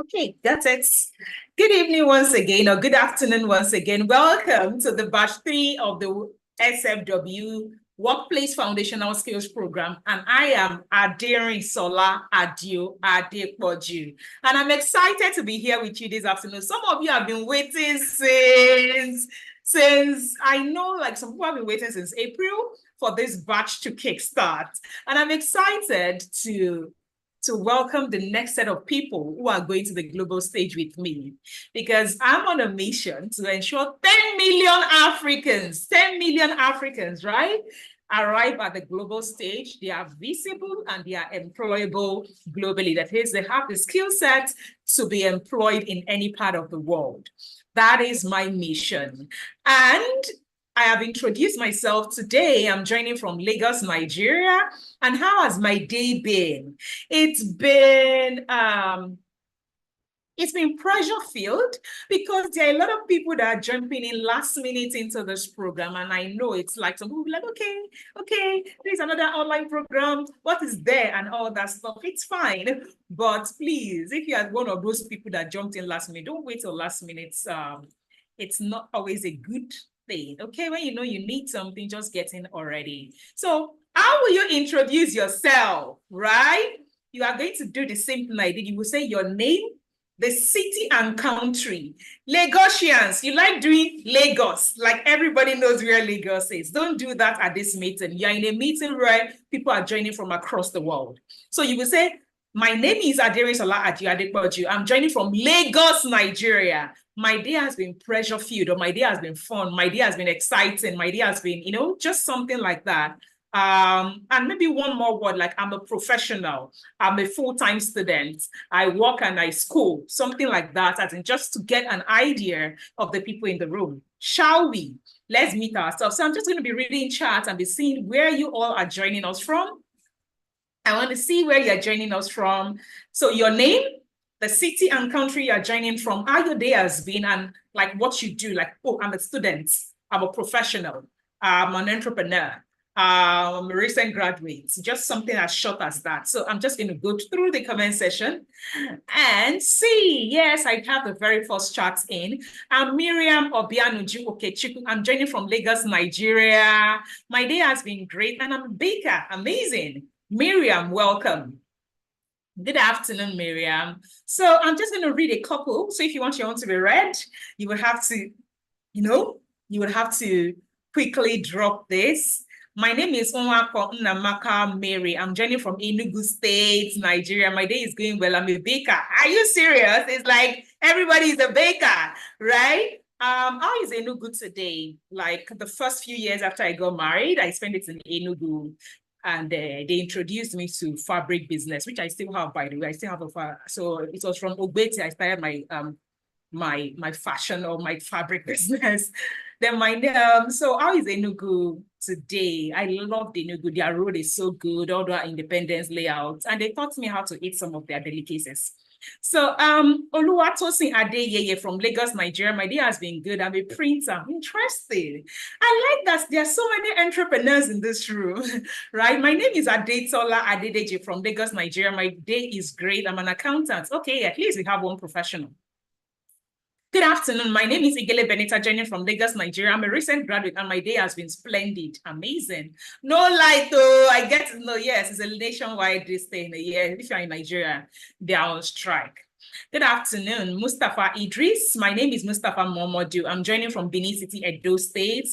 Okay, that's it. Good evening once again, or good afternoon once again. Welcome to the batch 3 of the SFW Workplace Foundational Skills Program. And I am Aderinsola Adio Adepoju. And I'm excited to be here with you this afternoon. Some of you have been waiting since I know, like some people have been waiting since April for this batch to kickstart. And I'm excited to welcome the next set of people who are going to the global stage with me, because I'm on a mission to ensure 10 million Africans, right, arrive at the global stage. They are visible and they are employable globally. That is, they have the skill set to be employed in any part of the world. That is my mission. And I have introduced myself today. I'm joining from Lagos, Nigeria. And how has my day been? It's been pressure-filled because there are a lot of people that are jumping in last minute into this program. And I know it's like some people be like, okay, there's another online program. What is there? And all that stuff. It's fine. But please, if you are one of those people that jumped in last minute, don't wait till last minute. It's not always a good thing. Okay, when you know you need something, just get in already. So how will you introduce yourself, right? You are going to do the same thing I did. You will say your name, the city and country. Lagosians, you like doing Lagos, like everybody knows where Lagos is. Don't do that at this meeting. You're in a meeting where people are joining from across the world. So you will say, my name is Aderinsola Adepoju. I'm joining from Lagos, Nigeria. My day has been pressure-filled, or my day has been fun. My day has been exciting. My day has been, just something like that. And maybe one more word, like I'm a professional. I'm a full-time student. I work and I school, something like that, as in just to get an idea of the people in the room. Shall we? Let's meet ourselves. So I'm just going to be reading charts and be seeing where you all are joining us from. I want to see where you're joining us from. So your name, the city and country you're joining from, how your day has been, and like what you do. Like, oh, I'm a student, I'm a professional, I'm an entrepreneur, I'm a recent graduate, just something as short as that. So I'm just going to go through the comment section and see. Yes, I have the very first chart in. I'm Miriam Obianuju Okechukwu. I'm joining from Lagos, Nigeria. My day has been great, and I'm a baker. Amazing. Miriam, welcome. Good afternoon, Miriam. So I'm just going to read a couple. So if you want your own to be read, you would have to, you would have to quickly drop this. My name is Onwako Nnamaka Mary. I'm joining from Enugu State, Nigeria. My day is going well. I'm a baker. Are you serious? It's like everybody is a baker, right? How is Enugu today? Like the first few years after I got married, I spent it in Enugu. And they introduced me to fabric business, which I still have, by the way. I still have so it was from Ogbeti I started my fashion or my fabric business. Then so how is Enugu today? I love the Enugu. Their road is so good, all their independence layouts, and they taught me how to eat some of their delicacies. So Oluwatosin Adeyeye from Lagos, Nigeria. My day has been good. I'm a printer. Interesting. I like that there are so many entrepreneurs in this room, right? My name is Adetola Adedeji from Lagos, Nigeria. My day is great. I'm an accountant. Okay, at least we have one professional. Good afternoon. My name is Igele Benita, joining from Lagos, Nigeria. I'm a recent graduate and my day has been splendid. Amazing. No lie though. I get to know, yes, it's a nationwide this thing. Yeah, if you're in Nigeria, they are on strike. Good afternoon, Mustafa Idris. My name is Mustafa Momodu. I'm joining from Benin City, Edo State.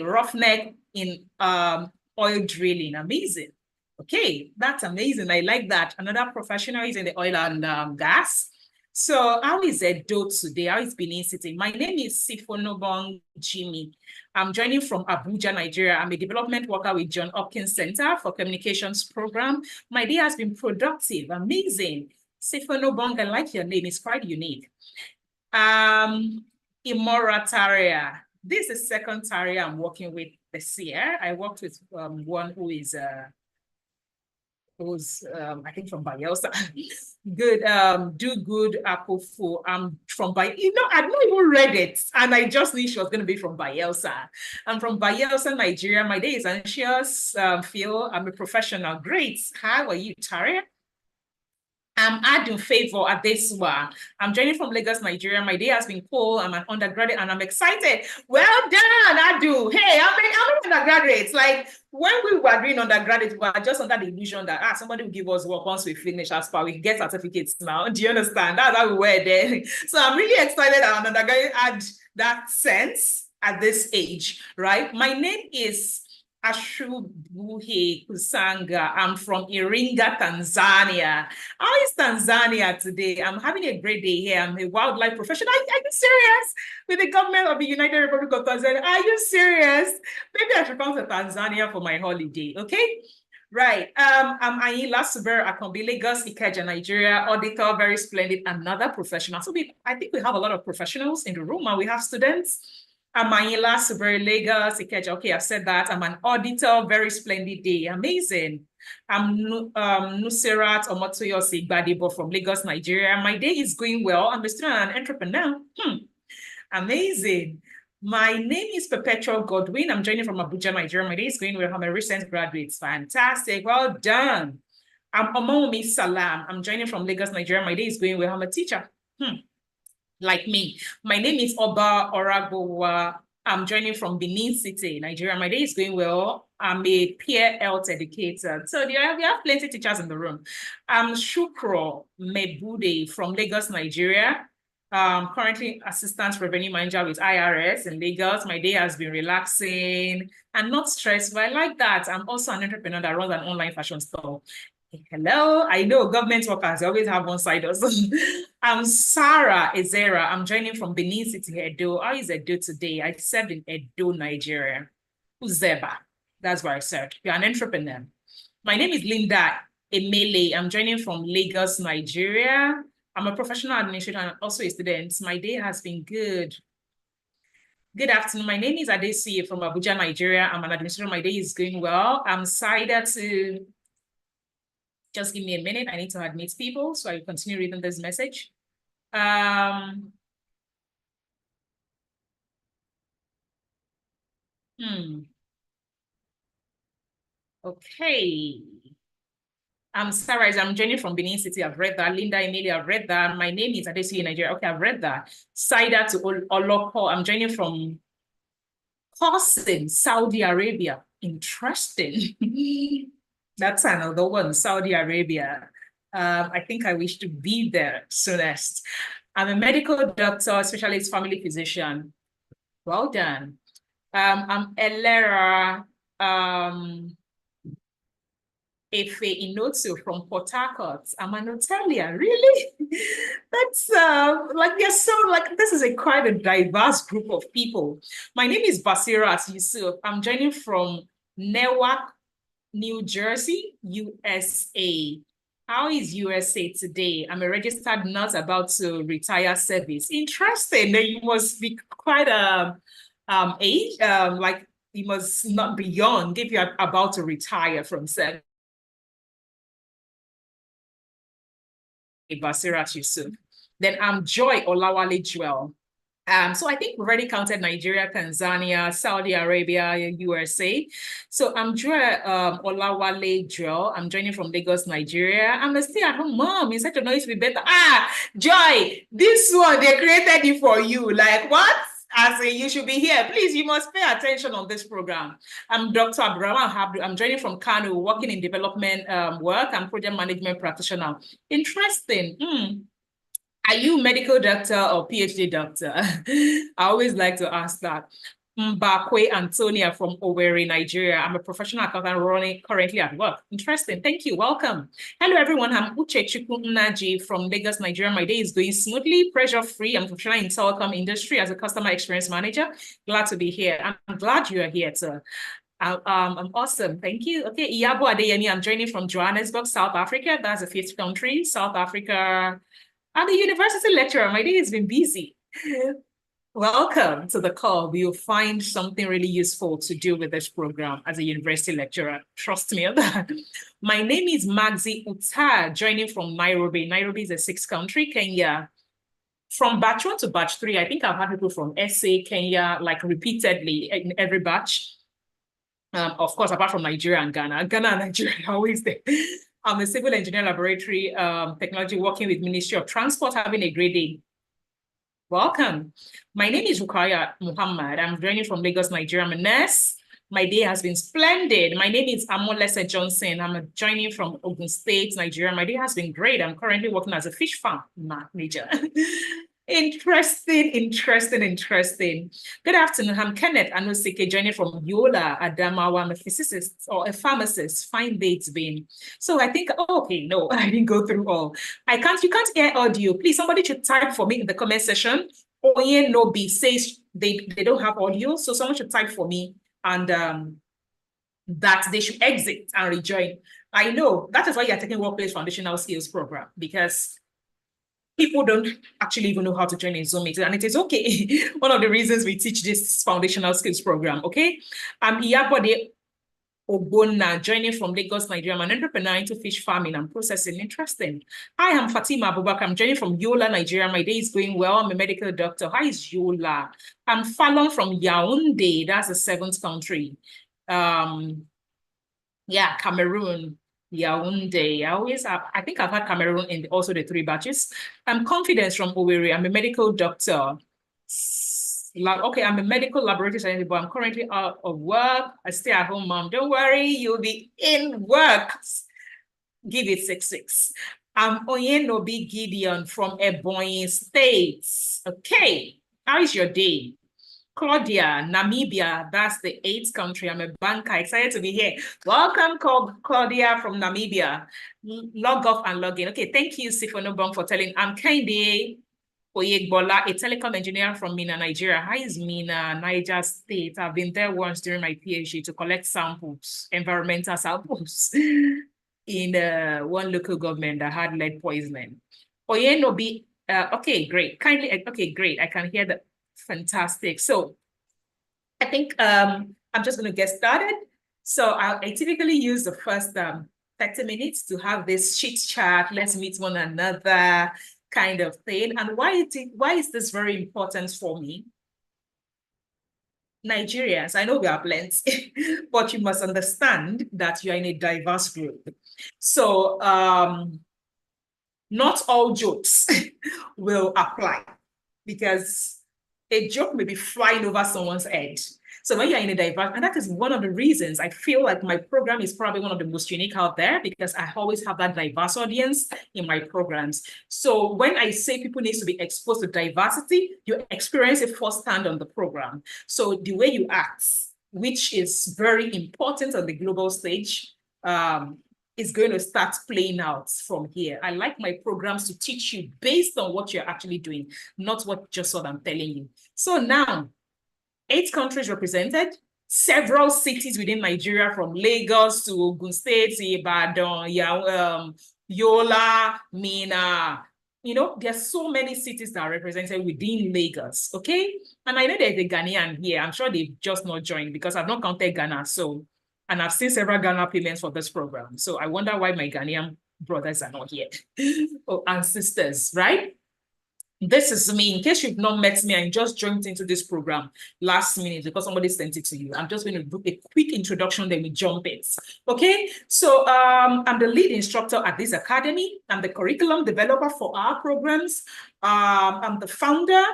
Roughneck in oil drilling. Amazing. Okay, that's amazing. I like that. Another professional is in the oil and gas. So how is Edo today? How is Benin City? My name is Sifonobong Jimmy. I'm joining from Abuja, Nigeria. I'm a development worker with John Hopkins Center for Communications Program. My day has been productive. Amazing. Sifonobong, I like your name. It's quite unique. Imorataria. This is second Taria I'm working with this year. I worked with one who is I think from Bayelsa. Good, do good apple for from I've not even read it, and I just knew she was going to be from Bayelsa. I'm from Bayelsa, Nigeria. My day is anxious. Phil, I'm a professional. Great. How are you, Taria? I'm Adu Favor Adesua. I'm joining from Lagos, Nigeria. My day has been cool. I'm an undergraduate and I'm excited. Well done, Adu. Hey, how many undergraduates? Like when we were doing undergraduate, we were just under the illusion that somebody will give us work once we finish as far we get certificates now. Do you understand? That's how we were there. So I'm really excited that an undergraduate had that sense at this age, right? My name is Ashubuhe Kusanga. I'm from Iringa, Tanzania. How is Tanzania today? I'm having a great day here. I'm a wildlife professional. Are you serious? With the government of the United Republic of Tanzania? Are you serious? Maybe I should come to Tanzania for my holiday, okay? Right. I'm Ayinla Suber Akombi, Lagos, Ikeja, Nigeria, auditor, very splendid, another professional. So I think we have a lot of professionals in the room and we have students. I'm Ayinla Suber, Lagos, Ikeja. Okay, I've said that. I'm an auditor, very splendid day. Amazing. I'm Nusirat Omotoyosi Gbadebo from Lagos, Nigeria. My day is going well. I'm a student and an entrepreneur. Amazing. My name is Perpetual Godwin. I'm joining from Abuja, Nigeria. My day is going well. I'm a recent graduate. Fantastic. Well done. I'm Omomi Salam. I'm joining from Lagos, Nigeria. My day is going well. I'm a teacher. Like me. My name is Oba Oragowa. I'm joining from Benin City, Nigeria. My day is going well. I'm a peer health educator. So we have plenty of teachers in the room. I'm Shukro Mebude from Lagos, Nigeria. Currently assistant revenue manager with IRS in Lagos. My day has been relaxing and not stressful. I like that. I'm also an entrepreneur that runs an online fashion store. Hello, I know government workers always have one side also. I'm Sarah Ezera. I'm joining from Benin City, Edo. How is Edo today? I served in Edo, Nigeria. Uzeba. That's where I served. You're an entrepreneur. My name is Linda Emele. I'm joining from Lagos, Nigeria. I'm a professional administrator and also a student. My day has been good. Good afternoon. My name is Adesi from Abuja, Nigeria. I'm an administrator. My day is going well. I'm excited to just give me a minute. I need to admit people, so I continue reading this message. Okay. I'm Sarah. I'm joining from Benin City. I've read that. Linda Emilia, I've read that. My name is Adesi in Nigeria. Okay, I've read that. Saida to Oloko. I'm joining from Qasim, Saudi Arabia. Interesting. That's another one, Saudi Arabia. I think I wish to be there soonest. I'm a medical doctor, specialist family physician. Well done. I'm Elera Efe Inotu from Port Harcourt. I'm an Natalia, really? That's like they're so like this is quite a diverse group of people. My name is Basirat Yusuf. I'm joining from Newark, New Jersey, USA. How is USA today? I'm a registered nurse about to retire service. Interesting. You must be quite age, like you must not be young if you're about to retire from service. Basirat Yusuf. Then I'm Joy Olawale Jewel. So I think we've already counted Nigeria, Tanzania, Saudi Arabia, USA. So I'm Joy Olawale Jewel. I'm joining from Lagos, Nigeria. I'm a stay-at-home mom. It's such a noise to be better. Joy, this one, they created it for you. Like what? I say you should be here. Please, you must pay attention on this program. I'm Dr. Abdurrahman Habdu. I'm joining from Kano, working in development work. I'm project management practitioner. Interesting. Are you medical doctor or PhD doctor? I always like to ask that. Mbakwe Antonia from Owerri, Nigeria. I'm a professional accountant running currently at work. Interesting. Thank you. Welcome. Hello, everyone. I'm Uche Chukwunaji from Lagos, Nigeria. My day is going smoothly, pressure-free. I'm professional in telecom industry as a customer experience manager. Glad to be here. I'm glad you are here, sir. I'm awesome. Thank you. Okay, Iyabo Adeyemi. I'm joining from Johannesburg, South Africa. That's the 5th country, South Africa. I'm a university lecturer. My day has been busy. Welcome to the call. You'll find something really useful to do with this program as a university lecturer. Trust me on that. My name is Magzi Uta, joining from Nairobi. Nairobi is a 6th country, Kenya. From batch 1 to batch 3, I think I've had people from SA, Kenya, like repeatedly in every batch. Of course, apart from Nigeria and Ghana. Ghana and Nigeria are always there. I'm a civil engineer laboratory technology working with Ministry of Transport, having a great day. Welcome. My name is Rukaya Muhammad. I'm joining from Lagos, Nigeria. I'm a nurse. My day has been splendid. My name is Amolese Johnson. I'm joining from Ogun State, Nigeria. My day has been great. I'm currently working as a fish farm manager. Interesting. Good afternoon. I'm Kenneth Anosike, joining from Yola, Adamawa. I'm a physicist or a pharmacist. Fine day it's been. So I think, okay, no, I didn't go through all. You can't hear audio. Please, somebody should type for me in the comment section. Oye no B says they don't have audio. So someone should type for me and that they should exit and rejoin. I know that is why you're taking Workplace Foundational Skills Program, because people don't actually even know how to join a Zoom meeting, and it is okay. One of the reasons we teach this foundational skills program, okay? I'm Iyabode Ogbonna, joining from Lagos, Nigeria. I'm an entrepreneur into fish farming and processing. Interesting. Hi, I'm Fatima Abubakar. I'm joining from Yola, Nigeria. My day is going well. I'm a medical doctor. Hi, is Yola. I'm Fallon from Yaoundé. That's the 7th country. Yeah, Cameroon. Yaoundé. I think I've had Cameroon in also the 3 batches. I'm Confidence from Owerri. I'm a medical doctor. Okay, I'm a medical laboratory scientist, but I'm currently out of work. I stay at home, mom. Don't worry, you'll be in work. Give it 6-6. I'm Oyenobi Gideon from Ebonyi State. Okay, how is your day? Claudia, Namibia, that's the 8th country. I'm a banker, excited to be here. Welcome, Claudia from Namibia. Log off and log in. Okay, thank you, Sifonobong, for telling. I'm Kende Oyegbola, a telecom engineer from Mina, Nigeria. Hi, is Mina, Niger State. I've been there once during my PhD to collect samples, environmental samples, in one local government that had lead poisoning. Oyenobi, okay, great. Okay, great. I can hear that. Fantastic. So I think I'm just going to get started. So I typically use the first 30 minutes to have this chit chat, let's meet one another kind of thing. And why is this very important for me? Nigerians, I know we are plenty, but you must understand that you are in a diverse group. So not all jokes will apply, because a joke may be flying over someone's head. So when you're in a diverse, and that is one of the reasons I feel like my program is probably one of the most unique out there, because I always have that diverse audience in my programs. So when I say people need to be exposed to diversity, you experience it firsthand on the program. So the way you act, which is very important on the global stage, is going to start playing out from here. I like my programs to teach you based on what you're actually doing, not just what I'm telling you. So now, 8 countries represented, several cities within Nigeria, from Lagos to Ogun State, Ibadan, Yola, Mina. You know, there's so many cities that are represented within Lagos, okay? And I know there's a Ghanaian here. I'm sure they've just not joined because I've not counted Ghana, so... And I've seen several Ghana payments for this program. So I wonder why my Ghanaian brothers are not here. And sisters, right? This is me. In case you've not met me, I just joined into this program last minute because somebody sent it to you. I'm just going to do a quick introduction, then we jump in. Okay, so I'm the lead instructor at this academy. I'm the curriculum developer for our programs. I'm the founder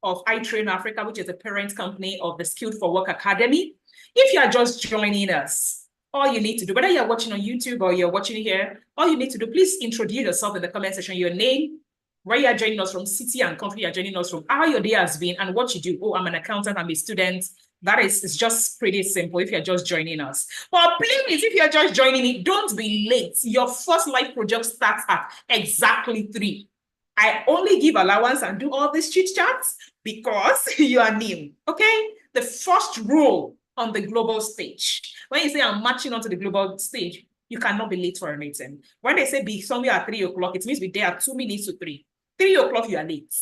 of iTrain Africa, which is a parent company of the Skilled for Work Academy. If you are just joining us, all you need to do, whether you're watching on YouTube or you're watching here, all you need to do, please introduce yourself in the comment section, your name, where you're joining us from, city and country you're joining us from, how your day has been, and what you do. Oh, I'm an accountant, I'm a student. That is, it's just pretty simple if you're just joining us. But please, if you're just joining me, don't be late. Your first live project starts at exactly 3. I only give allowance and do all these chit chats because you are new, okay? The first rule on the global stage. When you say I'm marching onto the global stage, you cannot be late for a meeting. When they say be somewhere at 3 o'clock, it means be there at 2 minutes to 3. 3 o'clock, you are late.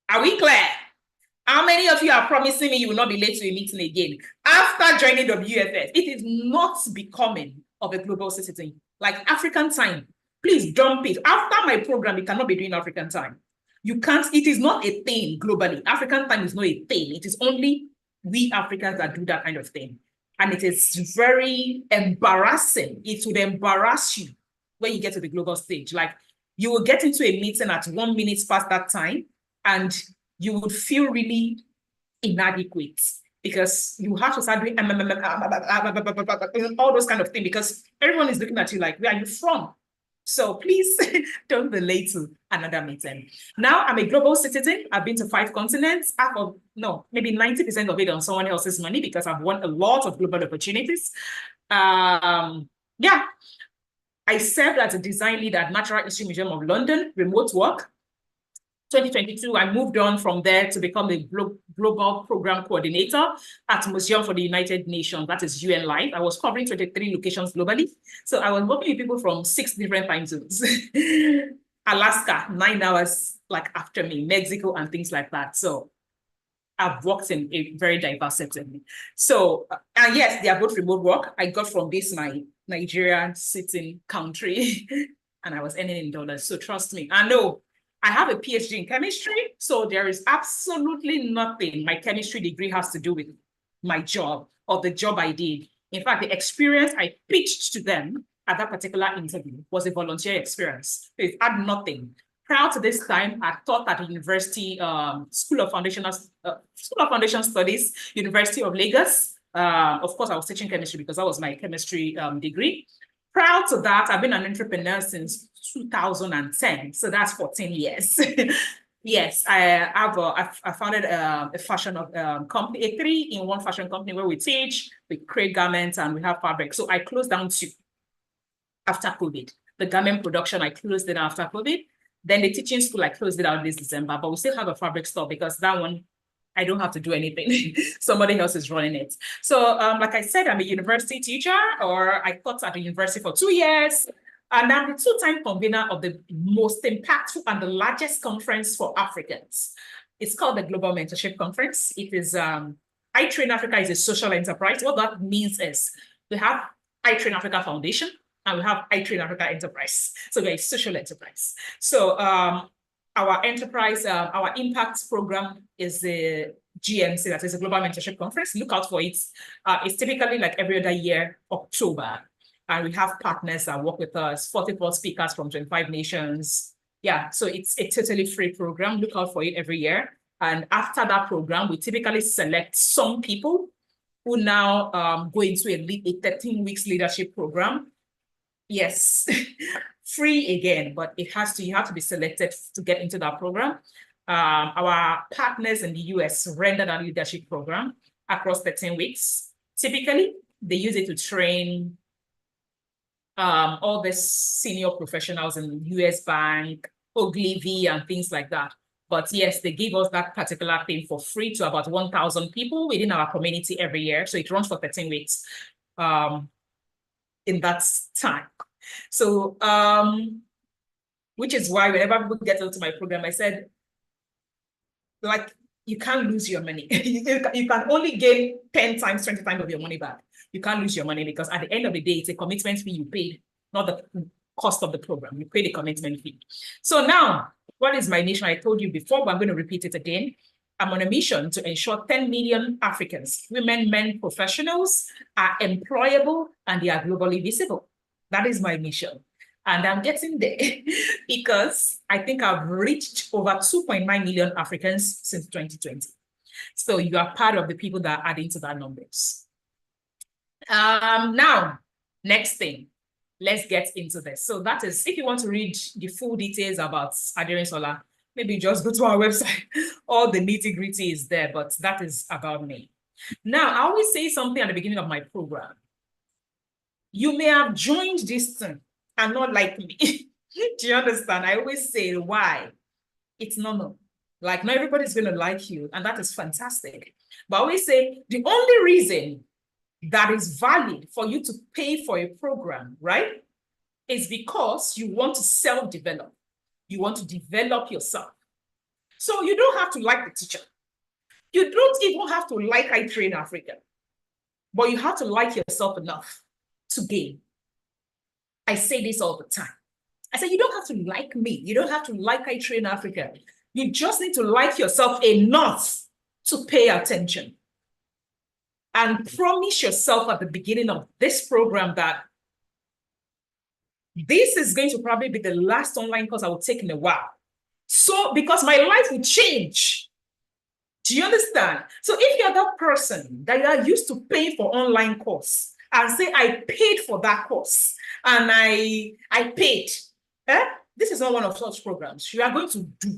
Are we clear? How many of you are promising me you will not be late to a meeting again after joining WFS? It is not becoming of a global citizen. Like African time, please dump it. After my program, you cannot be doing African time. You can't, it is not a thing globally. African time is not a thing. It is only we Africans that do that kind of thing. And it is very embarrassing. It would embarrass you when you get to the global stage. Like, you will get into a meeting at 1 minute past that time, and you would feel really inadequate because you have to start doing all those kind of things because everyone is looking at you like, where are you from? So please don't be late to another meeting. Now I'm a global citizen. I've been to 5 continents. Maybe 90% of it on someone else's money because I've won a lot of global opportunities. Yeah, I served as a design lead at Natural History Museum of London, remote work. 2022, I moved on from there to become a global program coordinator at Museum for the United Nations, that is UN Life. I was covering 23 locations globally. So I was working with people from 6 different time zones. Alaska, 9 hours like after me, Mexico, and things like that. So I've worked in a very diverse setting. So, and yes, they are both remote work. I got from this, my Nigerian sitting country, and I was earning in dollars. So trust me, I know. I have a PhD in chemistry, so there is absolutely nothing my chemistry degree has to do with my job or the job I did. In fact, the experience I pitched to them at that particular interview was a volunteer experience. It had nothing. Prior to this time, I taught at the University School of Foundation Studies, University of Lagos. Of course, I was teaching chemistry because that was my chemistry degree. Prior to that, I've been an entrepreneur since 2010, so that's 14 years. Yes, I founded a fashion company, a 3-in-1 fashion company where we teach, we create garments, and we have fabric. So I closed down 2 after COVID. The garment production, I closed it after COVID. Then the teaching school, I closed it out this December, but we still have a fabric store because that one, I don't have to do anything. Somebody else is running it. So like I said, I'm a university teacher, or I taught at the university for 2 years. And I'm the 2-time convener of the most impactful and the largest conference for Africans. It's called the Global Mentorship Conference. It is, I Train Africa is a social enterprise. What that means is we have I Train Africa Foundation and we have I Train Africa Enterprise. So we're a social enterprise. So our enterprise, our impact program is the GMC, that is a Global Mentorship Conference. Look out for it. It's typically like every other year, October. And we have partners that work with us, 44 speakers from 25 nations. Yeah, so it's a totally free program. Look out for it every year. And after that program, we typically select some people who now go into a 13 weeks leadership program. Yes, free again, but you have to be selected to get into that program. Our partners in the US render that leadership program across 13 weeks. Typically, they use it to train all the senior professionals in US Bank, Ogilvy, and things like that. But yes, they give us that particular thing for free to about 1,000 people within our community every year. So it runs for 13 weeks in that time. So, which is why whenever people get into my program, I said, like, you can't lose your money. You can only gain 10 times, 20 times of your money back. You can't lose your money because at the end of the day, it's a commitment fee you paid, not the cost of the program. You pay the commitment fee. So now, what is my mission? I told you before, but I'm going to repeat it again. I'm on a mission to ensure 10 million Africans, women, men, professionals are employable and they are globally visible. That is my mission. And I'm getting there because I think I've reached over 2.9 million Africans since 2020. So you are part of the people that are adding to that numbers. Now, next thing, let's get into this. So that is, if you want to read the full details about Aderinsola, maybe just go to our website. All the nitty-gritty is there, but that is about me. Now, I always say something at the beginning of my program. You may have joined this thing and not like me. Do you understand? I always say why. It's normal. Like, not everybody's going to like you, and that is fantastic. But I always say the only reason that is valid for you to pay for a program, right, is because you want to self-develop. You want to develop yourself. So you don't have to like the teacher. You don't even have to like I Train Africa, but you have to like yourself enough to gain. I say this all the time. I say, you don't have to like me. You don't have to like I Train Africa. You just need to like yourself enough to pay attention. and promise yourself at the beginning of this program that this is going to probably be the last online course I will take in a while. So, because my life will change. Do you understand? So if you're that person that are used to paying for online course and say, I paid for that course and I paid, this is not one of such programs you are going to do.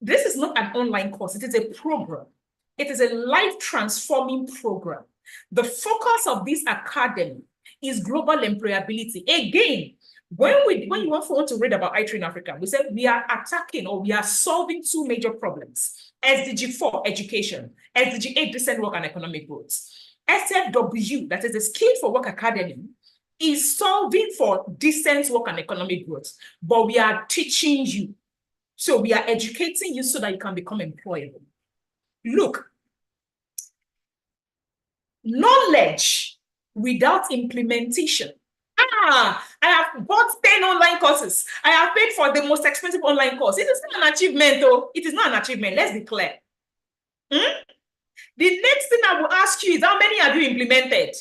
This is not an online course. It is a program. It is a life-transforming program. The focus of this academy is global employability. Again, when you want to read about I3 in Africa, we said we are attacking or we are solving two major problems. SDG 4, education. SDG 8, decent work and economic growth. SFW, that is the Skill for Work Academy, is solving for decent work and economic growth. But we are teaching you. So we are educating you so that you can become employable. Look, knowledge without implementation. I have bought 10 online courses. I have paid for the most expensive online course. It is not an achievement, though. It is not an achievement. Let's be clear. The next thing I will ask you is how many have you implemented?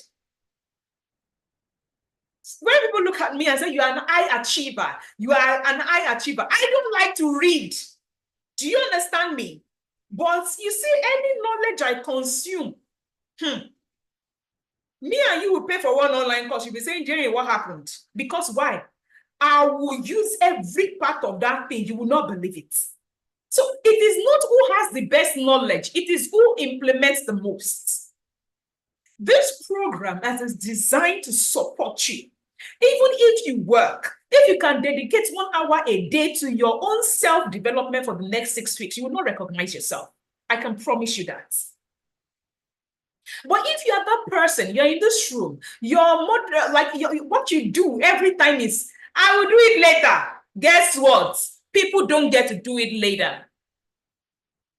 When people look at me and say, you are an I achiever, you are an I achiever, I don't like to read. Do you understand me? But you see, any knowledge I consume, me and you will pay for one online course. You'll be saying, Jerry, what happened? Because why? I will use every part of that thing. You will not believe it. So it is not who has the best knowledge. It is who implements the most. This program is designed to support you. Even if you work, if you can dedicate 1 hour a day to your own self-development for the next 6 weeks, you will not recognize yourself. I can promise you that. But if you're that person, you're in this room, what you do every time is, I will do it later. Guess what? People don't get to do it later.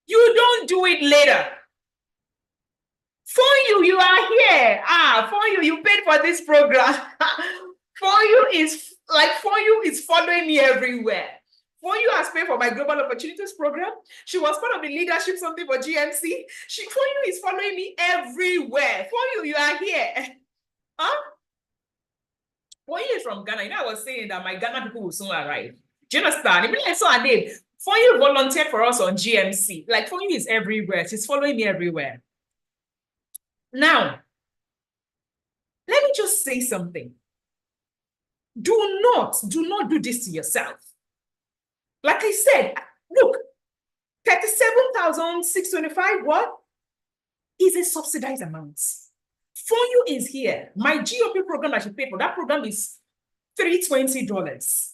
You don't do it later. For you, you are here. For you paid for this program. For you is following me everywhere. For you has paid for my Global Opportunities program. She was part of the leadership something for GMC. For you is following me everywhere. For you are here. For you is from Ghana. You know, I was saying that my Ghana people will soon arrive. Do you understand? Even I saw a name. For you volunteered for us on GMC. Like, for you is everywhere. She's following me everywhere. Now, let me just say something. Do not do this to yourself. Like I said, look, 37,625, what? Is a subsidized amount. For you is here. My GOP program I should pay for, that program is $320.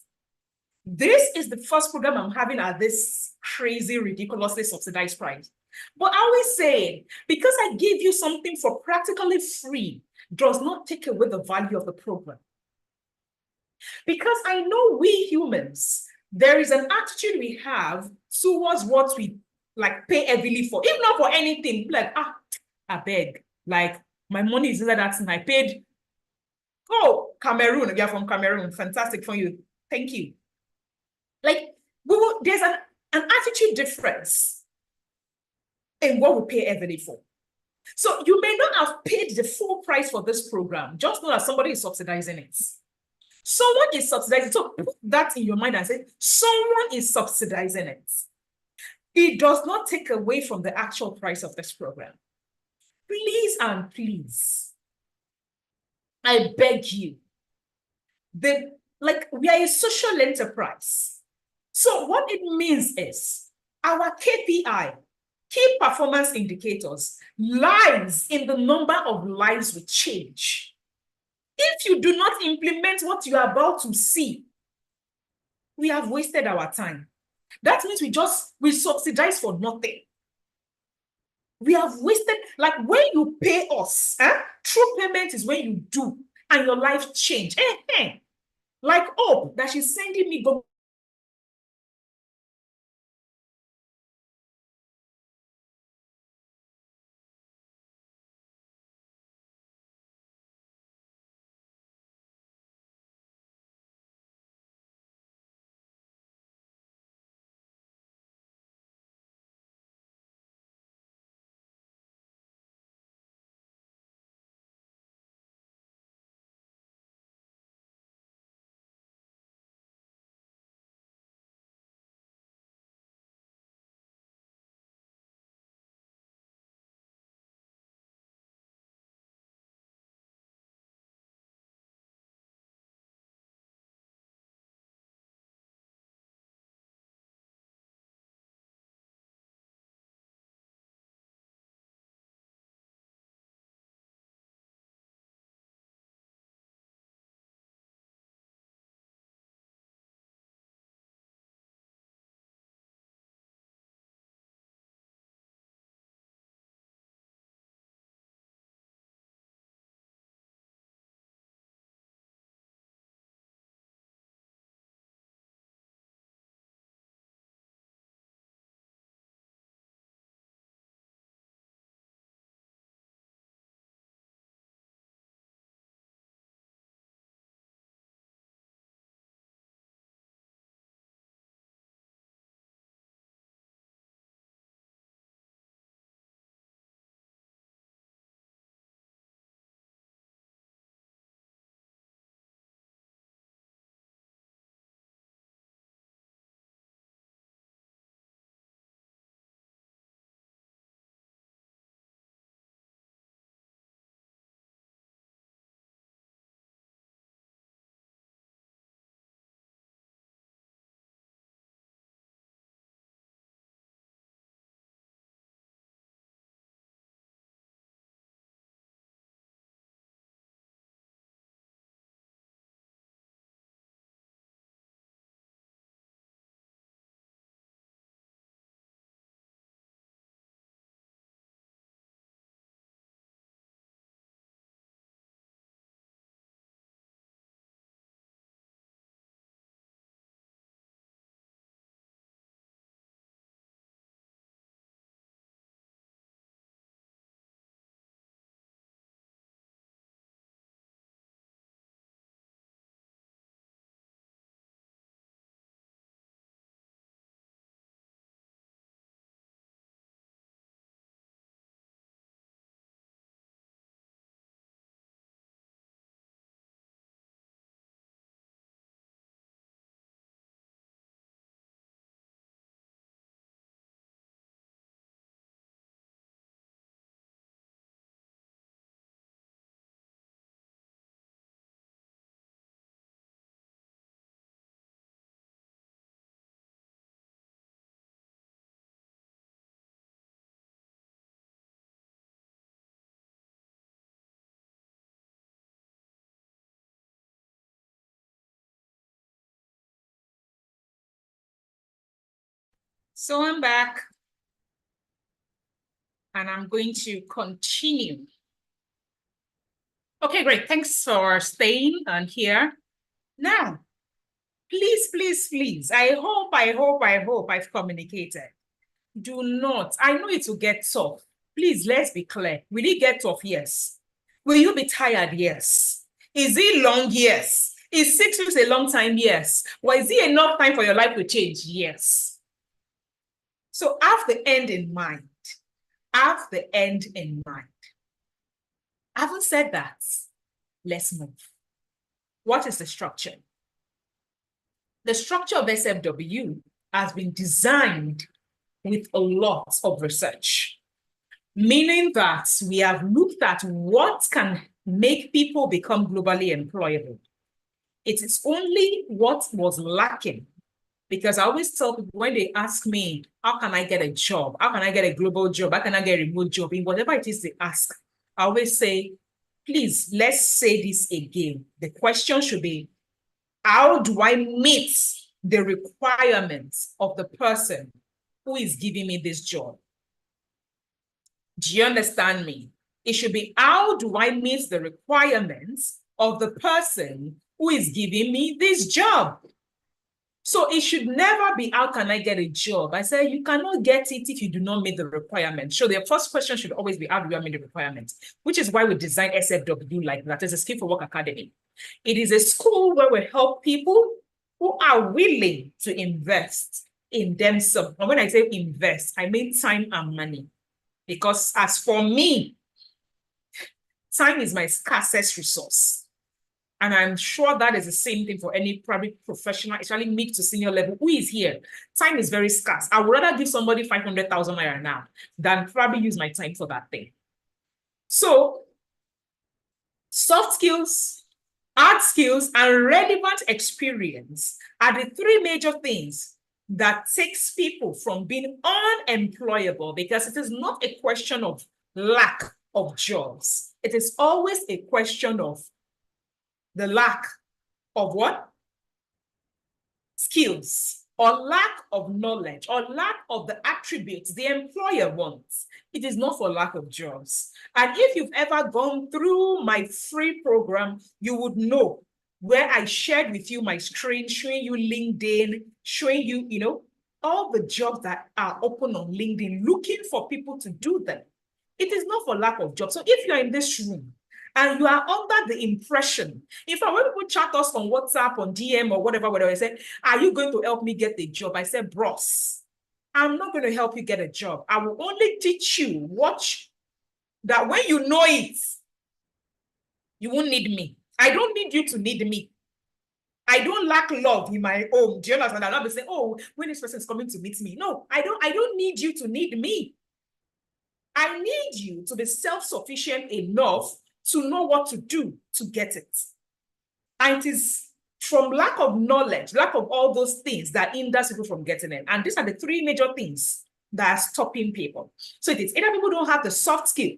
This is the first program I'm having at this crazy, ridiculously subsidized price. But I always say, because I give you something for practically free, does not take away the value of the program. Because I know we humans, there is an attitude we have towards what we like pay heavily for, if not for anything. Like, I beg, like my money is inside that thing I paid. Oh, Cameroon, you're from Cameroon, fantastic for you. Thank you. Like, there's an attitude difference in what we pay heavily for. So you may not have paid the full price for this program, just know that somebody is subsidizing it. Someone is subsidizing. So put that in your mind and say, someone is subsidizing it. It does not take away from the actual price of this program. Please and please, I beg you. We are a social enterprise. So what it means is our KPI, key performance indicators, lies in the number of lives we change. If you do not implement what you are about to see, we have wasted our time. That means we subsidize for nothing. We have wasted, like when you pay us, true payment is when you do and your life change. Like Hope that she's sending me go So I'm back and I'm going to continue. Okay, great. Thanks for staying on here. Now, please, please, please, I hope I've communicated. Do not, I know it will get tough. Please, let's be clear. Will it get tough? Yes. Will you be tired? Yes. Is it long? Yes. Is 6 weeks a long time? Yes. Well, is it enough time for your life to change? Yes. So have the end in mind. Have the end in mind. Having said that, let's move. What is the structure? The structure of SFW has been designed with a lot of research, meaning that we have looked at what can make people become globally employable. It is only what was lacking, because I always tell people when they ask me, how can I get a job? How can I get a global job? How can I get a remote job? In whatever it is they ask, I always say, please, let's say this again. The question should be, how do I meet the requirements of the person who is giving me this job? Do you understand me? It should be, how do I meet the requirements of the person who is giving me this job? So it should never be, how can I get a job? I say, you cannot get it if you do not meet the requirements. So the first question should always be, how do I meet the requirements? Which is why we designed SFW like that. It's a Skill for Work Academy. It is a school where we help people who are willing to invest in themselves. And when I say invest, I mean time and money. Because as for me, time is my scarcest resource. And I'm sure that is the same thing for any private professional, especially mid to senior level, who is here. Time is very scarce. I would rather give somebody 500,000 naira now than probably use my time for that thing. So, soft skills, hard skills, and relevant experience are the three major things that takes people from being unemployable, because it is not a question of lack of jobs. It is always a question of the lack of what? Skills, or lack of knowledge, or lack of the attributes the employer wants. It is not for lack of jobs. And if you've ever gone through my free program, you would know where I shared with you my screen, showing you LinkedIn, showing you, all the jobs that are open on LinkedIn, looking for people to do them. It is not for lack of jobs. So if you're in this room and you are under the impression, in fact, when people chat us on WhatsApp, on DM, or whatever, I say, are you going to help me get a job? I said, bros, I'm not going to help you get a job. I will only teach you that when you know it, you won't need me. I don't need you to need me. I don't lack love in my home. Do you understand? I'll not be saying, oh, when this person is coming to meet me. No, I don't need you to need me. I need you to be self-sufficient enough to know what to do to get it. And it is from lack of knowledge, lack of all those things that hinders people from getting it. And these are the three major things that are stopping people. So it is either people don't have the soft skill,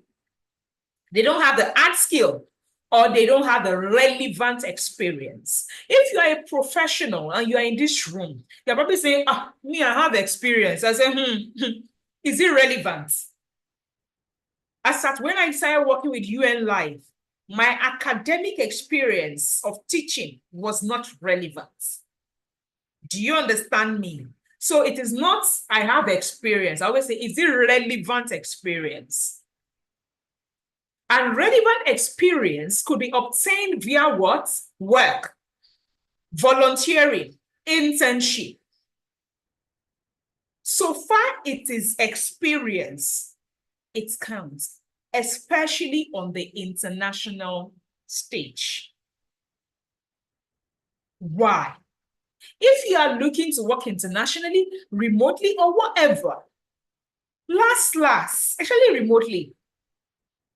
they don't have the hard skill, or they don't have the relevant experience. If you are a professional and you are in this room, you're probably saying, me, I have experience. I say, is it relevant? When I started working with UN Life, my academic experience of teaching was not relevant. Do you understand me? So it is not, I have experience. I always say, is it relevant experience? And relevant experience could be obtained via what? Work, volunteering, internship. So far, it is experience. It counts, especially on the international stage. Why? If you are looking to work internationally, remotely, or whatever, actually remotely,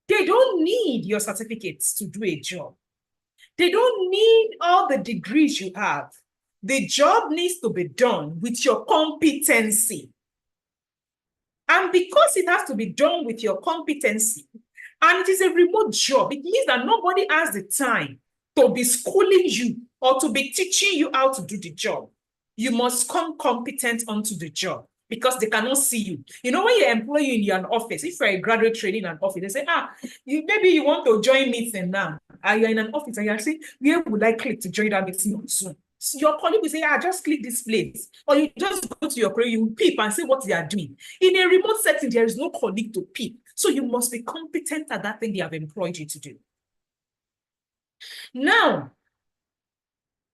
they don't need your certificates to do a job. They don't need all the degrees you have. The job needs to be done with your competency. And because it has to be done with your competency, and it is a remote job, it means that nobody has the time to be schooling you or to be teaching you how to do the job. You must come competent onto the job. because they cannot see you. You know, when you employ you in your office, if you're a graduate training in an office, they say, maybe you want to join meeting now. And you're in an office and you're saying, where would I click to join that meeting soon? So your colleague will say, just click this place. Or you just go to your colleague, you peep and see what they are doing. In a remote setting, there is no colleague to peep. So you must be competent at that thing they have employed you to do. Now,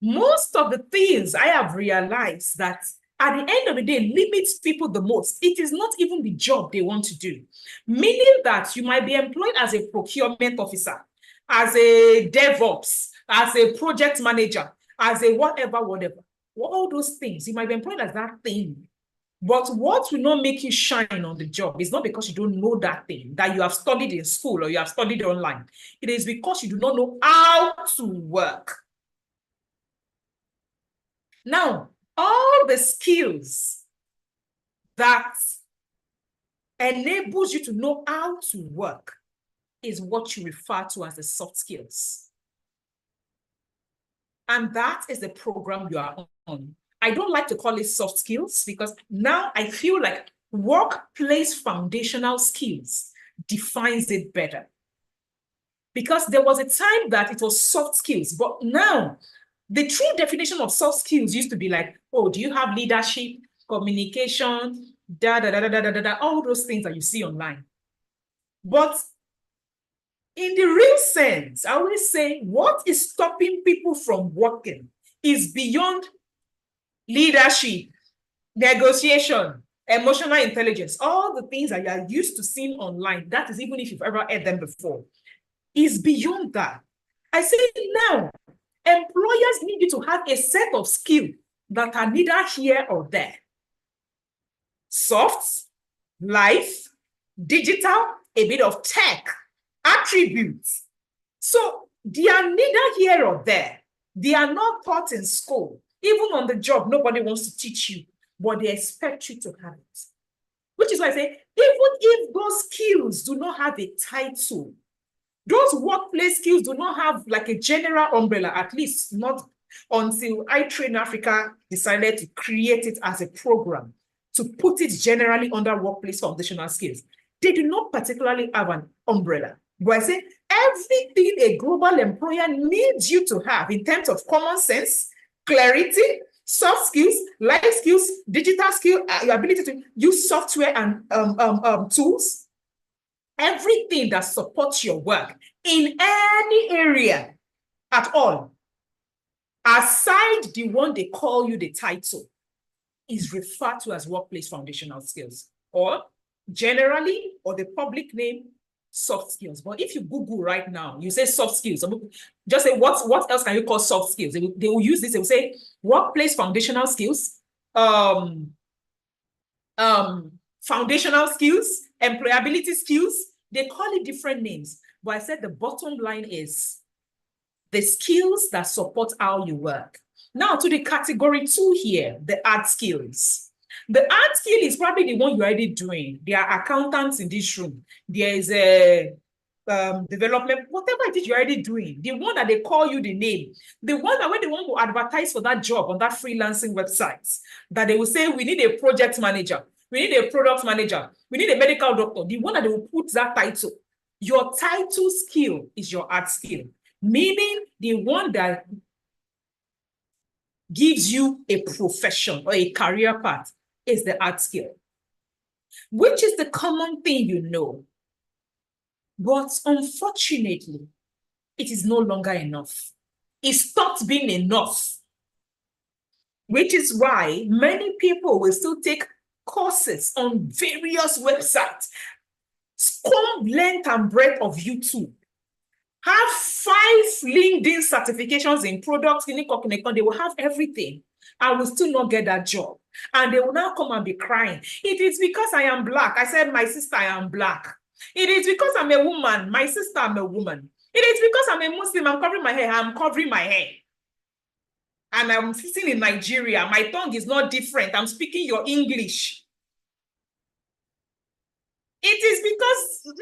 most of the things I have realized that at the end of the day limits people the most. It is not even the job they want to do. Meaning that you might be employed as a procurement officer, as a DevOps, as a project manager, as a whatever. All those things, you might be employed as that thing. But what will not make you shine on the job is not because you don't know that thing that you have studied in school or you have studied online. It is because you do not know how to work. Now, all the skills that enables you to know how to work is what you refer to as the soft skills. And that is the program you are on. I don't like to call it soft skills because now I feel like workplace foundational skills defines it better. Because there was a time that it was soft skills, but now the true definition of soft skills used to be like, oh, do you have leadership, communication, all those things that you see online. But in the real sense, I always say what is stopping people from working is beyond leadership, negotiation, emotional intelligence, all the things that you are used to seeing online. That is even if you've ever heard them before, is beyond that. I say now, employers need you to have a set of skills that are neither here or there. Soft, life, digital, a bit of tech, attributes. So they are neither here or there. They are not taught in school. Even on the job, nobody wants to teach you, but they expect you to have it. Which is why I say, even if those skills do not have a title, those workplace skills do not have like a general umbrella, at least not until iTrain Africa decided to create it as a program to put it generally under workplace foundational skills. They do not particularly have an umbrella. But I say everything a global employer needs you to have in terms of common sense, clarity, soft skills, life skills, digital skill, your ability to use software and tools, everything that supports your work in any area at all, aside the one they call you the title, is referred to as workplace foundational skills, or generally, or the public name, soft skills. But if you Google right now, you say soft skills, just say what else can you call soft skills? They will use this, they will say workplace foundational skills, foundational skills, employability skills. They call it different names. But I said the bottom line is the skills that support how you work. Now to the category 2 here, the hard skills. The hard skill is probably the one you're already doing. There are accountants in this room. There is a development, whatever it is you're already doing. The one that they call you the name. The one that when they want to advertise for that job on that freelancing website, that they will say, we need a project manager. We need a product manager. We need a medical doctor. The one that they will put that title. Your title skill is your hard skill. Meaning the one that gives you a profession or a career path is the hard skill, which is the common thing you know. But unfortunately, it is no longer enough. It stopped being enough, which is why many people will still take courses on various websites, comb length and breadth of YouTube, have 5 LinkedIn certifications in products, they will have everything. I will still not get that job. And they will now come and be crying. It is because I am Black. I said, my sister, I am Black. It is because I'm a woman. My sister, I'm a woman. It is because I'm a Muslim. I'm covering my hair. I'm covering my hair. And I'm sitting in Nigeria. My tongue is not different. I'm speaking your English. It is because,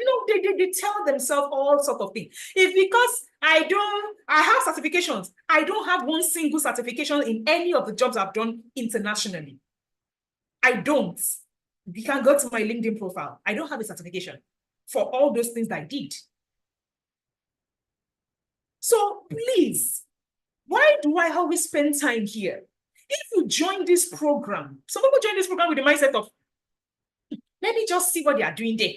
they tell themselves all sorts of things. It's because I have certifications. I don't have one single certification in any of the jobs I've done internationally. I don't. You can go to my LinkedIn profile. I don't have a certification for all those things that I did. So please, why do I always spend time here? If you join this program, some people join this program with the mindset of, let me just see what they are doing there.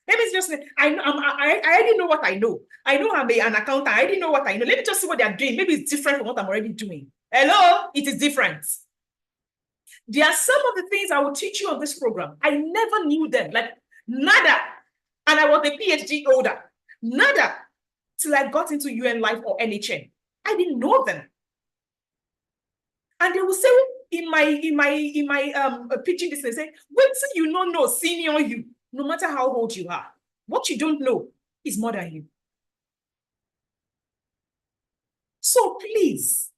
Let me just, I already know what I know. I know I'm an accountant. I already know what I know. Let me just see what they are doing. Maybe it's different from what I'm already doing. Hello, it is different. There are some of the things I will teach you on this program. I never knew them, like nada. And I was a PhD holder, nada, till I got into UN Life or NHN. I didn't know them. And they will say in my pitching this, they say, wait till you know senior you, no matter how old you are. What you don't know is more than you. So please,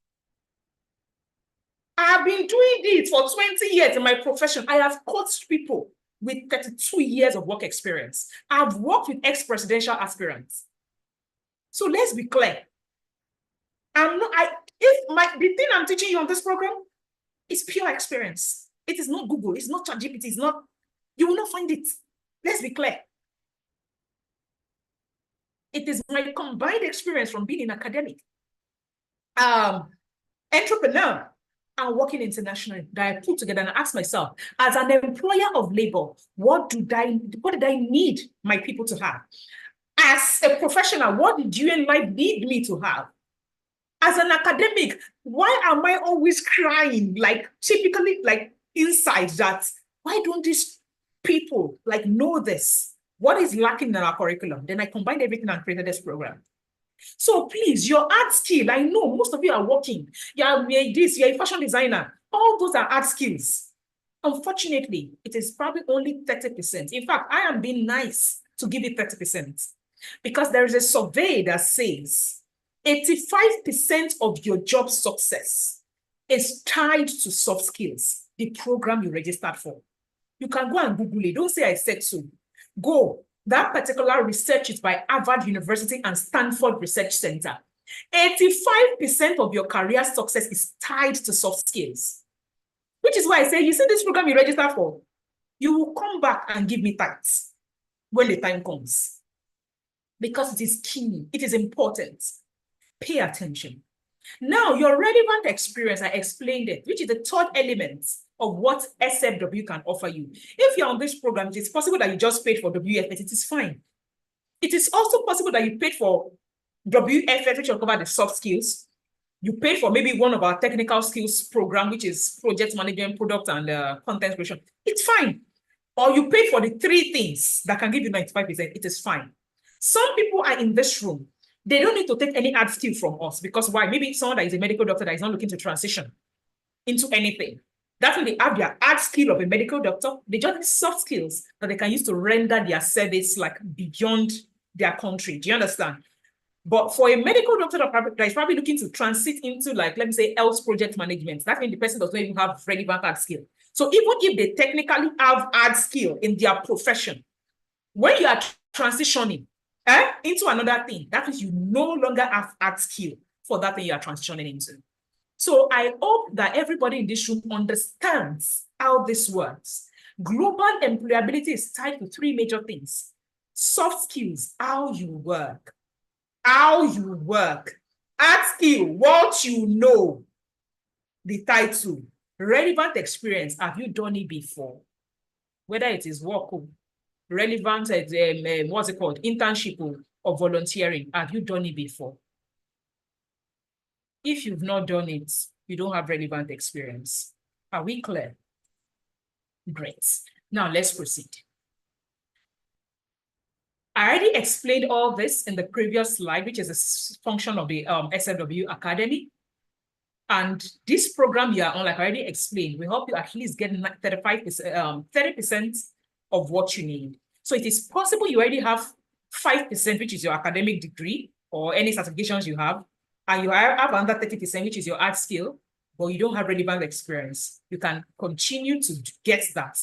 I've been doing this for 20 years in my profession. I have coached people with 32 years of work experience. I've worked with ex-presidential aspirants. So let's be clear. The thing I'm teaching you on this program is pure experience. It is not Google, it's not ChatGPT, it's not, you will not find it. Let's be clear. It is my combined experience from being an academic, entrepreneur, and working internationally that I put together and ask myself, as an employer of labor, what did I need my people to have? As a professional, what did you and life need me to have? As an academic, why am I always crying, like typically like inside that, why don't these people like know this? What is lacking in our curriculum? Then I combined everything and created this program. So please, your art skill, I know most of you are working. You're a fashion designer. All those are art skills. Unfortunately, it is probably only 30%. In fact, I am being nice to give it 30% because there is a survey that says 85% of your job success is tied to soft skills, the program you registered for. You can go and Google it. Don't say I said so. Go. That particular research is by Harvard University and Stanford Research Center. 85% of your career success is tied to soft skills, which is why I say, you see this program you registered for, you will come back and give me thanks when the time comes, because it is key. It is important. Pay attention. Now, your relevant experience, I explained it, which is the third element of what SFW can offer you. If you're on this program, it is possible that you just paid for WFS, it is fine. It is also possible that you paid for WFS, which will cover the soft skills. You paid for maybe one of our technical skills program, which is project management, product, and content creation. It's fine. Or you paid for the three things that can give you 95%. It is fine. Some people are in this room. They don't need to take any art skill from us because why? Maybe someone that is a medical doctor that is not looking to transition into anything. That's when they have their art skill of a medical doctor. They just need soft skills that they can use to render their service like beyond their country. Do you understand? But for a medical doctor that is probably looking to transit into, like, let me say, health project management, that means the person does not even have relevant art skill. So even if they technically have art skill in their profession, when you are transitioning into another thing, that means you no longer have art skill for that thing you are transitioning into. So I hope that everybody in this room understands how this works. Global employability is tied to three major things. Soft skills, how you work. Art skill, what you know. The title, relevant experience, have you done it before? Whether it is work, relevant, what's it called, internship or volunteering, have you done it before? If you've not done it, you don't have relevant experience. Are we clear? Great. Now let's proceed. I already explained all this in the previous slide, which is a function of the SFW Academy. And this program you are on, like I already explained, will help you at least get 30% of what you need. So it is possible you already have 5%, which is your academic degree or any certifications you have, and you have another 30%, which is your art skill, but you don't have relevant experience. You can continue to get that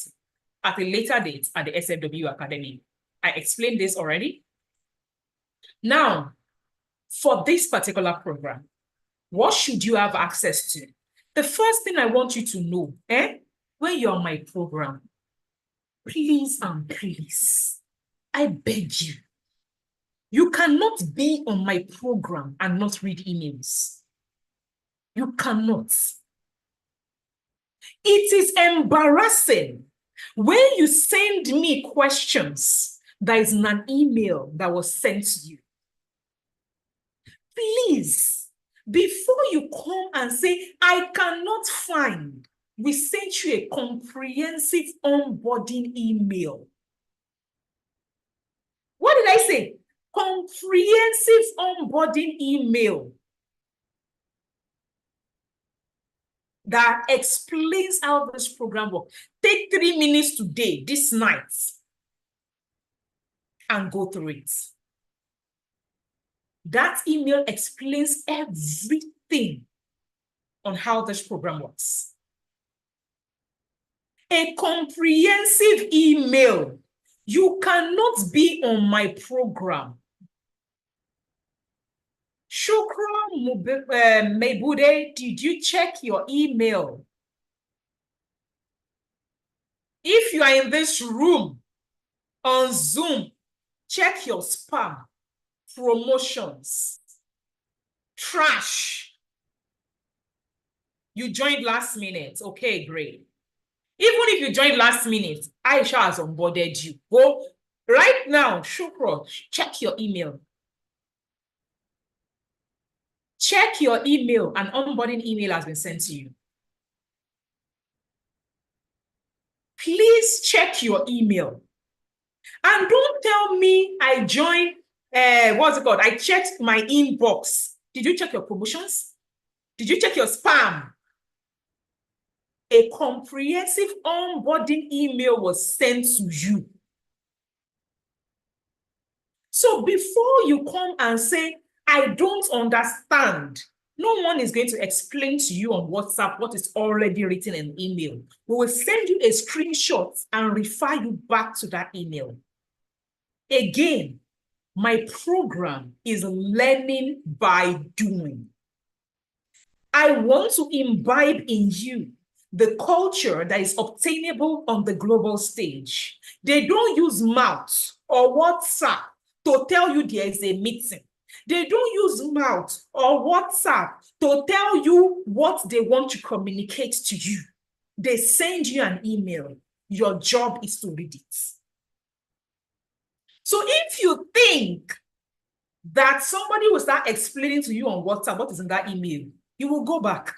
at a later date at the SFW Academy. I explained this already. Now, for this particular program, what should you have access to? The first thing I want you to know, when you're on my program, please and please, I beg you, you cannot be on my program and not read emails. You cannot. It is embarrassing when you send me questions that is in an email that was sent to you. Please, before you come and say, I cannot find, we sent you a comprehensive onboarding email. What did I say? Comprehensive onboarding email that explains how this program works. Take 3 minutes today, this night, and go through it. That email explains everything on how this program works. A comprehensive email. You cannot be on my program. Shukra Mebude, did you check your email? If you are in this room on Zoom, check your spam, promotions, trash. You joined last minute. Okay, great. Even if you joined last minute, Aisha has onboarded you. Go right now, Shukra, check your email. Check your email. An onboarding email has been sent to you. Please check your email. And don't tell me I joined, what's it called? I checked my inbox. Did you check your promotions? Did you check your spam? A comprehensive onboarding email was sent to you. So before you come and say, I don't understand, no one is going to explain to you on WhatsApp what is already written in email. We will send you a screenshot and refer you back to that email. Again, my program is learning by doing. I want to imbibe in you the culture that is obtainable on the global stage. They don't use mouth or WhatsApp to tell you there is a meeting. They don't use mouth or WhatsApp to tell you what they want to communicate to you. They send you an email. Your job is to read it. So if you think that somebody will start explaining to you on WhatsApp what is in that email, you will go back.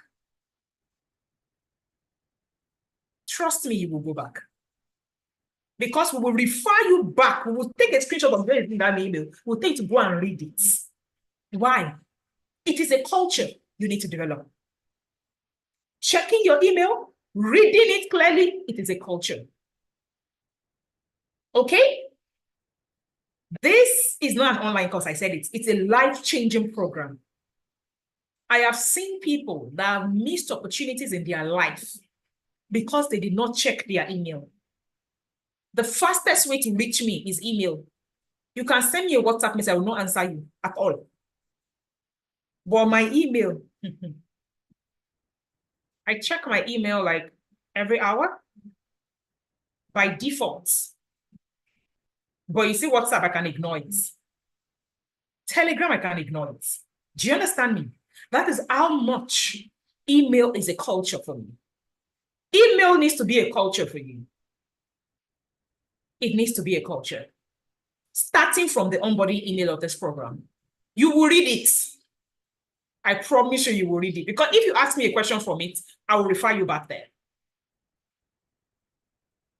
Trust me, you will go back. Because we will refer you back. We will take a screenshot of what is in that email. We'll take you to go and read it. Why? It is a culture you need to develop. Checking your email, reading it clearly, it is a culture. Okay? This is not an online course, I said it. It's a life-changing program. I have seen people that have missed opportunities in their life because they did not check their email. The fastest way to reach me is email. You can send me a WhatsApp message, I will not answer you at all. But my email, I check my email like every hour by default. But you see WhatsApp, I can ignore it. Telegram, I can ignore it. Do you understand me? That is how much email is a culture for me. Email needs to be a culture for you. It needs to be a culture. Starting from the onboarding email of this program, you will read it. I promise you will read it. Because if you ask me a question from it, I will refer you back there.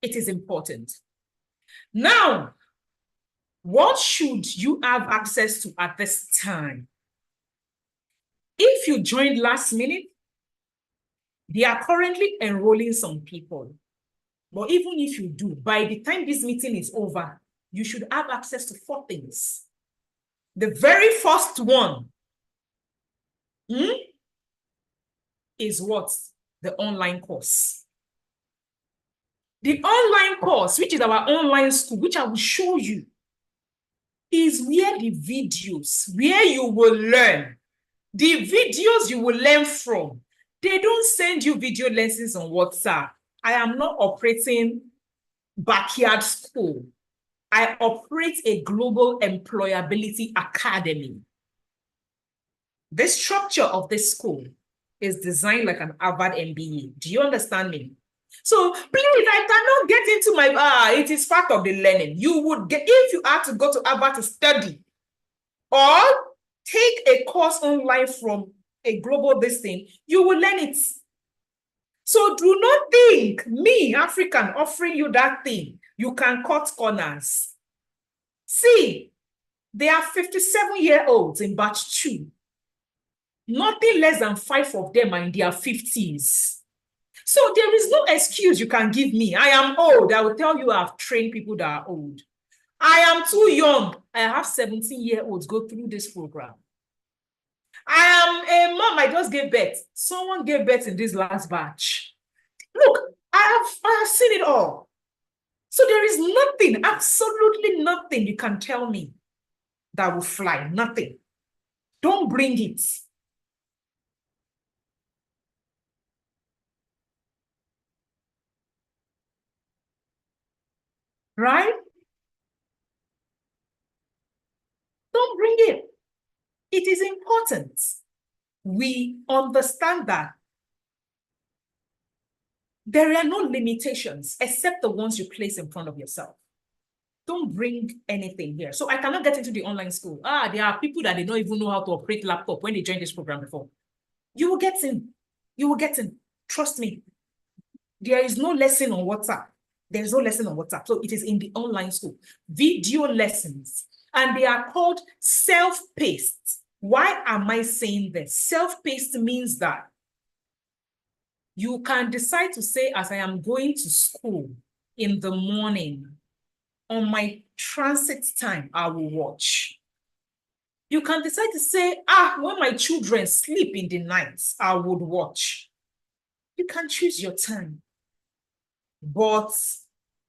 It is important. Now, what should you have access to at this time? If you joined last minute, they are currently enrolling some people. But even if you do, by the time this meeting is over, you should have access to 4 things. The very first one is what? The online course. The online course, which is our online school, which I will show you, is where the videos, where you will learn. The videos you will learn from, they don't send you video lessons on WhatsApp. I am not operating backyard school. I operate a global employability academy. The structure of this school is designed like an Harvard MBA. Do you understand me? So please, I cannot get into my, it is part of the learning. You would get, if you had to go to Harvard to study or take a course online from a global this thing, you will learn it. So do not think me, African, offering you that thing, you can cut corners. See, there are 57-year-olds in batch 2. Nothing less than 5 of them are in their 50s. So there is no excuse you can give me. I am old. I will tell you I've trained people that are old. I am too young. I have 17-year-olds go through this program. I am a mom. I just gave birth. Someone gave birth in this last batch. Look, I have seen it all. So there is nothing, absolutely nothing you can tell me that will fly. Nothing. Don't bring it. Right? Don't bring it. It is important we understand that there are no limitations except the ones you place in front of yourself. Don't bring anything here. So I cannot get into the online school. There are people that they don't even know how to operate laptop when they join this program before. You will get in. You will get in. Trust me. There is no lesson on WhatsApp. There is no lesson on WhatsApp. So it is in the online school. Video lessons. And they are called self-paced. Why am I saying this? Self-paced means that you can decide to say, as I am going to school in the morning, on my transit time, I will watch. You can decide to say, when my children sleep in the night, I would watch. You can choose your time. But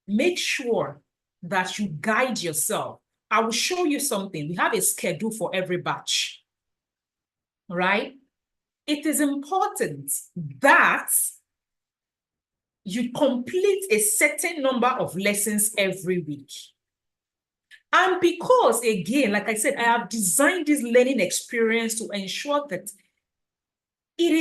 make sure that you guide yourself. I will show you something. We have a schedule for every batch, right? It is important that you complete a certain number of lessons every week. And because, again, like I said, I have designed this learning experience to ensure that it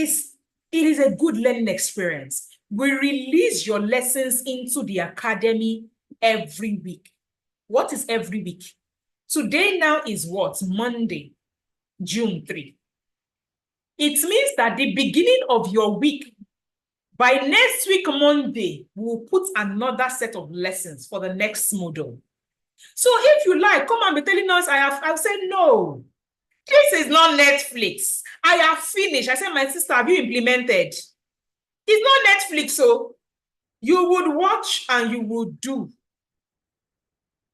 is a good learning experience. We release your lessons into the academy every week. What is every week? Today now is what? Monday, June 3. It means that the beginning of your week, by next week, Monday, we'll put another set of lessons for the next module. So if you like, come and be telling us, I've said, no, this is not Netflix. I have finished. I said, my sister, have you implemented? It's not Netflix, so you would watch and you would do.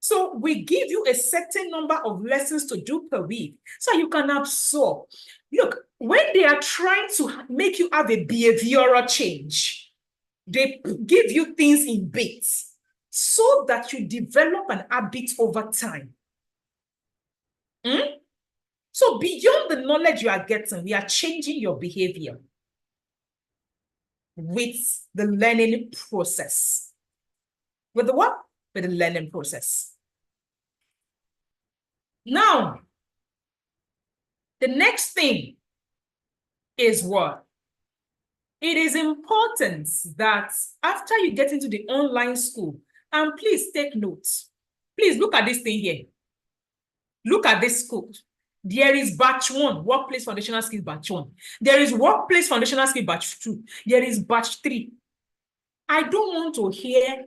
So we give you a certain number of lessons to do per week so you can absorb. Look, when they are trying to make you have a behavioral change, they give you things in bits so that you develop an habit over time. So beyond the knowledge you are getting, we are changing your behavior with the learning process. With the what? With the learning process. Now, the next thing is what? It is important that after you get into the online school, and please take notes. Please look at this thing here. Look at this school. There is batch 1, workplace foundational skills batch 1. There is workplace foundational skills batch 2. There is batch 3. I don't want to hear,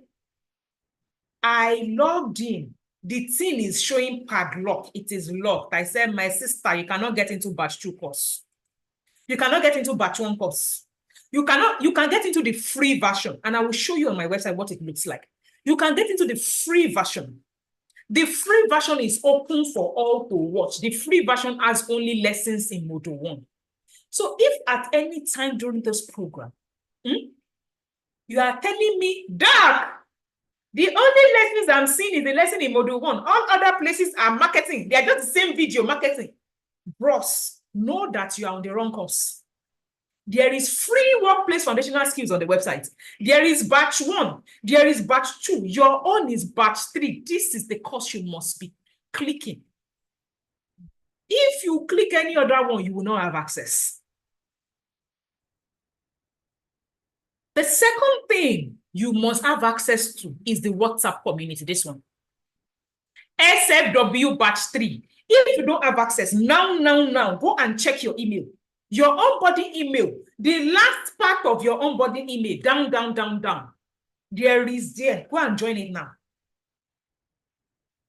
I logged in. The thing is showing padlock. It is locked. I said, my sister, you cannot get into batch 2 course. You cannot get into batch 1 course. You can get into the free version. And I will show you on my website what it looks like. You can get into the free version. The free version is open for all to watch. The free version has only lessons in module 1. So if at any time during this program, you are telling me, Doc, the only lessons I'm seeing is the lesson in module 1. All other places are marketing. They are just the same video marketing. Bros, know that you are on the wrong course. There is free workplace foundational skills on the website. There is batch 1. There is batch 2. Your own is batch 3. This is the course you must be clicking. If you click any other one, you will not have access. The second thing you must have access to is the WhatsApp community, this one. SFW batch 3. If you don't have access, now, go and check your email. Your onboarding email, the last part of your onboarding email, down. There is there. Go and join it now.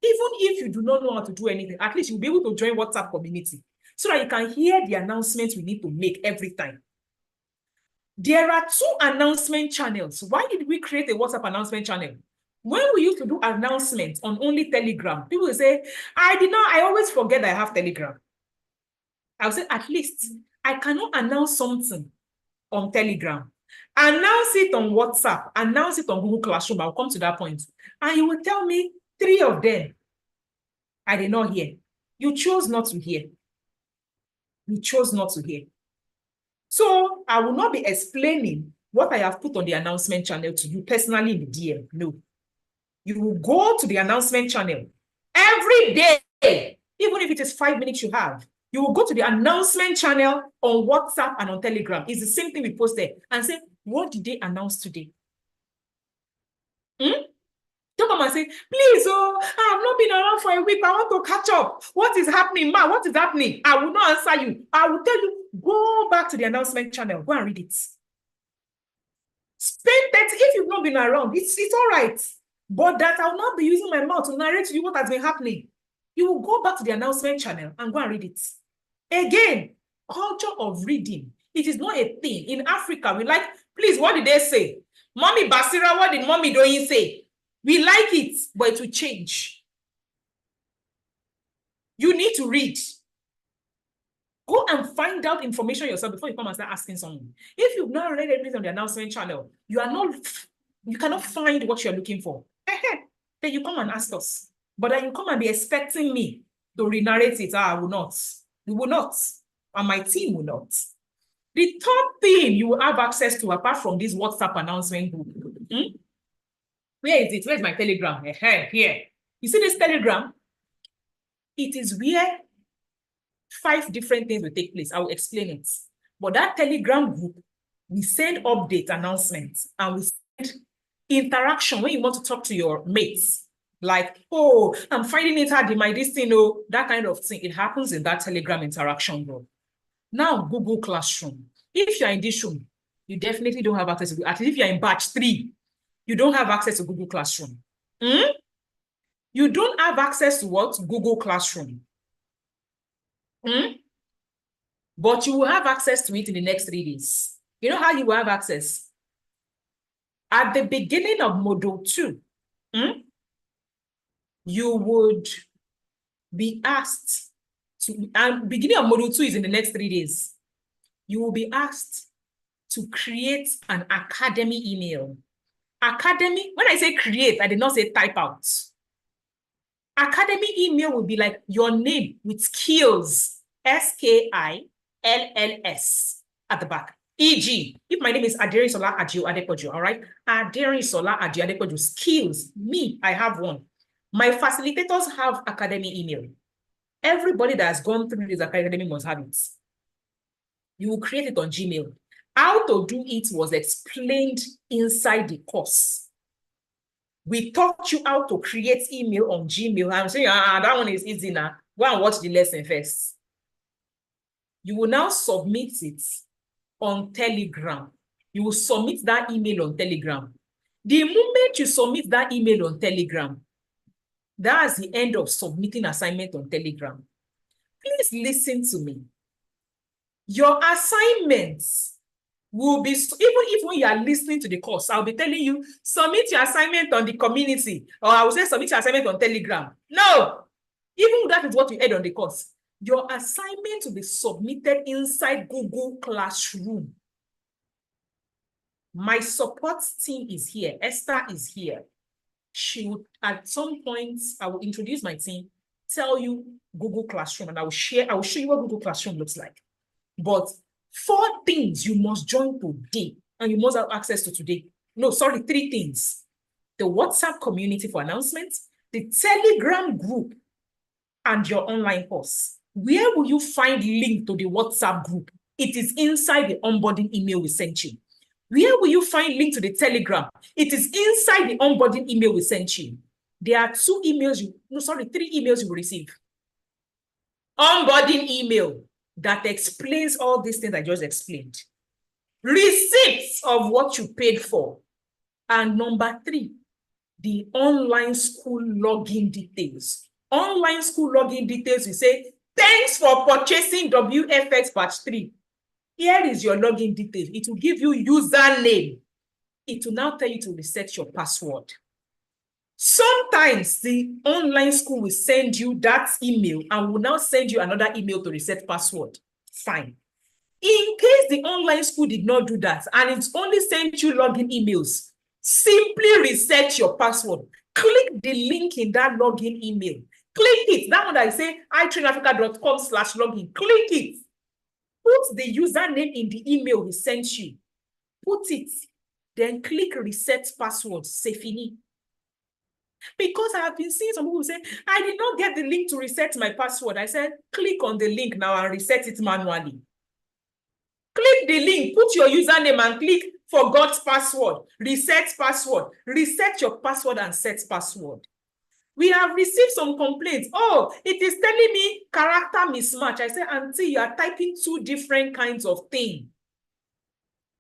Even if you do not know how to do anything, at least you'll be able to join WhatsApp community so that you can hear the announcements we need to make every time. There are 2 announcement channels. Why did we create a WhatsApp announcement channel? When we used to do announcements on only Telegram, people will say, I always forget I have Telegram. I would say, at least I cannot announce something on Telegram. Announce it on WhatsApp, announce it on Google Classroom. I'll come to that point. And you will tell me 3 of them I did not hear. You chose not to hear. You chose not to hear. So I will not be explaining what I have put on the announcement channel to you personally in the DM. No. You will go to the announcement channel every day, even if it is 5 minutes you have. You will go to the announcement channel on WhatsApp and on Telegram. It's the same thing we post there and say, what did they announce today? Don't come and say, please, I have not been around for a week. I want to catch up. What is happening, ma? What is happening? I will not answer you. I will tell you, go back to the announcement channel. Go and read it. Spend that. If you've not been around, it's all right. But that I will not be using my mouth to narrate to you what has been happening. You will go back to the announcement channel and go and read it. Again, culture of reading. It is not a thing. In Africa, we like, please, what did they say? Mommy Basira, what did Mommy Doyin say? We like it, but it will change. You need to read. Go and find out information yourself before you come and start asking someone. If you've not read everything on the announcement channel, you cannot find what you're looking for. Then you come and ask us. But then you come and be expecting me to re-narrate it. I will not. We will not. And my team will not. The third thing you will have access to, apart from this WhatsApp announcement group. Where is it? Where's my Telegram? Here. You see this Telegram? It is where 5 different things will take place. I will explain it. But that Telegram group, we send update announcements and we send interaction when you want to talk to your mates. Like, oh, I'm finding it hard in my that kind of thing. It happens in that Telegram interaction group. Now, Google Classroom. If you're in this room, you definitely don't have access to it. At least if you're in batch 3, you don't have access to Google Classroom. You don't have access to what? Google Classroom. But you will have access to it in the next 3 days. You know how you will have access? At the beginning of Module 2, you would be asked to, and beginning of Module 2 is in the next 3 days. You will be asked to create an academy email. Academy, when I say create, I did not say type out. Academy email will be like your name with skills, SKILLS at the back. E.g., if my name is Aderinsola Adio Adepoju, all right? Aderinsola Adio Adepoju, skills, me, I have one. My facilitators have academy email. Everybody that has gone through this academy must have it. You will create it on Gmail. How to do it was explained inside the course. We taught you how to create email on Gmail. I'm saying, that one is easy now. Go and watch the lesson first. You will now submit it on Telegram. You will submit that email on Telegram. The moment you submit that email on Telegram, that's the end of submitting assignment on Telegram. Please listen to me. Your assignments will be, even if when you are listening to the course, I'll be telling you, submit your assignment on the community, or I will say submit your assignment on Telegram. No, even that is what you heard on the course. Your assignment will be submitted inside Google Classroom. My support team is here. Esther is here. She would, at some point, I will introduce my team, tell you Google Classroom, and I will show you what Google Classroom looks like. But 4 things you must join today, and you must have access to today. No, sorry, 3 things. The WhatsApp community for announcements, the Telegram group, and your online course. Where will you find link to the WhatsApp group? It is inside the onboarding email we sent you. Where will you find link to the Telegram? It is inside the onboarding email we sent you. There are 3 emails you will receive. Onboarding email that explains all these things I just explained. Receipts of what you paid for. And number 3, the online school login details. Online school login details, we say, thanks for purchasing WFS batch 3. Here is your login details. It will give you username. It will now tell you to reset your password. Sometimes the online school will send you that email and will now send you another email to reset password. Fine. In case the online school did not do that and it's only sent you login emails, simply reset your password. Click the link in that login email. Click it. That one that I say itrainafrica.com/login. Click it. Put the username in the email he sent you. Put it. Then click reset password. C'est fini. Because I have been seeing some people say, I did not get the link to reset my password. I said, click on the link now and reset it manually. Click the link, put your username and click forgot password, reset password, reset your password and set password. We have received some complaints. Oh, it is telling me character mismatch. I said, Auntie, you are typing 2 different kinds of things.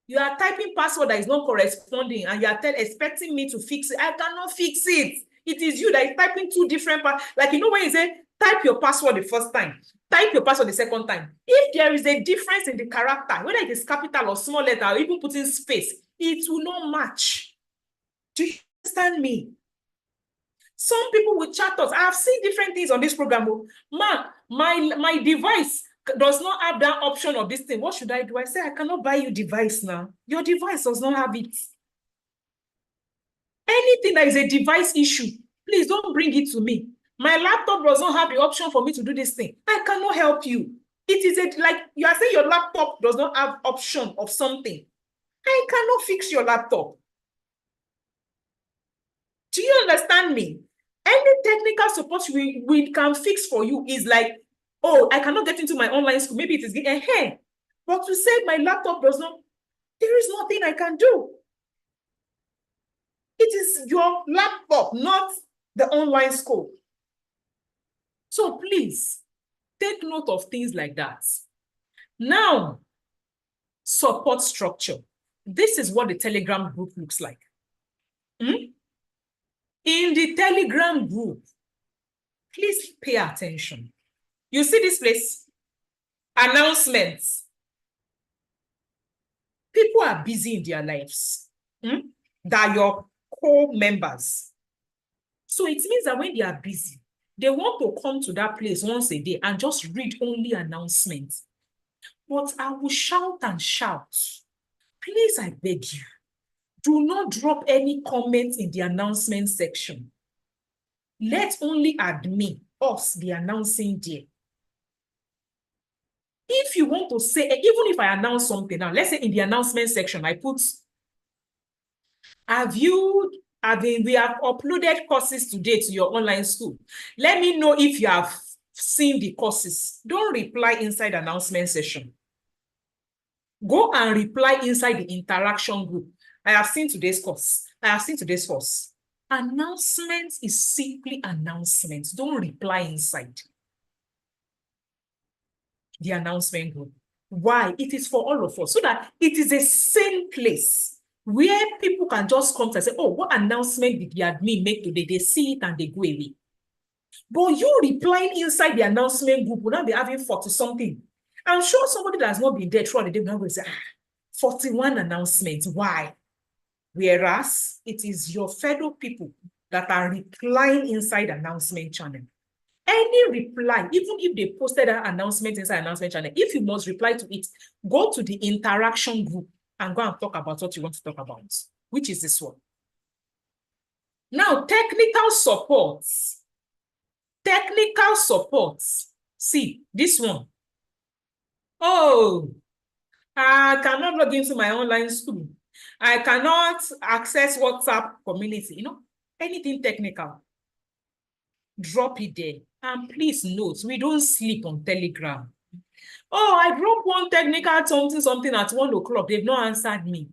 You are typing password that is not corresponding and you are expecting me to fix it. I cannot fix it. It is you that is typing 2 different passwords. Like, you know, when you say, type your password the first time, type your password the second time. If there is a difference in the character, whether it is capital or small letter or even putting space, it will not match. Do you understand me? Some people will chat us. I have seen different things on this program. Ma, my device does not have that option of this thing. What should I do? I say, I cannot buy you device now. Your device does not have it. Anything that is a device issue, please don't bring it to me. My laptop does not have the option for me to do this thing. I cannot help you. It is like you are saying your laptop does not have option of something. I cannot fix your laptop. Do you understand me? Any technical support we can fix for you is like, oh, I cannot get into my online school. Maybe it is ahead. But to say my laptop does not, there is nothing I can do. It is your laptop, not the online school. So please, take note of things like that. Now, support structure. This is what the Telegram group looks like. In the Telegram group, please pay attention. You see this place? Announcements. People are busy in their lives. They're your co-members. So it means that when they are busy, they want to come to that place once a day and just read only announcements. But I will shout and shout. Please, I beg you, do not drop any comments in the announcement section. Let only admin, us, be announcing there. If you want to say, even if I announce something now, let's say in the announcement section, I put, we have uploaded courses today to your online school. Let me know if you have seen the courses. Don't reply inside the announcement session. Go and reply inside the interaction group. I have seen today's course. I have seen today's course. Announcement is simply announcements. Don't reply inside the announcement group. Why? It is for all of us, so that it is a same place where people can just come and say, oh, what announcement did the admin make today? They see it and they go away. But you replying inside the announcement group will not be having 40-something. I'm sure somebody that has not been there throughout the day will not say, 41 announcements. Why? Whereas it is your fellow people that are replying inside the announcement channel. Any reply, even if they posted an announcement inside announcement channel, if you must reply to it, go to the interaction group and go and talk about what you want to talk about, which is this one. Now, technical support. Technical support. See, this one. Oh, I cannot log into my online school. I cannot access WhatsApp community, anything technical. Drop it there. And please note, we don't sleep on Telegram. Oh, I dropped one technical something at 1 o'clock. They've not answered me.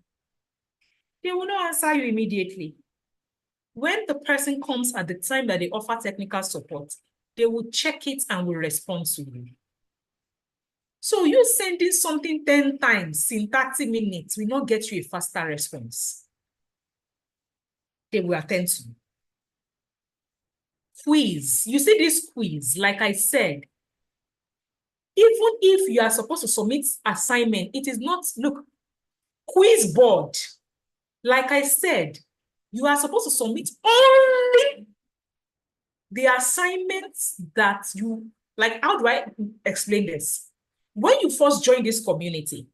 They will not answer you immediately. When the person comes at the time that they offer technical support, they will check it and will respond to you. So you sending something 10 times in 30 minutes will not get you a faster response. They will attend to you. Quiz. You see this quiz, like I said, even if you are supposed to submit assignment, it is not, look, quiz board. Like I said, you are supposed to submit only the assignments that you, like, how do I explain this? When you first join this community,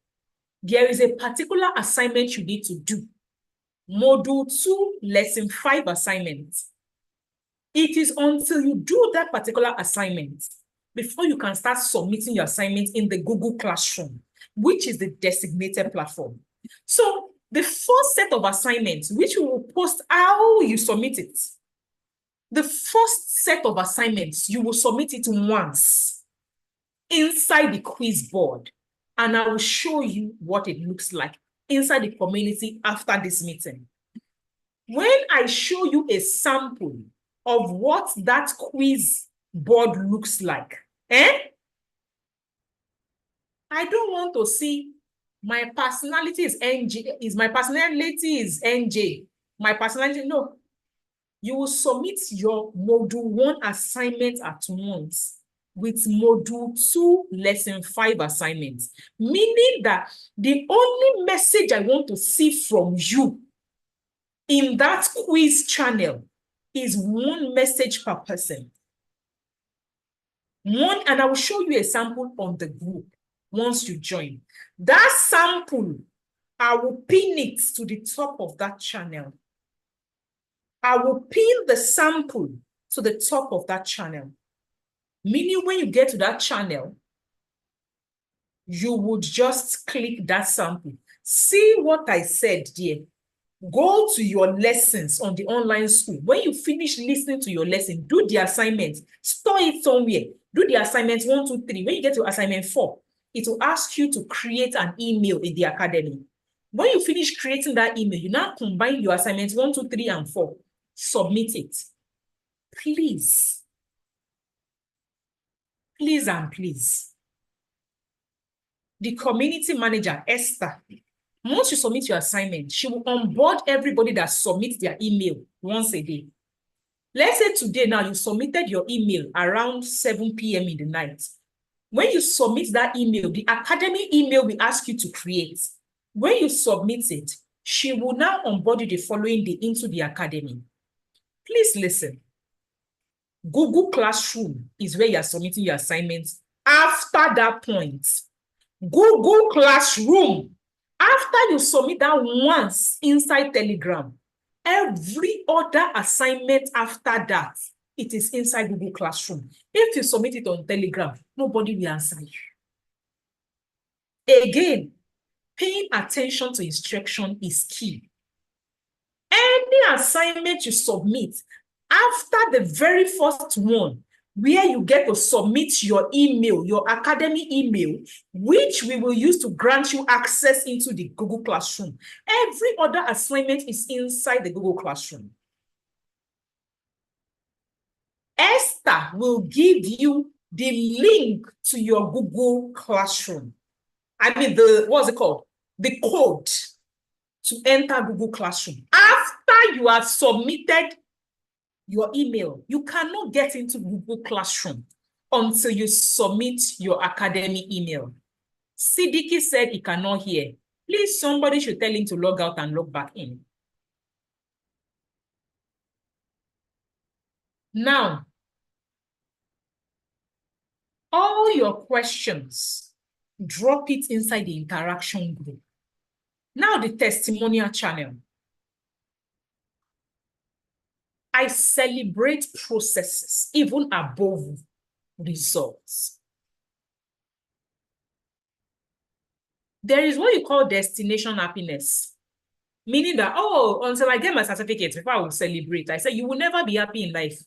there is a particular assignment you need to do. Module 2, lesson 5 assignment. It is until you do that particular assignment before you can start submitting your assignment in the Google Classroom, which is the designated platform. So the first set of assignments, which we will post how you submit it, the first set of assignments, you will submit it once inside the quiz board, and I will show you what it looks like inside the community after this meeting. When I show you a sample of what that quiz board looks like, I don't want to see my personality is NJ, my personality is NJ, my personality, no. You will submit your module 1 assignment at once with module 2 lesson 5 assignments, meaning that the only message I want to see from you in that quiz channel is one message per person. One, and I will show you a sample on the group once you join. That sample, I will pin it to the top of that channel. I will pin the sample to the top of that channel. Meaning when you get to that channel, you would just click that sample. See what I said there. Go to your lessons on the online school. When you finish listening to your lesson, do the assignment, store it somewhere. Do the assignment 1, 2, 3. When you get to assignment 4, it will ask you to create an email in the academy. When you finish creating that email, you now combine your assignments 1, 2, 3, and 4. Submit it. Please. Please and please. The community manager, Esther, once you submit your assignment, she will onboard everybody that submits their email once a day. Let's say today now you submitted your email around 7 p.m. in the night. When you submit that email, the academy email will ask you to create. When you submit it, she will now onboard you the following day into the academy. Please listen. Google Classroom is where you are submitting your assignments. After that point, Google Classroom, after you submit that once inside Telegram, every other assignment after that, it is inside Google Classroom. If you submit it on Telegram, nobody will answer you. Again, paying attention to instruction is key. Any assignment you submit, after the very first one, where you get to submit your email, your academy email, which we will use to grant you access into the Google Classroom. Every other assignment is inside the Google Classroom. Esther will give you the link to your Google Classroom. I mean, what's it called? The code to enter Google Classroom. After you have submitted your email, you cannot get into Google Classroom until you submit your academy email. Siddiqui said he cannot hear. Please, somebody should tell him to log out and log back in. Now, all your questions, drop it inside the interaction group. Now, the testimonial channel. I celebrate processes even above results. There is what you call destination happiness, meaning that, oh, until I get my certificate before I will celebrate. I say you will never be happy in life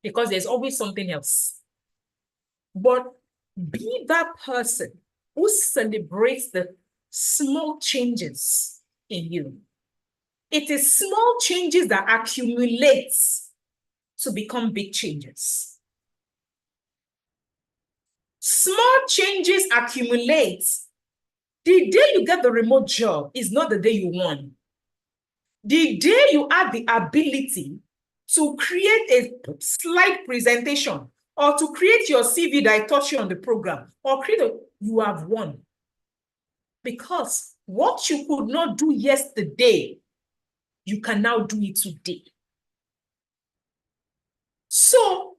because there's always something else. But be that person who celebrates the small changes in you. It is small changes that accumulate to become big changes. Small changes accumulate. The day you get the remote job is not the day you won. The day you have the ability to create a slide presentation or to create your CV that I taught you on the program, or you have won. Because what you could not do yesterday, you can now do it today. So,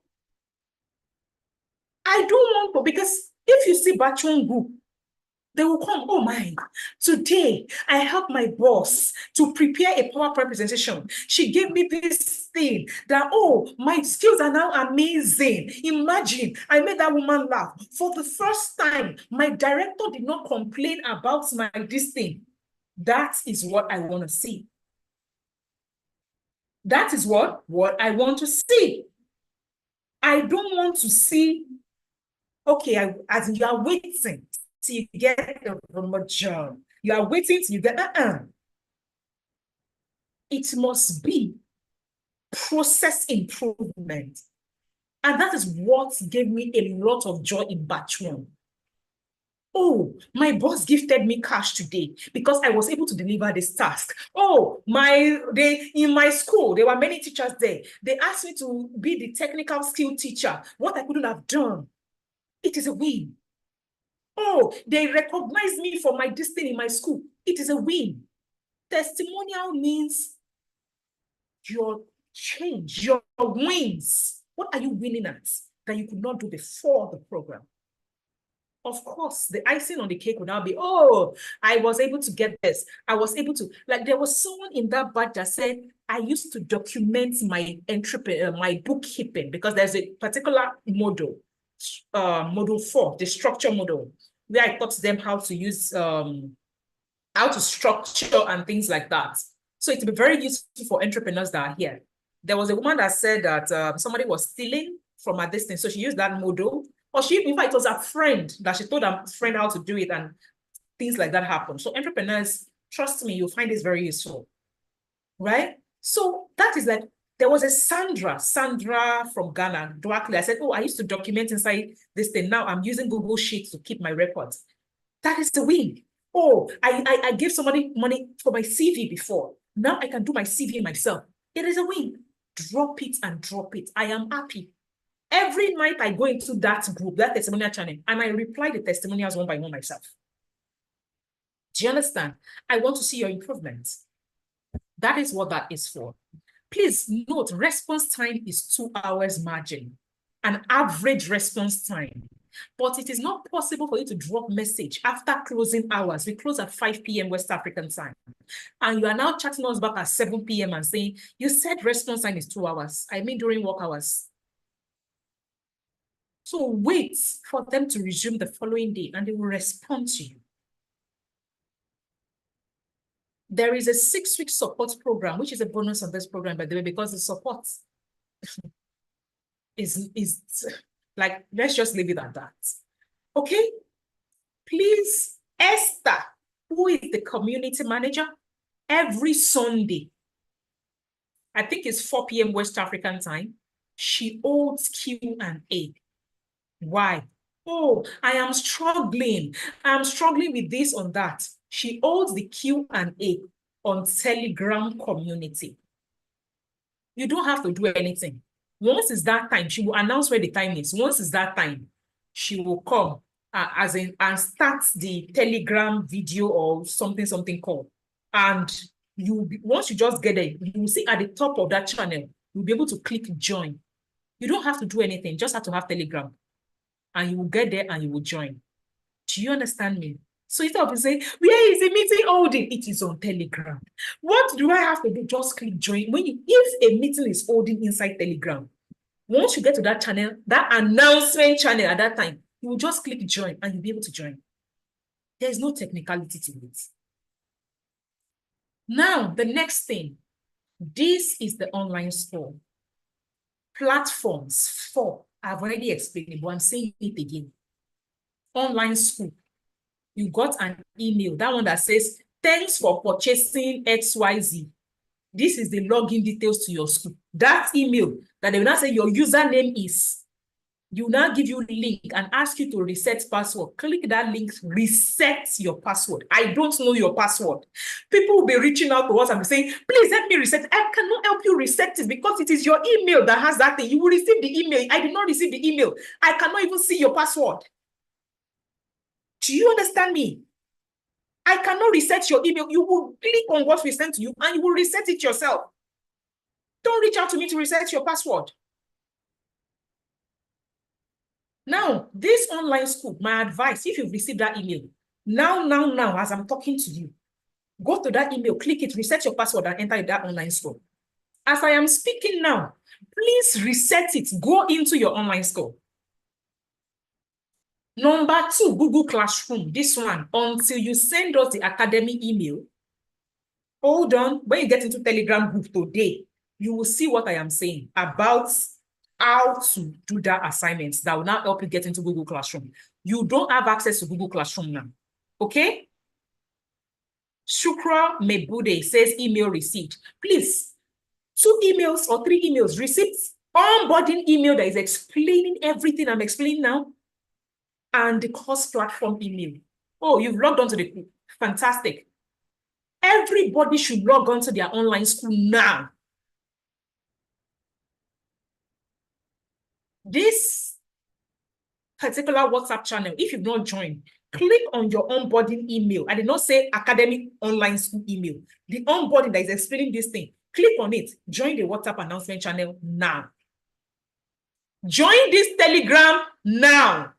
I don't want to, because if you see Bachon Group, they will come, oh my, today I helped my boss to prepare a PowerPoint presentation. She gave me this thing that, oh, my skills are now amazing. Imagine, I made that woman laugh. For the first time, my director did not complain about this thing. That is what I want to see. That is what I want to see. I don't want to see, okay, as you are waiting till you get the remote job. You are waiting till you get, It must be process improvement. And that is what gave me a lot of joy in batch one. Oh, my boss gifted me cash today because I was able to deliver this task. Oh, in my school, there were many teachers there. They asked me to be the technical skill teacher, what I couldn't have done. It is a win. Oh, they recognized me for my destiny in my school. It is a win. Testimonial means your change, your wins. What are you winning at that you could not do before the program? Of course, the icing on the cake would now be, oh, I was able to get this. I was able to, like there was someone in that batch that said, I used to document my my bookkeeping because there's a particular model, model 4, the structure model, where I taught them how to use, how to structure and things like that. So it would be very useful for entrepreneurs that are here. There was a woman that said that somebody was stealing from her distance. So she used that model. Or in fact, it was a friend that she told her friend how to do it, and things like that happen. So entrepreneurs, trust me, you'll find this very useful, right? So that is like, there was a Sandra from Ghana, directly. I said, oh, I used to document inside this thing. Now I'm using Google Sheets to keep my records. That is the win. Oh, I gave somebody money for my CV before. Now I can do my CV myself. It is a win. Drop it and drop it. I am happy. Every night I go into that group, that testimonial channel, and I reply the testimonials one by one myself. Do you understand? I want to see your improvements. That is what that is for. Please note, response time is 2 hours margin, an average response time. But it is not possible for you to drop message after closing hours. We close at 5 p.m. West African time. And you are now chatting us back at 7 p.m. and saying, you said response time is 2 hours. I mean during work hours. So wait for them to resume the following day and they will respond to you. There is a 6-week support program, which is a bonus on this program, by the way, because the support is like, let's just leave it at that. Okay? Please, Esther, who is the community manager, every Sunday, I think it's 4 p.m. West African time, she holds Q&A. Why? Oh, I am struggling. I'm struggling with this on that. She holds the Q&A on Telegram community. You don't have to do anything. Once it's that time, she will announce where the time is. Once it's that time, she will come and start the Telegram video or something called. And once you just get there, you will see at the top of that channel, you'll be able to click join. You don't have to do anything, you just have to have Telegram. And you will get there and you will join. Do you understand me? So instead of saying, where is the meeting holding? It is on Telegram. What do I have to do? Just click join. If a meeting is holding inside Telegram, once you get to that channel, that announcement channel at that time, you will just click join and you'll be able to join. There's no technicality to it. Now, the next thing, this is the online store. Platforms, 4. I've already explained it, but I'm saying it again. Online school. You got an email, that one that says, thanks for purchasing XYZ. This is the login details to your school. That email that they will now say your username is, you now give you a link and ask you to reset password. Click that link, reset your password. I don't know your password. People will be reaching out to us and be saying, please help me reset. I cannot help you reset it because it is your email that has that thing. You will receive the email. I did not receive the email. I cannot even see your password. Do you understand me? I cannot reset your email. You will click on what we sent to you and you will reset it yourself. Don't reach out to me to reset your password. Now, this online school, my advice, if you've received that email, now, as I'm talking to you, go to that email, click it, reset your password, and enter that online school. As I am speaking now, please reset it. Go into your online school. Number 2, Google Classroom. This one, until you send us the academy email, hold on. When you get into Telegram group today, you will see what I am saying about how to do that assignments that will now help you get into Google Classroom. You don't have access to Google Classroom now. Okay? Shukra Mebude says email received. Please, 2 emails or 3 emails receipts, onboarding email that is explaining everything I'm explaining now, and the course platform email. Oh, you've logged onto the group. Fantastic. Everybody should log on to their online school now. This particular WhatsApp channel, if you've not joined, click on your onboarding email. I did not say academic online school email. The onboarding that is explaining this thing, click on it. Join the WhatsApp announcement channel now. Join this Telegram now.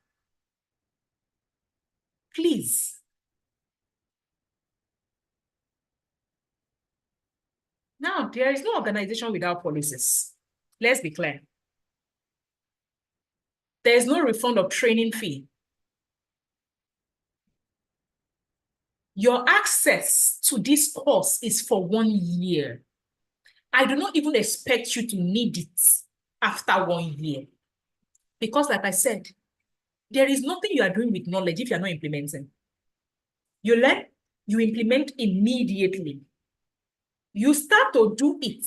Please. Now, there is no organization without policies. Let's be clear. There is no refund of training fee. Your access to this course is for 1 year. I do not even expect you to need it after 1 year. Because like I said, there is nothing you are doing with knowledge if you're not implementing. You learn, you implement immediately. You start to do it.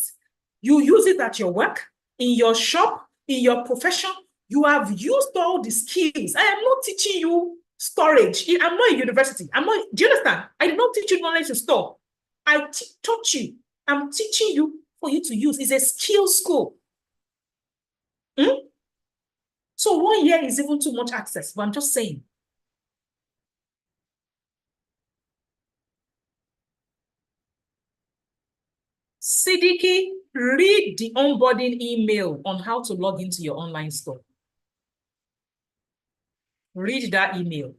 You use it at your work, in your shop, in your profession. You have used all the skills. I am not teaching you storage. I'm not a university. Do you understand? I did not teach you knowledge to store. I taught you. I'm teaching you for you to use. It's a skill school. So 1 year is even too much access, but I'm just saying. Siddiqui, read the onboarding email on how to log into your online store. Read that email.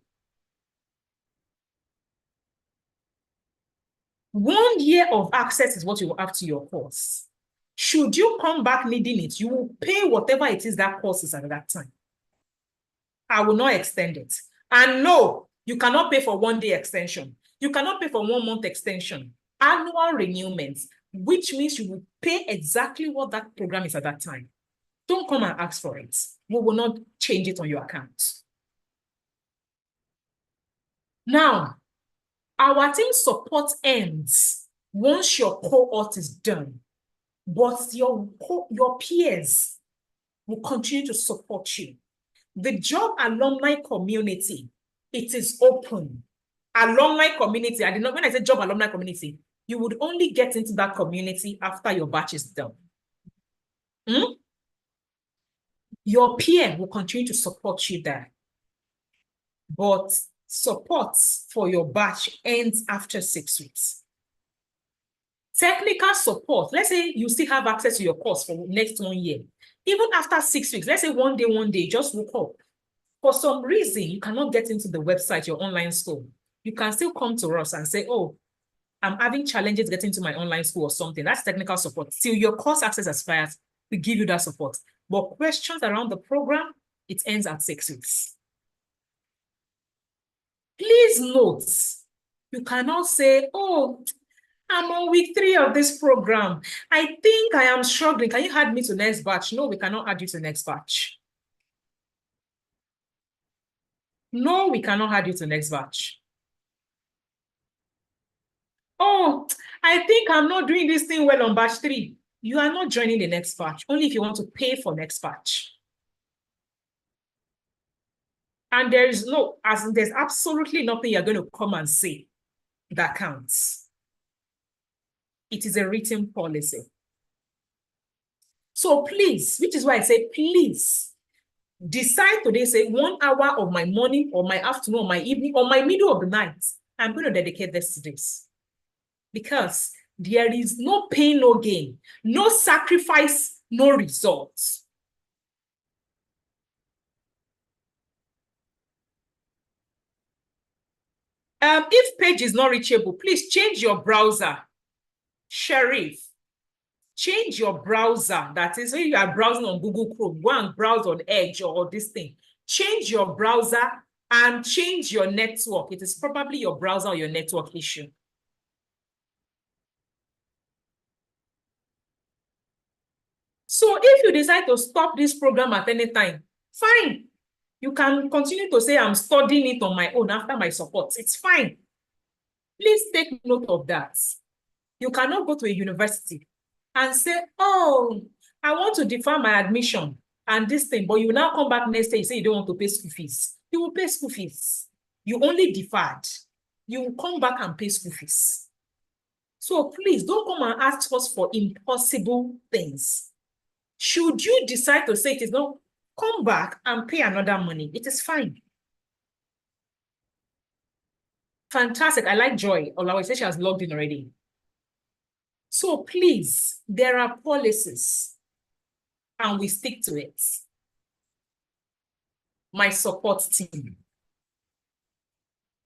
1 year of access is what you will have to your course. Should you come back needing it, you will pay whatever it is that course is at that time. I will not extend it. And no, you cannot pay for 1 day extension. You cannot pay for 1 month extension. Annual renewals, which means you will pay exactly what that program is at that time. Don't come and ask for it. We will not change it on your account. Now, our team support ends once your cohort is done, but your peers will continue to support you. The job alumni community, it is open. Alumni community, when I say job alumni community, you would only get into that community after your batch is done. Your peer will continue to support you there. But support for your batch ends after 6 weeks. Technical support, let's say you still have access to your course for the next 1 year. Even after 6 weeks, let's say one day, just woke up. For some reason, you cannot get into the website, your online school. You can still come to us and say, oh, I'm having challenges getting to my online school or something. That's technical support. Till your course access expires, we give you that support. But questions around the program, it ends at 6 weeks. Please note, you cannot say, oh, I'm on week 3 of this program. I think I am struggling. Can you add me to next batch? No, we cannot add you to next batch. No, we cannot add you to next batch. Oh, I think I'm not doing this thing well on batch 3. You are not joining the next batch, only if you want to pay for next batch. And there's absolutely nothing you're going to come and say that counts. It is a written policy. So please, which is why I say, please decide today, say 1 hour of my morning or my afternoon or my evening or my middle of the night, I'm going to dedicate this to this. Because there is no pain, no gain, no sacrifice, no results. If page is not reachable, please change your browser. Sheriff, change your browser. That is, when you are browsing on Google Chrome, go and browse on Edge or this thing. Change your browser and change your network. It is probably your browser or your network issue. So if you decide to stop this program at any time, fine. You can continue to say, I'm studying it on my own after my support. It's fine. Please take note of that. You cannot go to a university and say, oh, I want to defer my admission and this thing, but you now come back next day, you say you don't want to pay school fees. You will pay school fees. You only deferred. You will come back and pay school fees. So please don't come and ask us for impossible things. Should you decide to say it is not, come back and pay another money. It is fine. Fantastic. I like Joy. Olawa says she has logged in already. So please, there are policies and we stick to it. My support team.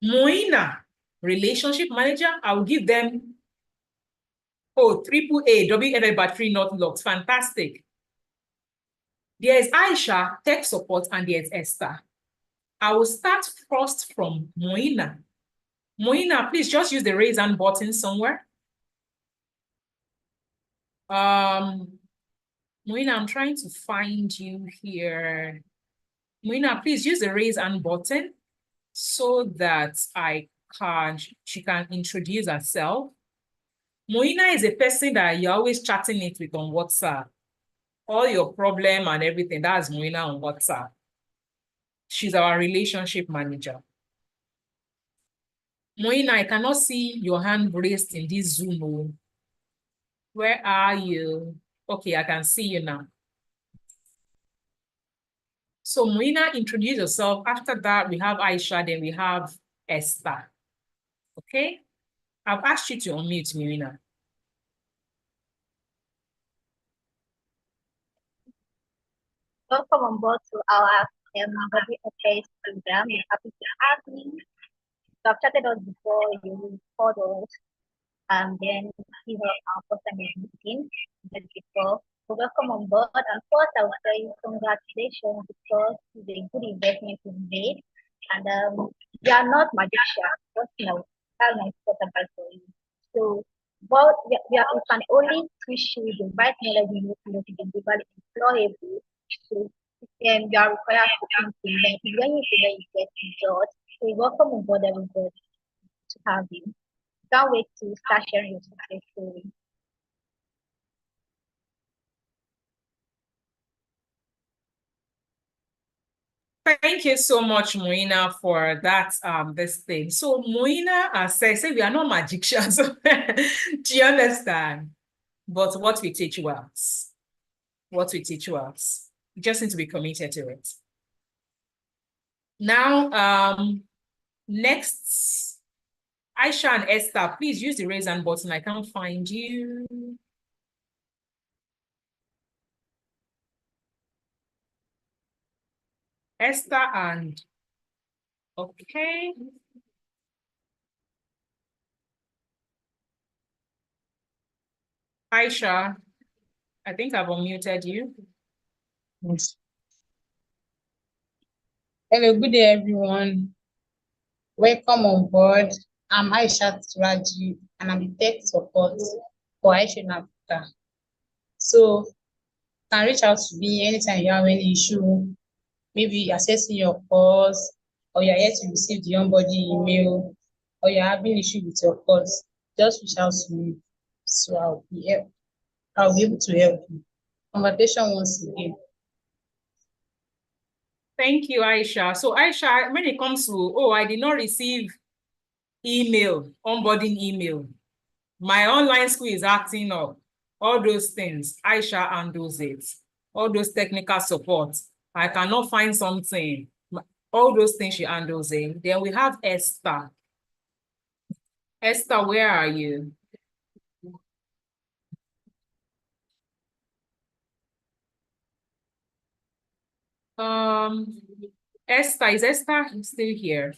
Moina, relationship manager, I'll give them, AAA, WFS battery not locked. Fantastic. There's Aisha, tech support, and there's Esther. I will start first from Moina. Moina, please just use the raise hand button somewhere. Moina, I'm trying to find you here. Moina, please use the raise hand button so that she can introduce herself. Moina is a person that you're always chatting it with on WhatsApp. All your problem and everything, that's Moina on WhatsApp. She's our relationship manager. Moina, I cannot see your hand raised in this Zoom. Where are you? Okay, I can see you now. So Moina, introduce yourself. After that, we have Aisha, then we have Esther. Okay? I've asked you to unmute, Moina. Welcome on board to our WFS program. We're happy to have you. So I've chatted us before, you called us, and then we have our first time meeting just before. So welcome on board. And first, I will say congratulations because it's a good investment you made. And we are not magicians, just that's my first advice for you. So, but we can only teach you the right knowledge you need to know to deliver employable. So, you are required to implement. When you get results, so welcome on board everybody to have you. Can't wait to start sharing your success story. Thank you so much, Moina, for that this thing. So Moina, as I say, we are not magicians. Do you understand? But what we teach works. What we teach works. You just need to be committed to it. Now, next, Aisha and Esther, please use the raise hand button. I can't find you. Esther and, okay. Aisha, I think I've unmuted you. Yes. Hello, good day, everyone. Welcome on board. I'm Aisha Raji, and I'm the tech support for Aisha in Africa. So, you can reach out to me anytime you have any issue, maybe accessing your course, or you're yet to receive the onboarding email, or you're having issue with your course. Just reach out to me. So I'll be able to help you. Conversation once again. Thank you, Aisha. So Aisha, when it comes to, oh, I did not receive email, onboarding email, my online school is acting up, all those things, Aisha handles it. All those technical support, I cannot find something, all those things she handles it. Then we have Esther. Esther, where are you? Esther, is Esther still here?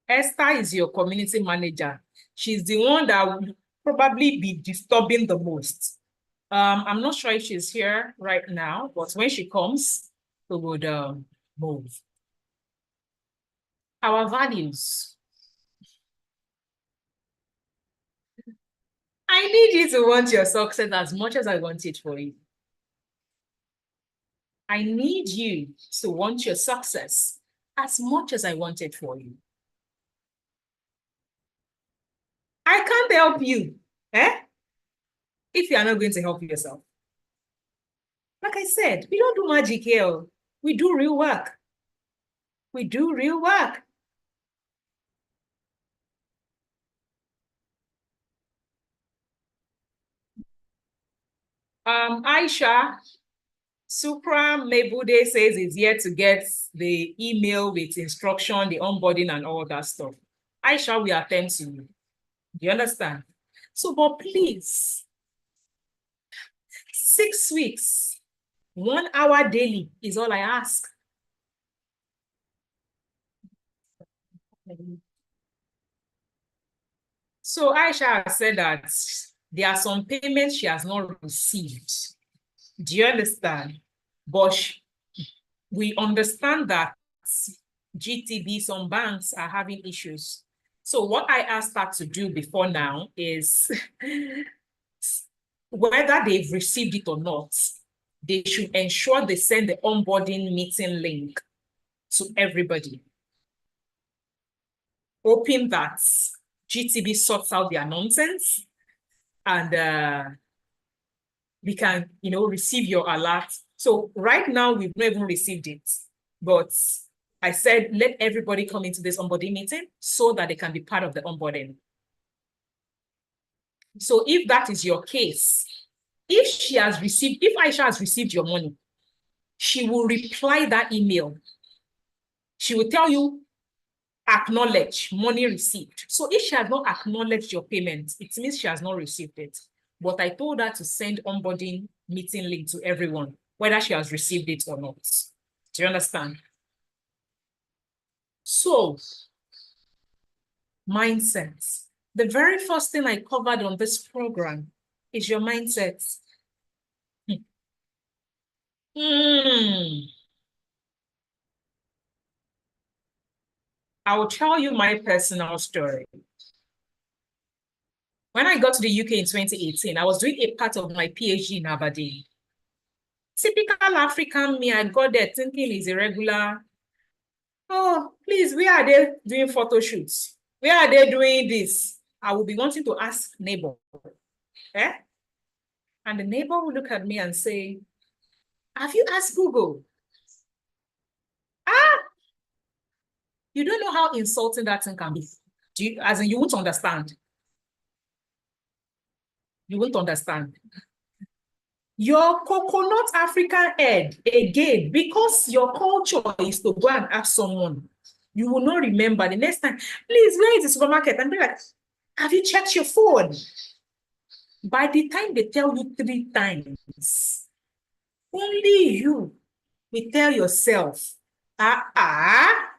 Esther is your community manager. She's the one that will probably be disturbing the most. I'm not sure if she's here right now, but when she comes, we would move. Our values. I need you to want your success as much as I want it for you. I need you to want your success as much as I want it for you. I can't help you, if you are not going to help yourself. Like I said, we don't do magic here. We do real work. We do real work. Aisha, Supra Mebude says is yet to get the email with instruction, the onboarding and all that stuff. Aisha, we attend to you. Do you understand? So, but please, 6 weeks, 1 hour daily is all I ask. So Aisha said that there are some payments she has not received. Do you understand? But we understand that GTB, some banks are having issues. So what I asked her to do before now is whether they've received it or not, they should ensure they send the onboarding meeting link to everybody, hoping that GTB sorts out their nonsense and we can, receive your alert. So right now, we've not even received it, but I said, let everybody come into this onboarding meeting so that they can be part of the onboarding. So if that is your case, if Aisha has received your money, she will reply that email. She will tell you, acknowledge money received. So if she has not acknowledged your payment, it means she has not received it. But I told her to send onboarding meeting link to everyone, whether she has received it or not. Do you understand? So, mindset. The very first thing I covered on this program is your mindset. I will tell you my personal story. When I got to the UK in 2018, I was doing a part of my PhD in Aberdeen. Typical African me, I got there thinking it's irregular. Oh, please, where are they doing photo shoots? Where are they doing this? I will be wanting to ask neighbor. And the neighbor will look at me and say, have you asked Google? You don't know how insulting that thing can be. You won't understand. You won't understand. Your coconut African head, again, because your culture is to go and ask someone, you will not remember the next time, please, where is the supermarket? And be like, have you checked your phone? By the time they tell you 3 times, only you will tell yourself,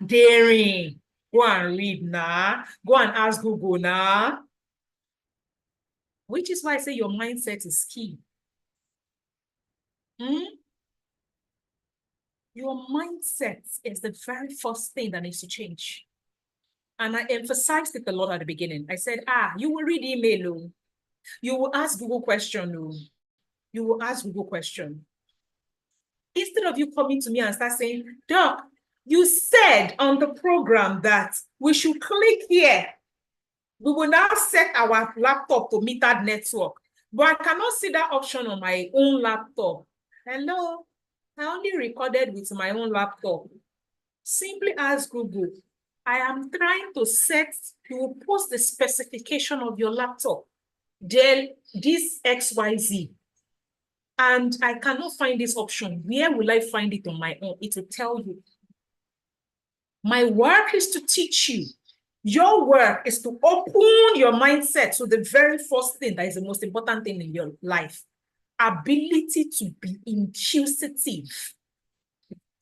daring, go and read now, go and ask Google now. Which is why I say your mindset is key. Your mindset is the very first thing that needs to change. And I emphasized it a lot at the beginning. I said, you will read email, you will ask Google question, you will ask Google question. Instead of you coming to me and start saying, Doc, you said on the program that we should click here. We will now set our laptop to metered network, but I cannot see that option on my own laptop. Hello, I only recorded with my own laptop. Simply ask Google. I am trying to set, you will post the specification of your laptop, Dell, this XYZ. And I cannot find this option. Where will I find it on my own? It will tell you. My work is to teach you. Your work is to open your mindset to the very first thing that is the most important thing in your life. Ability to be inquisitive.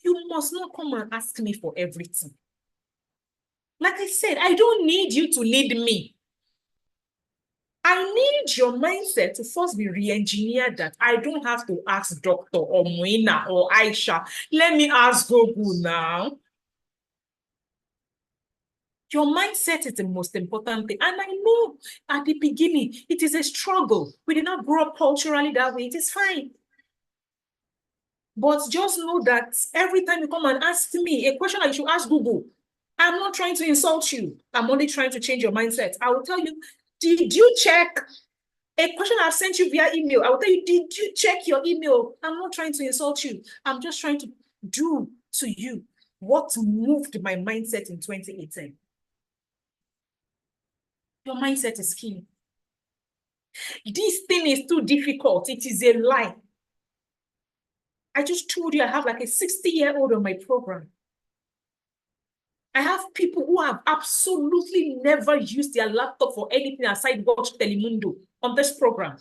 You must not come and ask me for everything. Like I said, I don't need you to lead me. I need your mindset to first be re-engineered that I don't have to ask Dr. or Moina or Aisha. Let me ask Google now. Your mindset is the most important thing. And I know at the beginning, it is a struggle. We did not grow up culturally that way. It is fine. But just know that every time you come and ask me a question, I should ask Google. I'm not trying to insult you. I'm only trying to change your mindset. I will tell you, did you check a question I've sent you via email? I will tell you, did you check your email? I'm not trying to insult you. I'm just trying to do to you what moved my mindset in 2018. Your mindset is key. This thing is too difficult. It is a lie. I just told you I have like a 60-year-old on my program. I have people who have absolutely never used their laptop for anything aside watch Telemundo on this program.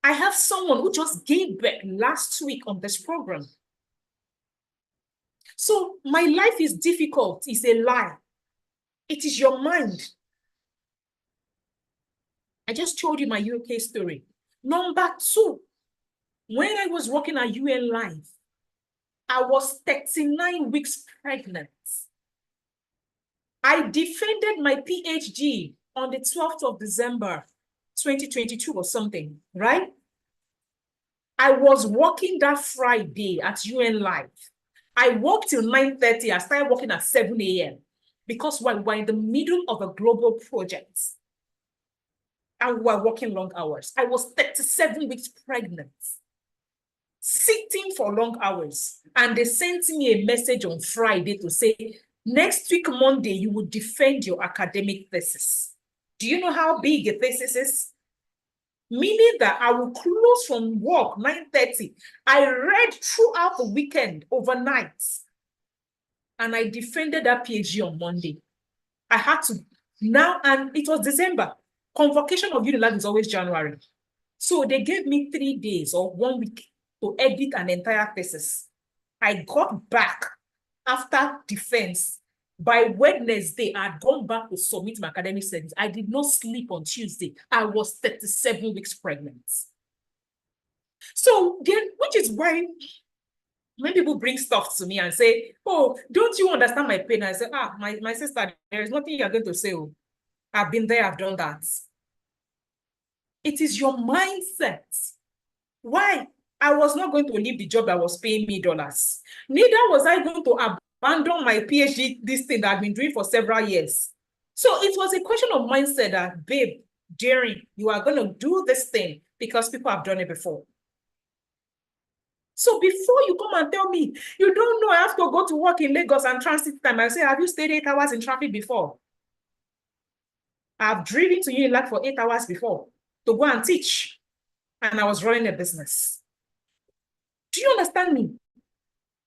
I have someone who just gave birth last week on this program. So my life is difficult. It's a lie. It is your mind. I just told you my UK story. Number 2, when I was working at UN Live, I was 39 weeks pregnant. I defended my PhD on the 12th of December, 2022 or something, right? I was working that Friday at UN Live. I worked till 9:30. I started working at 7 a.m. because we're in the middle of a global project. And we're working long hours. I was 37 weeks pregnant, sitting for long hours. And they sent me a message on Friday to say, next week, Monday, you will defend your academic thesis. Do you know how big a thesis is? Meaning that I will close from work 9:30. I read throughout the weekend, overnight. And I defended that PhD on Monday. I had to now, and it was December. Convocation of UNILAG is always January. So they gave me 3 days or 1 week to edit an entire thesis. I got back after defense. By Wednesday, I had gone back to submit my academic studies. I did not sleep on Tuesday. I was 37 weeks pregnant. So then, which is why when people bring stuff to me and say, oh, don't you understand my pain? I say, my sister, there is nothing you're going to say. Oh, I've been there, I've done that. It is your mindset. Why? I was not going to leave the job that was paying me dollars. Neither was I going to abandon my PhD, this thing that I've been doing for several years. So it was a question of mindset that, babe, Jerry, you are going to do this thing because people have done it before. So before you come and tell me, you don't know I have to go to work in Lagos and transit time, I say, have you stayed 8 hours in traffic before? I've driven to UNILAG for 8 hours before to go and teach. And I was running a business. Do you understand me?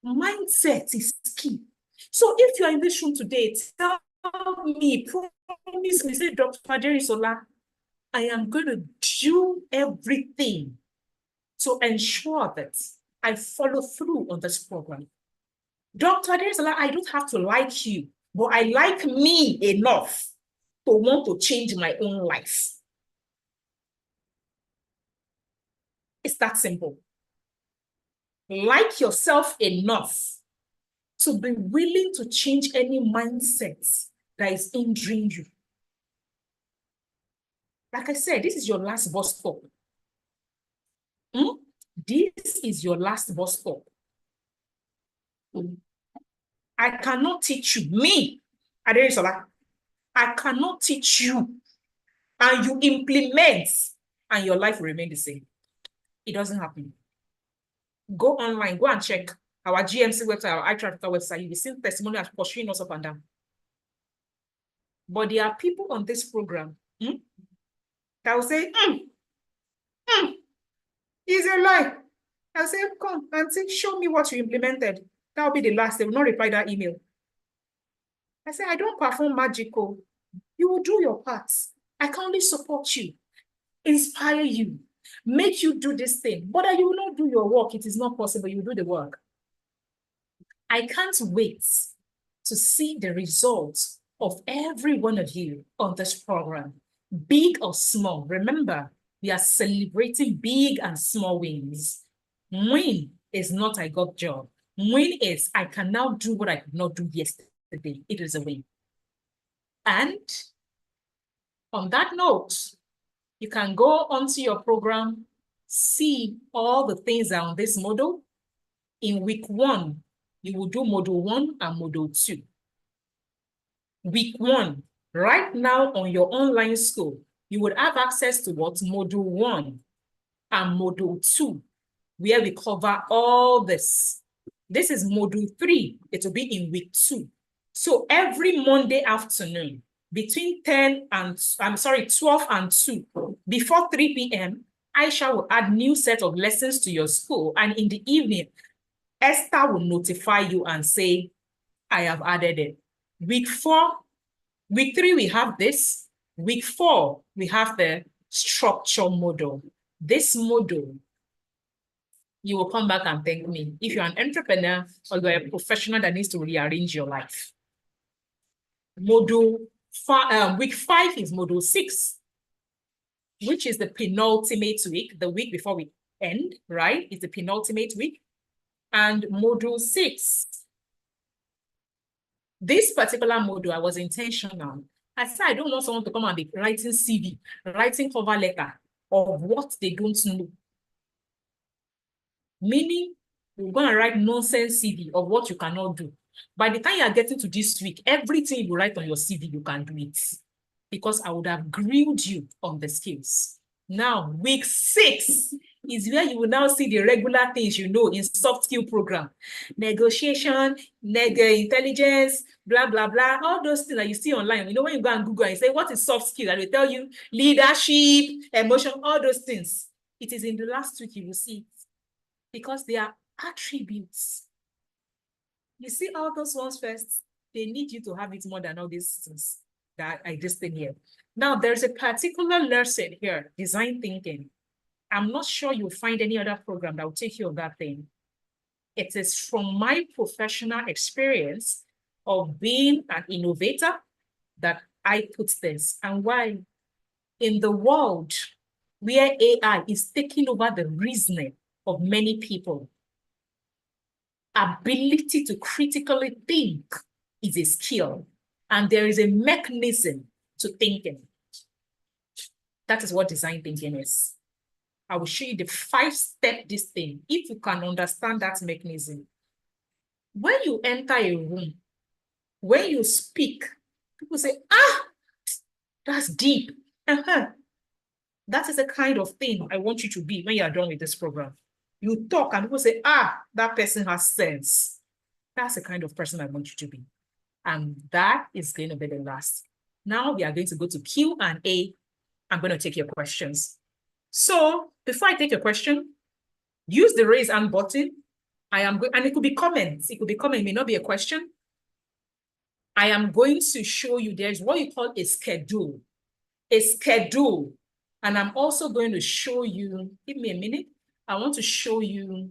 Mindset is key. So if you're in this room today, tell me, promise me, say, Dr. Aderisola, I am going to do everything to ensure that I follow through on this program. Dr. Aderisola, I don't have to like you, but I like me enough to want to change my own life. It's that simple. like yourself enough to be willing to change any mindset that is hindering you. Like I said, this is your last bus stop. This is your last bus stop. I cannot teach you. Me, Aderisola, I cannot teach you. And you implement, and your life will remain the same. It doesn't happen. Go online, go and check our GMC website, our iTraffic website. You will see testimonials pursuing us up and down. But there are people on this program that will say, it's a lie. I'll say, come and say, show me what you implemented. That will be the last. They will not reply that email. I say, I don't perform magical. You will do your parts. I can only support you, inspire you, make you do this thing. But you will not do your work. It is not possible. You do the work. I can't wait to see the results of every one of you on this program, big or small. Remember, we are celebrating big and small wins. Win is not I got job. Win is I can now do what I could not do yesterday. It is a win. And on that note, you can go onto your program, see all the things that are on this model. In week 1, you will do module 1 and module 2. Week 1, right now on your online school, you would have access to what? Module 1 and module 2, where we cover all this. This is module 3. It will be in week 2. So every Monday afternoon, between 12 and 2, before 3 p.m., Aisha will add new set of lessons to your school. And in the evening, Esther will notify you and say, I have added it. Week 3, we have this. Week 4, we have the structure model. This model, you will come back and thank me if you're an entrepreneur or you're a professional that needs to rearrange your life. Week 5 is module 6, which is the penultimate week, the week before we end, right? It's the penultimate week. And module 6, this particular module, I was intentional. I said, I don't want someone to come and be writing CV, writing cover letter of what they don't know. Meaning, you're going to write nonsense CV of what you cannot do. By the time you are getting to this week, everything you write on your CV, you can do it. Because I would have grilled you on the skills. Now, week 6 is where you will now see the regular things you know in soft skill program. Negotiation, intelligence, blah, blah, blah. All those things that you see online. You know, when you go and Google and you say, what is soft skill? And they tell you leadership, emotion, all those things. It is in the last week you will see it. Because they are attributes. You see all those ones first, they need you to have it more than all these things that I just did here. Now, there's a particular lesson here, design thinking. I'm not sure you'll find any other program that will take you on that thing. It is from my professional experience of being an innovator that I put this. And why? In the world where AI is taking over the reasoning of many people, ability to critically think is a skill, and there is a mechanism to thinking. That is what design thinking is. I will show you the 5-step this thing. If you can understand that mechanism, when you enter a room, when you speak, people say, that's deep. That is the kind of thing I want you to be when you are done with this program. You talk and people say, that person has sense. That's the kind of person I want you to be. And that is going to be the last. Now we are going to go to Q&A. I'm going to take your questions. So before I take your question, use the raise hand button. And it could be comments. It could be comment, it may not be a question. I am going to show you there's what you call a schedule. A schedule. And I'm also going to show you, give me a minute. I want to show you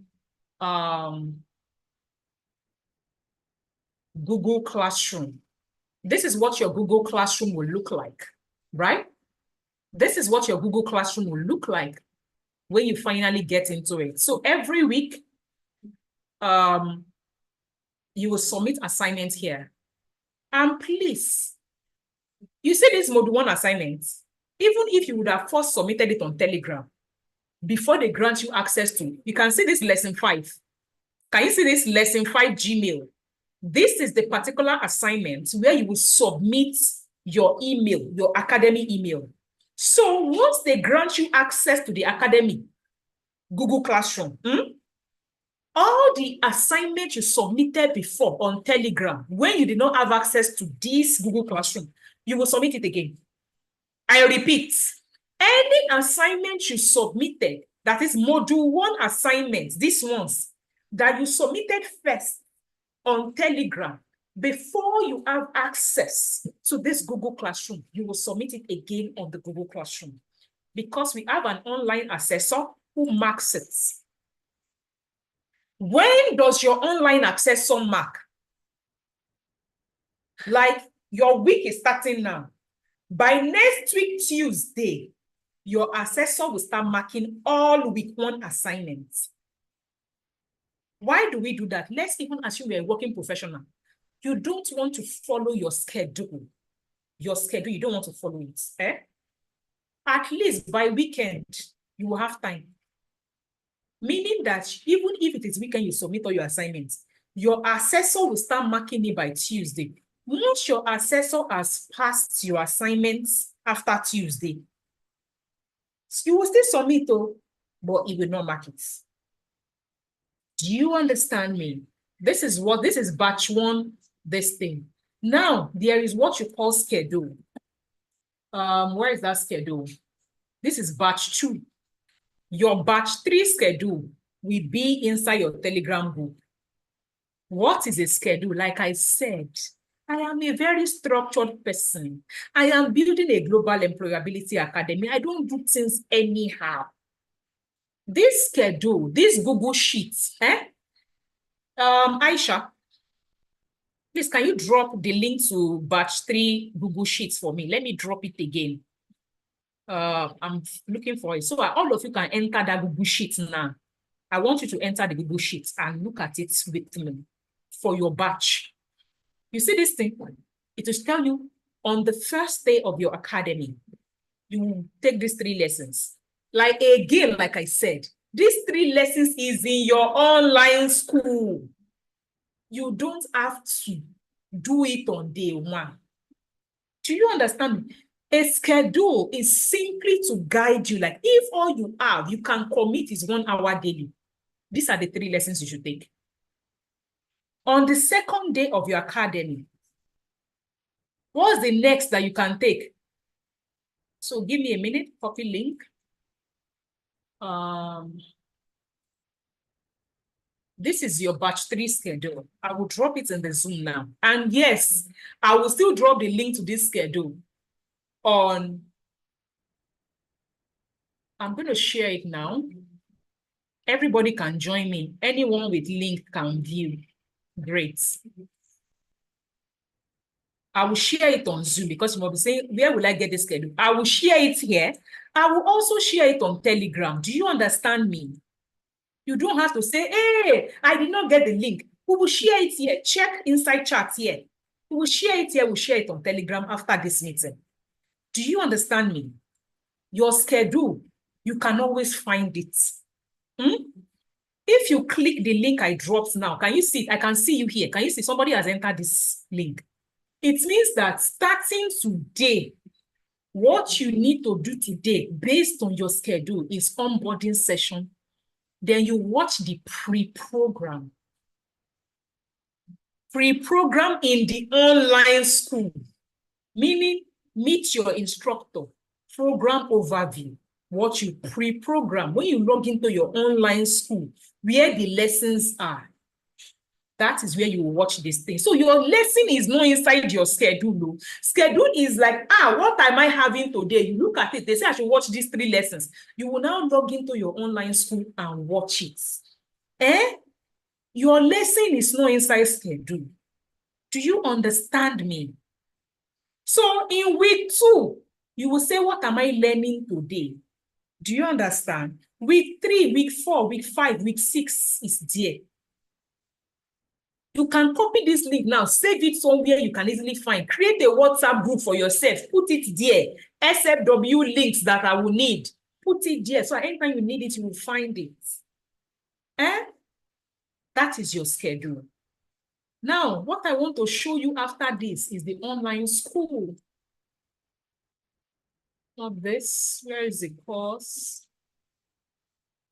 Google Classroom. This is what your Google Classroom will look like, right? This is what your Google Classroom will look like when you finally get into it. So every week, you will submit assignments here. And please, you see this mode 1 assignment, even if you would have first submitted it on Telegram, before they grant you access to, you can see this lesson 5. Can you see this lesson 5 Gmail? This is the particular assignment where you will submit your email, your academy email. So once they grant you access to the academy, Google Classroom, all the assignments you submitted before on Telegram, when you did not have access to this Google Classroom, you will submit it again. I repeat, any assignment you submitted, that is module 1 assignments, these ones that you submitted first on Telegram, before you have access to this Google Classroom, you will submit it again on the Google Classroom, because we have an online assessor who marks it. When does your online assessor mark? Like your week is starting now. By next week, Tuesday, your assessor will start marking all week 1 assignments. Why do we do that? Let's even assume you're a working professional. You don't want to follow your schedule. Your schedule, you don't want to follow it. At least by weekend, you will have time. Meaning that even if it is weekend, you submit all your assignments, your assessor will start marking it by Tuesday. Once your assessor has passed your assignments after Tuesday, you will still submit, but it will not mark it. Do you understand me? This is batch 1, this thing. Now, there is what you call schedule. Where is that schedule? This is batch 2. Your batch 3 schedule will be inside your Telegram group. What is a schedule? Like I said, I am a very structured person. I am building a global employability academy. I don't do things anyhow. This schedule, this Google Sheets, Aisha, please, can you drop the link to batch 3 Google Sheets for me? Let me drop it again. I'm looking for it. So all of you can enter that Google Sheet now. I want you to enter the Google Sheet and look at it with me for your batch. You see this thing? It will tell you on the first day of your academy, you take these 3 lessons. Like again, like I said, these 3 lessons is in your online school. You don't have to do it on day 1. Do you understand me? A schedule is simply to guide you. Like if all you have, you can commit is 1 hour daily. These are the 3 lessons you should take. On the second day of your academy, what's the next that you can take? So give me a minute, copy link. This is your batch 3 schedule. I will drop it in the Zoom now. And yes, I will still drop the link to this schedule on. I'm going to share it now. Everybody can join me. Anyone with link can view. Great. I will share it on Zoom because you might be saying, where will I get this schedule? I will share it here. I will also share it on Telegram. Do you understand me? You don't have to say, hey, I did not get the link. We will share it here. Check inside chat here. We will share it here. We'll share it on Telegram after this meeting. Do you understand me? Your schedule, you can always find it. If you click the link I dropped now, can you see it? I can see you here. Can you see somebody has entered this link? It means that starting today, what you need to do today based on your schedule is onboarding session. Then you watch the pre-program. Pre-program in the online school, meaning meet your instructor, program overview, what you pre-program. When you log into your online school, where the lessons are, that is where you will watch this thing. So your lesson is not inside your schedule. No. Schedule is like, what am I having today? You look at it, they say I should watch these 3 lessons. You will now log into your online school and watch it. Your lesson is not inside schedule. Do you understand me? So in week 2, you will say, what am I learning today? Do you understand? Week 3, week 4, week 5, week 6 is there. You can copy this link now, save it somewhere you can easily find. Create a WhatsApp group for yourself. Put it there. SFW links that I will need. Put it there. So anytime you need it, you will find it. That is your schedule. Now, what I want to show you after this is the online school. Not this. Where is the course?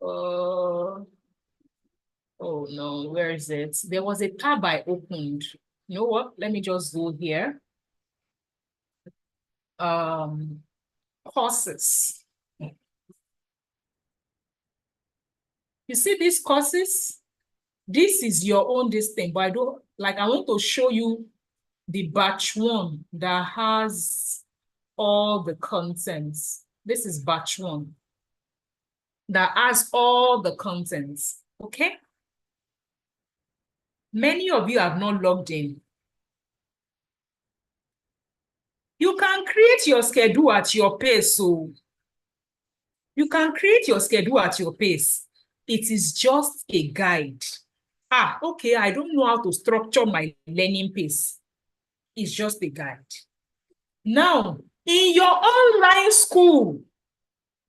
Oh no, where is it? There was a tab I opened. You know what? Let me just go here. Courses. You see these courses? This is your own this thing, but I want to show you the batch 1 that has all the contents. This is batch 1 that has all the contents, okay? Many of you have not logged in. You can create your schedule at your pace. So you can create your schedule at your pace. It is just a guide. Okay, I don't know how to structure my learning pace. It's just a guide. Now, in your online school,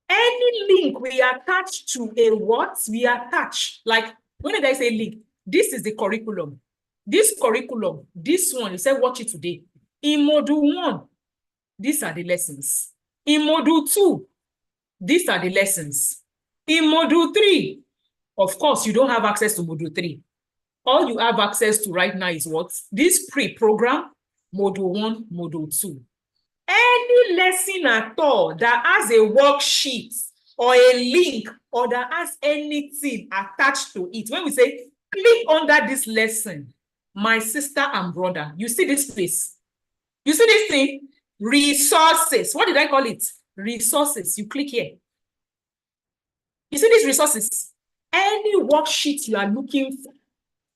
any link we attach to a what? We attach, like, when did I say link? This is the curriculum. This curriculum, this one, you say watch it today. In module 1, these are the lessons. In module 2, these are the lessons. In module 3, of course, you don't have access to module 3. All you have access to right now is what? This pre-program, module 1, module 2. Any lesson at all that has a worksheet or a link or that has anything attached to it, when we say click under this lesson, my sister and brother, you see this place? You see this thing? Resources. What did I call it? Resources. You click here. You see these resources? Any worksheet you are looking for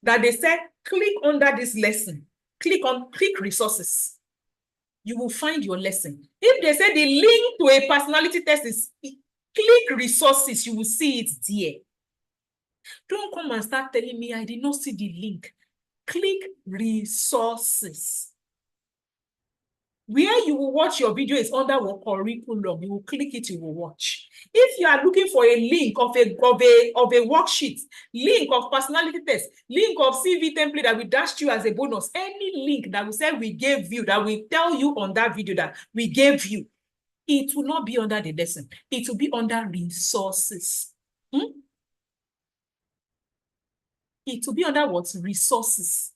that they said, click under this lesson. Click resources. You will find your lesson. If they say the link to a personality test is click resources, you will see it there. Don't come and start telling me I did not see the link. Click resources. Where you will watch your video is under what curriculum. You will click it, you will watch. If you are looking for a link of a worksheet, link of personality test, link of CV template that we dashed you as a bonus, any link that we say we gave you, that we tell you on that video that we gave you, it will not be under the lesson. It will be under resources. It will be under what? Resources.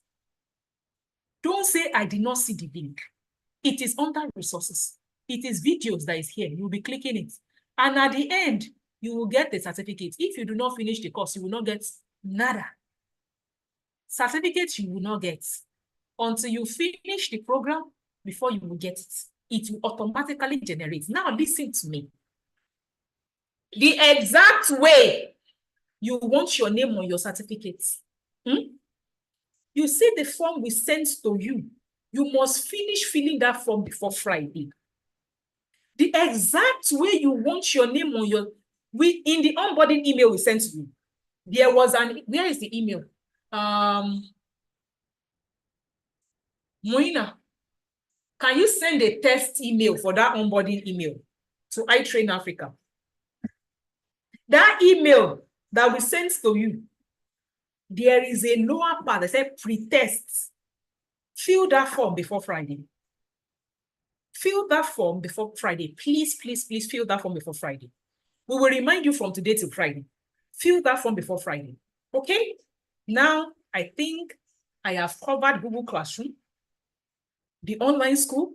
Don't say I did not see the link. It is under resources. It is videos that is here. You'll be clicking it. And at the end, you will get the certificate. If you do not finish the course, you will not get nada. Certificate you will not get until you finish the program before you will get it. It will automatically generate. Now listen to me. The exact way you want your name on your certificate. You see the form we sent to you. You must finish filling that form before Friday. The exact way you want your name on your, in the onboarding email we sent to you, there was where is the email? Moina, can you send a test email for that onboarding email to iTrain Africa? That email that we sent to you, there is a lower part that says pre-test. Fill that form before Friday. Fill that form before Friday. Please, please, please fill that form before Friday. We will remind you from today till Friday. Fill that form before Friday. Okay? Now, I think I have covered Google Classroom, the online school.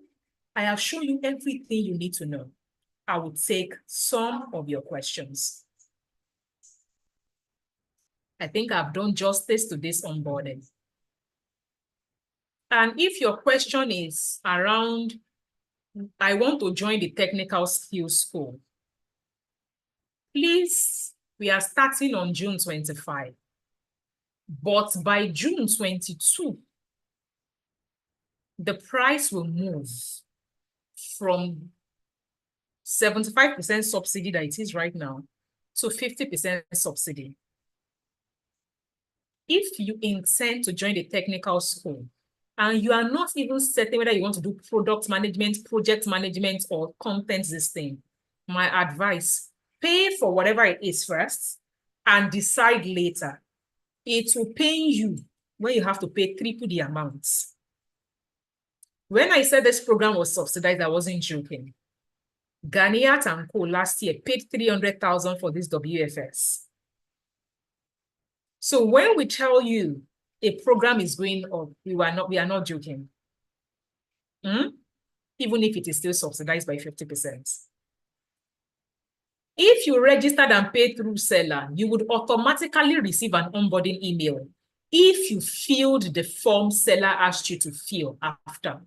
I have shown you everything you need to know. I will take some of your questions. I think I've done justice to this onboarding. And if your question is around, I want to join the technical skills school, please, we are starting on June 25. But by June 22, the price will move from 75% subsidy that it is right now to 50% subsidy. if you intend to join the technical school and you are not even certain whether you want to do product management, project management, or content this thing, my advice, pay for whatever it is first and decide later. It will pain you when you have to pay triple the amount. When I said this program was subsidized, I wasn't joking. Ganiat and Co. last year paid 300,000 for this WFS. So when we tell you a program is going up, we are not joking. Even if it is still subsidized by 50%. If you registered and paid through Seller, you would automatically receive an onboarding email if you filled the form Seller asked you to fill after.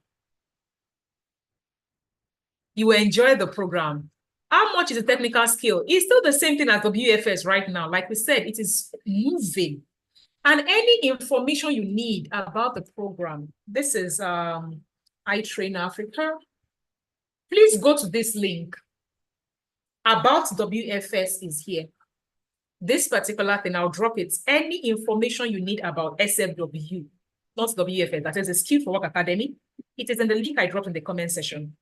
You will enjoy the program. How much is the technical skill? It's still the same thing as WFS right now. Like we said, it is moving. And any information you need about the program, this is iTrain Africa. Please go to this link. About WFS is here. This particular thing, I'll drop it. Any information you need about SFW, not WFS, that is a Skill for Work Academy. It is in the link I dropped in the comment section.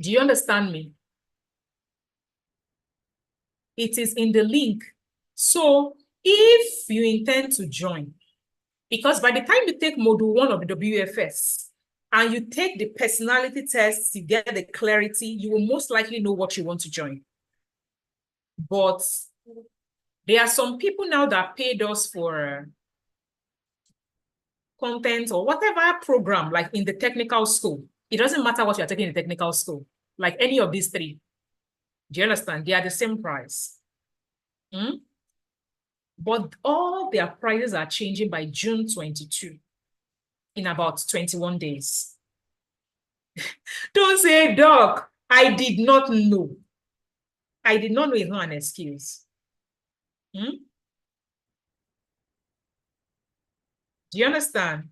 Do you understand me? It is in the link. So if you intend to join, because by the time you take module 1 of the WFS and you take the personality test, you get the clarity, you will most likely know what you want to join. But there are some people now that paid us for content or whatever program, like in the technical school. It doesn't matter what you're taking in the technical school, like any of these three. Do you understand? They are the same price. But all their prices are changing by June 22, in about 21 days. Don't say, Doc, I did not know. I did not know is not an excuse. Do you understand?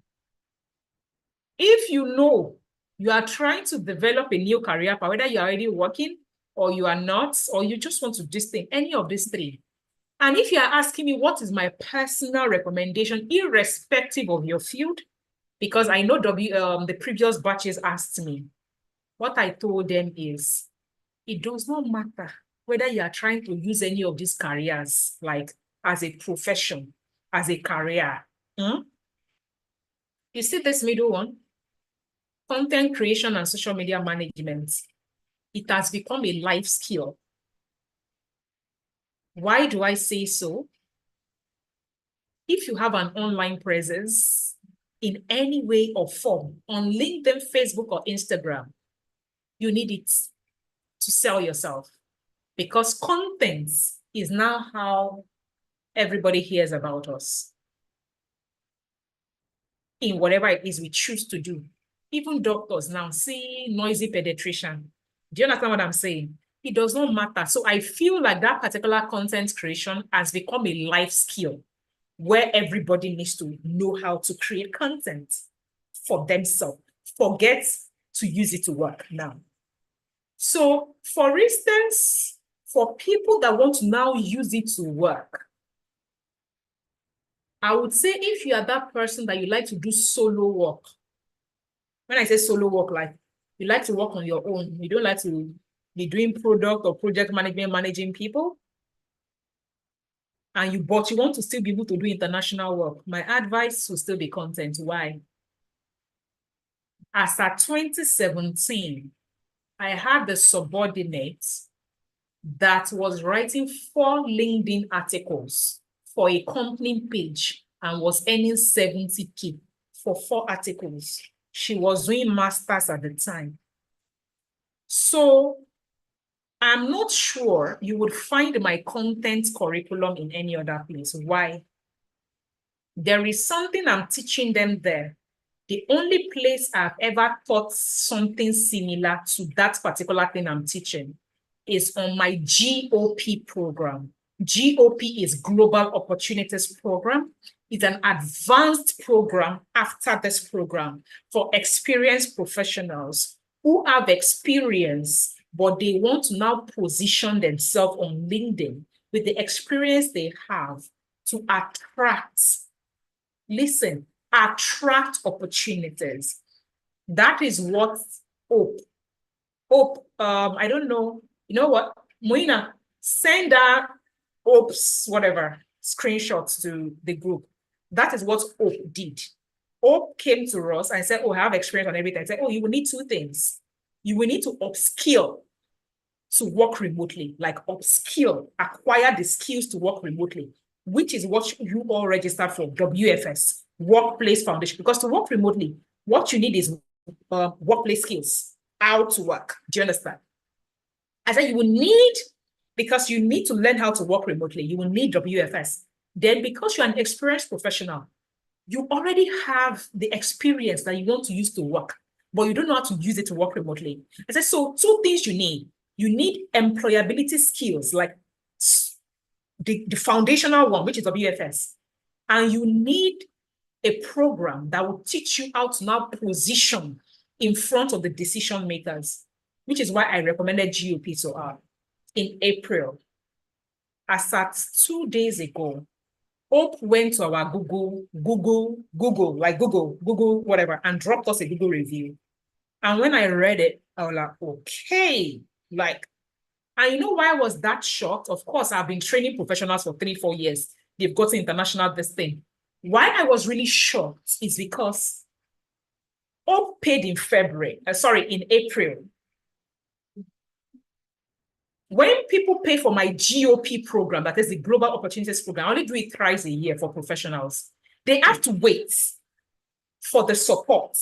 If you know you are trying to develop a new career path, whether you're already working or you are not, or you just want to do this thing, any of these three. And if you are asking me what is my personal recommendation, irrespective of your field, because I know the previous batches asked me, what I told them is, it does not matter whether you are trying to use any of these careers, like as a profession, as a career. You see this middle one? Content creation and social media management. It has become a life skill. Why do I say so? If you have an online presence in any way or form on LinkedIn, Facebook, or Instagram, you need it to sell yourself, because content is now how everybody hears about us in whatever it is we choose to do. Even doctors now see noisy pediatrician. Do you understand what I'm saying? It does not matter. So I feel like that particular content creation has become a life skill where everybody needs to know how to create content for themselves. Forget to use it to work now. So, for instance, for people that want to now use it to work, I would say if you are that person that you like to do solo work, when I say solo work, like you like to work on your own, you don't like to be doing product or project management, managing people, but you want to still be able to do international work, my advice will still be content. Why? As at 2017, I had the subordinate that was writing 4 LinkedIn articles for a company page and was earning 70K for 4 articles. She was doing masters at the time. So I'm not sure you would find my content curriculum in any other place. Why? There is something I'm teaching them there. The only place I've ever taught something similar to that particular thing I'm teaching is on my GOP program. GOP is Global Opportunities Program. It's an advanced program after this program for experienced professionals who have experience, but they want to now position themselves on LinkedIn with the experience they have to attract, listen, attract opportunities. That is what Hope, I don't know, you know what, Moina, send her Hope's whatever screenshots to the group. That is what Hope did. Hope came to us and said, oh, I have experience on everything. I said, oh, you will need two things. You will need to upskill to work remotely, like upskill, acquire the skills to work remotely, which is what you all registered for, WFS, Workplace Foundation. Because to work remotely, what you need is workplace skills, how to work. Do you understand? I said you will need, because you need to learn how to work remotely, you will need WFS. Then because you're an experienced professional, you already have the experience that you want to use to work, but you don't know how to use it to work remotely. I said, so two things you need. You need employability skills, like the foundational one, which is WFS. And you need a program that will teach you how to now position in front of the decision makers, which is why I recommended GOP to her in April. As at 2 days ago, Hope went to our Google, whatever, and dropped us a Google review. And when I read it, I was like, okay, like, and you know why I was that shocked? Of course, I've been training professionals for 3-4 years. They've got international this thing. Why I was really shocked is because Hope paid in in April. When people pay for my GOP program, that is the Global Opportunities Program, I only do it thrice a year for professionals. They have to wait for the support.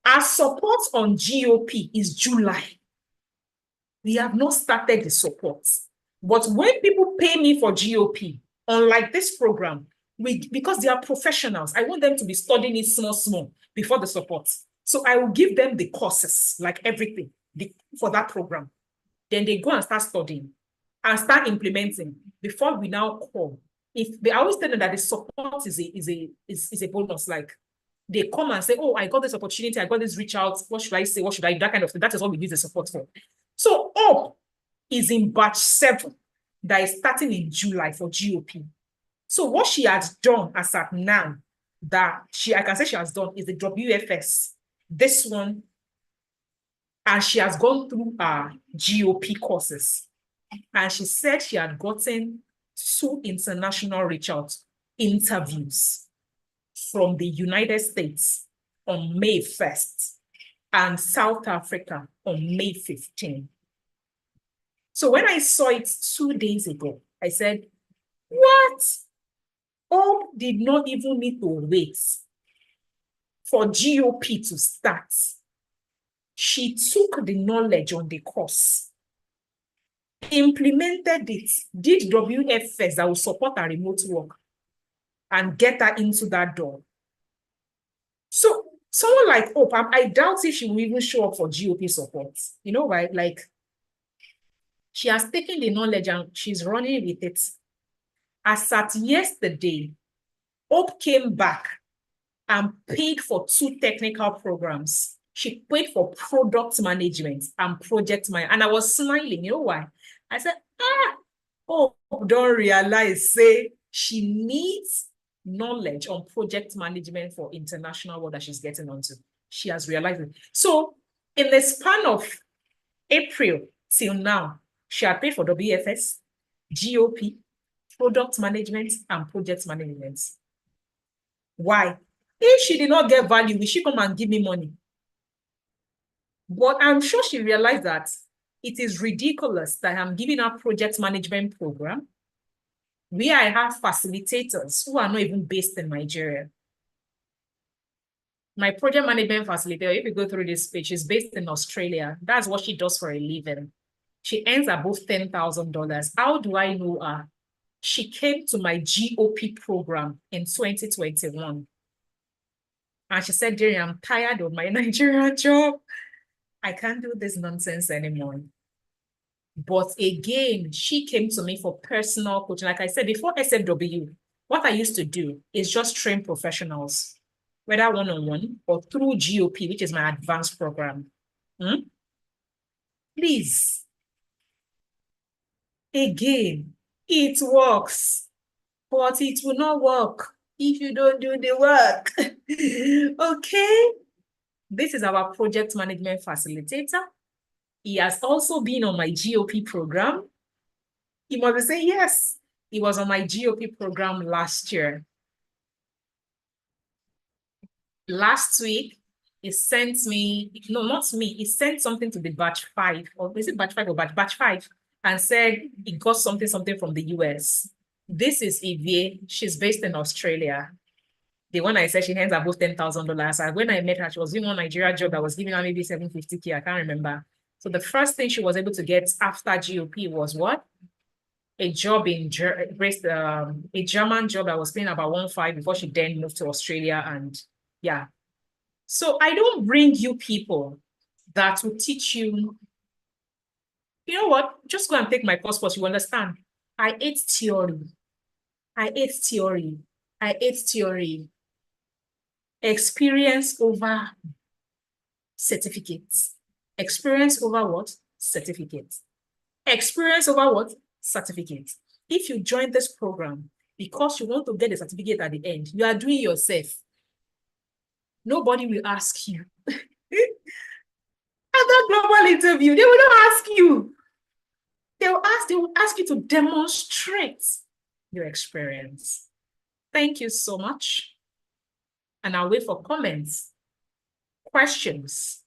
Our support on GOP is July. We have not started the support. But when people pay me for GOP, unlike this program, because they are professionals, I want them to be studying it small before the support. So I will give them the courses, like everything, for that program. Then they go and start studying and start implementing before we now call. If they always tell them that the support is a bonus, like they come and say, oh, I got this opportunity, I got this reach out, what should I say, what should I do, that kind of thing. That is what we use the support for. So Hope is in batch 7 that is starting in July for GOP. So what she has done as at now, I can say she has done, is the WFS, this one, and she has gone through her GOP courses. And she said she had gotten 2 international reach out interviews from the United States on May 1st and South Africa on May 15th. So when I saw it 2 days ago, I said, what? Hope did not even need to wait for GOP to start. She took the knowledge on the course, implemented it, did WFS that will support her remote work, and get her into that door. So someone like Hope, I doubt if she will even show up for GOP support. You know why? Like, she has taken the knowledge and she's running with it. As at yesterday, Hope came back and paid for 2 technical programs. She paid for product management and project management. And I was smiling. You know why? I said, Hope don't realize, say, she needs knowledge on project management for international work that she's getting onto. She has realized it. So in the span of April till now, she had paid for WFS, GOP, product management, and project management. Why? If she did not get value, will she come and give me money? But I'm sure she realized that it is ridiculous that I'm giving her project management program where I have facilitators who are not even based in Nigeria. My project management facilitator, if you go through this page, is based in Australia. That's what she does for a living. She earns above $10,000. How do I know her? She came to my GOP program in 2021. And she said, Jerry, I'm tired of my Nigerian job. I can't do this nonsense anymore. But again, she came to me for personal coaching. Like I said, before SFW, what I used to do is just train professionals, whether one-on-one or through GOP, which is my advanced program. Please. Again, it works. but it will not work if you don't do the work. Okay. This is our project management facilitator. He has also been on my GOP program. He must be saying, yes, he was on my GOP program last year. Last week, he sent me, no, not me, he sent something to the batch 5, or is it batch 5 or batch 5, and said he got something from the US. This is Evie. She's based in Australia. The one I said she earns above $10,000. And when I met her, she was doing one Nigeria job that was giving her maybe 750K. I can't remember. So the first thing she was able to get after GOP was what? A job in a German job that was paying about 1.5 before she then moved to Australia. And yeah. So I don't bring you people that will teach you, you know what? Just go and take my course first. You understand? I hate theory. I hate theory. I hate theory. Experience over certificates. Experience over what? Certificates. Experience over what? Certificates. If you join this program because you want to get a certificate at the end, you are doing yourself. Nobody will ask you. At that global interview, they will not ask you. They will ask you to demonstrate your experience. Thank you so much. And I'll wait for comments, questions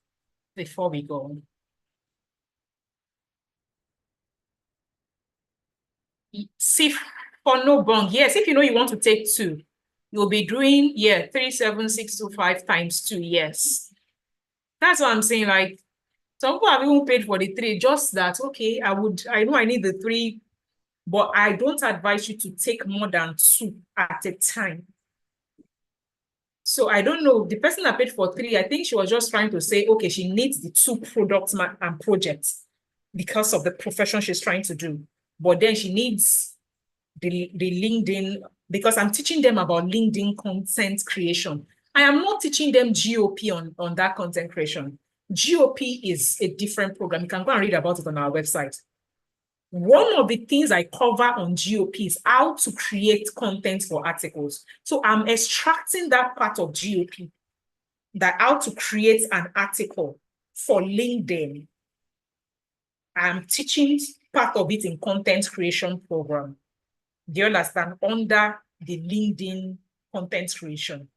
before we go. See, for no bond, yes, if you know you want to take 2, you'll be doing, 37625 times 2, yes. That's what I'm saying, like, some people have even paid for the 3, just that, okay, I know I need the 3, but I don't advise you to take more than 2 at a time. So I don't know, the person that paid for 3, I think she was just trying to say, okay, she needs the 2 products and projects because of the profession she's trying to do. But then she needs the LinkedIn, because I'm teaching them about LinkedIn content creation. I am not teaching them GOP on that content creation. GOP is a different program. You can go and read about it on our website. One of the things I cover on GOP is how to create content for articles. So I'm extracting that part of GOP, that how to create an article for LinkedIn. I'm teaching part of it in content creation program. Do you understand? Under the LinkedIn content creation.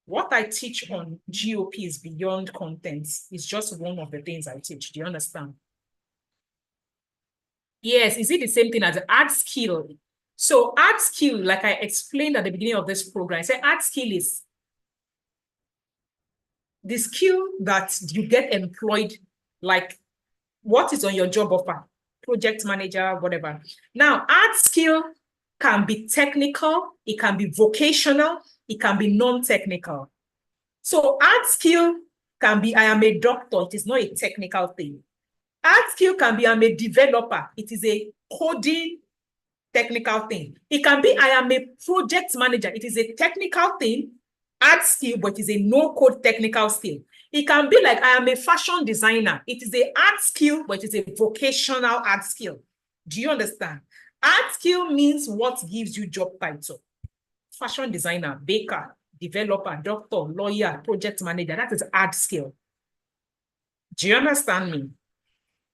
What I teach on GOP is beyond content. It's just one of the things I teach. Do you understand? Yes, is it the same thing as add skill? So add skill, like I explained at the beginning of this program, I said add skill is the skill that you get employed, like what is on your job offer, project manager, whatever. Now, add skill can be technical, it can be vocational, it can be non-technical. So add skill can be, I am a doctor, it is not a technical thing. Add skill can be, I'm a developer, it is a coding technical thing. It can be, I am a project manager, it is a technical thing, add skill, but it is a no-code technical skill. It can be like, I am a fashion designer, it is a add skill, but it is a vocational add skill. Do you understand? Add skill means what gives you job title. Fashion designer, baker, developer, doctor, lawyer, project manager, that is add skill. Do you understand me?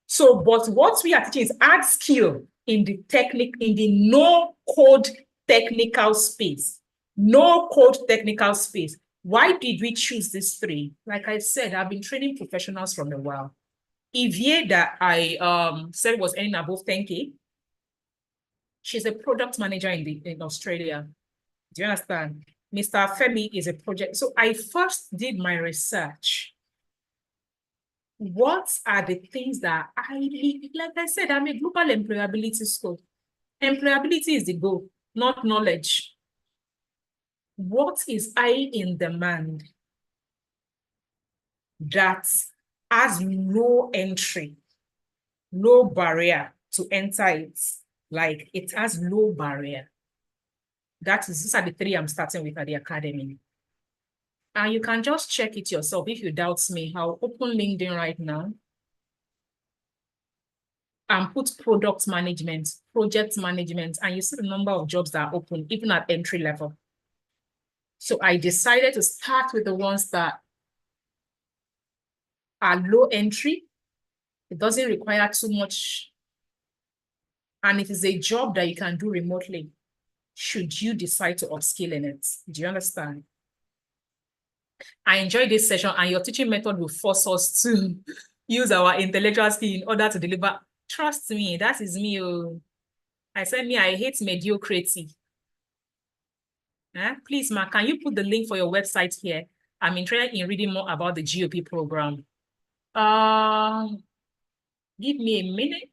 So, but what we are teaching is add skill in the no-code technical space. No-code technical space. Why did we choose these 3? Like I said, I've been training professionals from a while. Evie that I said was earning above 10K, she's a product manager in Australia. Do you understand? Mr. Femi is a project. So I first did my research. What are the things that like I said, I'm a global employability school. Employability is the goal, not knowledge. What is high in demand that has no entry, no barrier to enter it? Like it has no barrier. These are the 3 I'm starting with at the academy. And you can just check it yourself if you doubt me. I'll open LinkedIn right now. and put product management, project management, and you see the number of jobs that are open, even at entry level. So I decided to start with the ones that are low entry. It doesn't require too much. And it is a job that you can do remotely, should you decide to upskill in it. Do you understand? I enjoyed this session, and your teaching method will force us to use our intellectual skill in order to deliver. Trust me, that is me. Oh. I said, I hate mediocrity. Please, Ma, can you put the link for your website here? I'm interested in reading more about the GOP program. Give me a minute.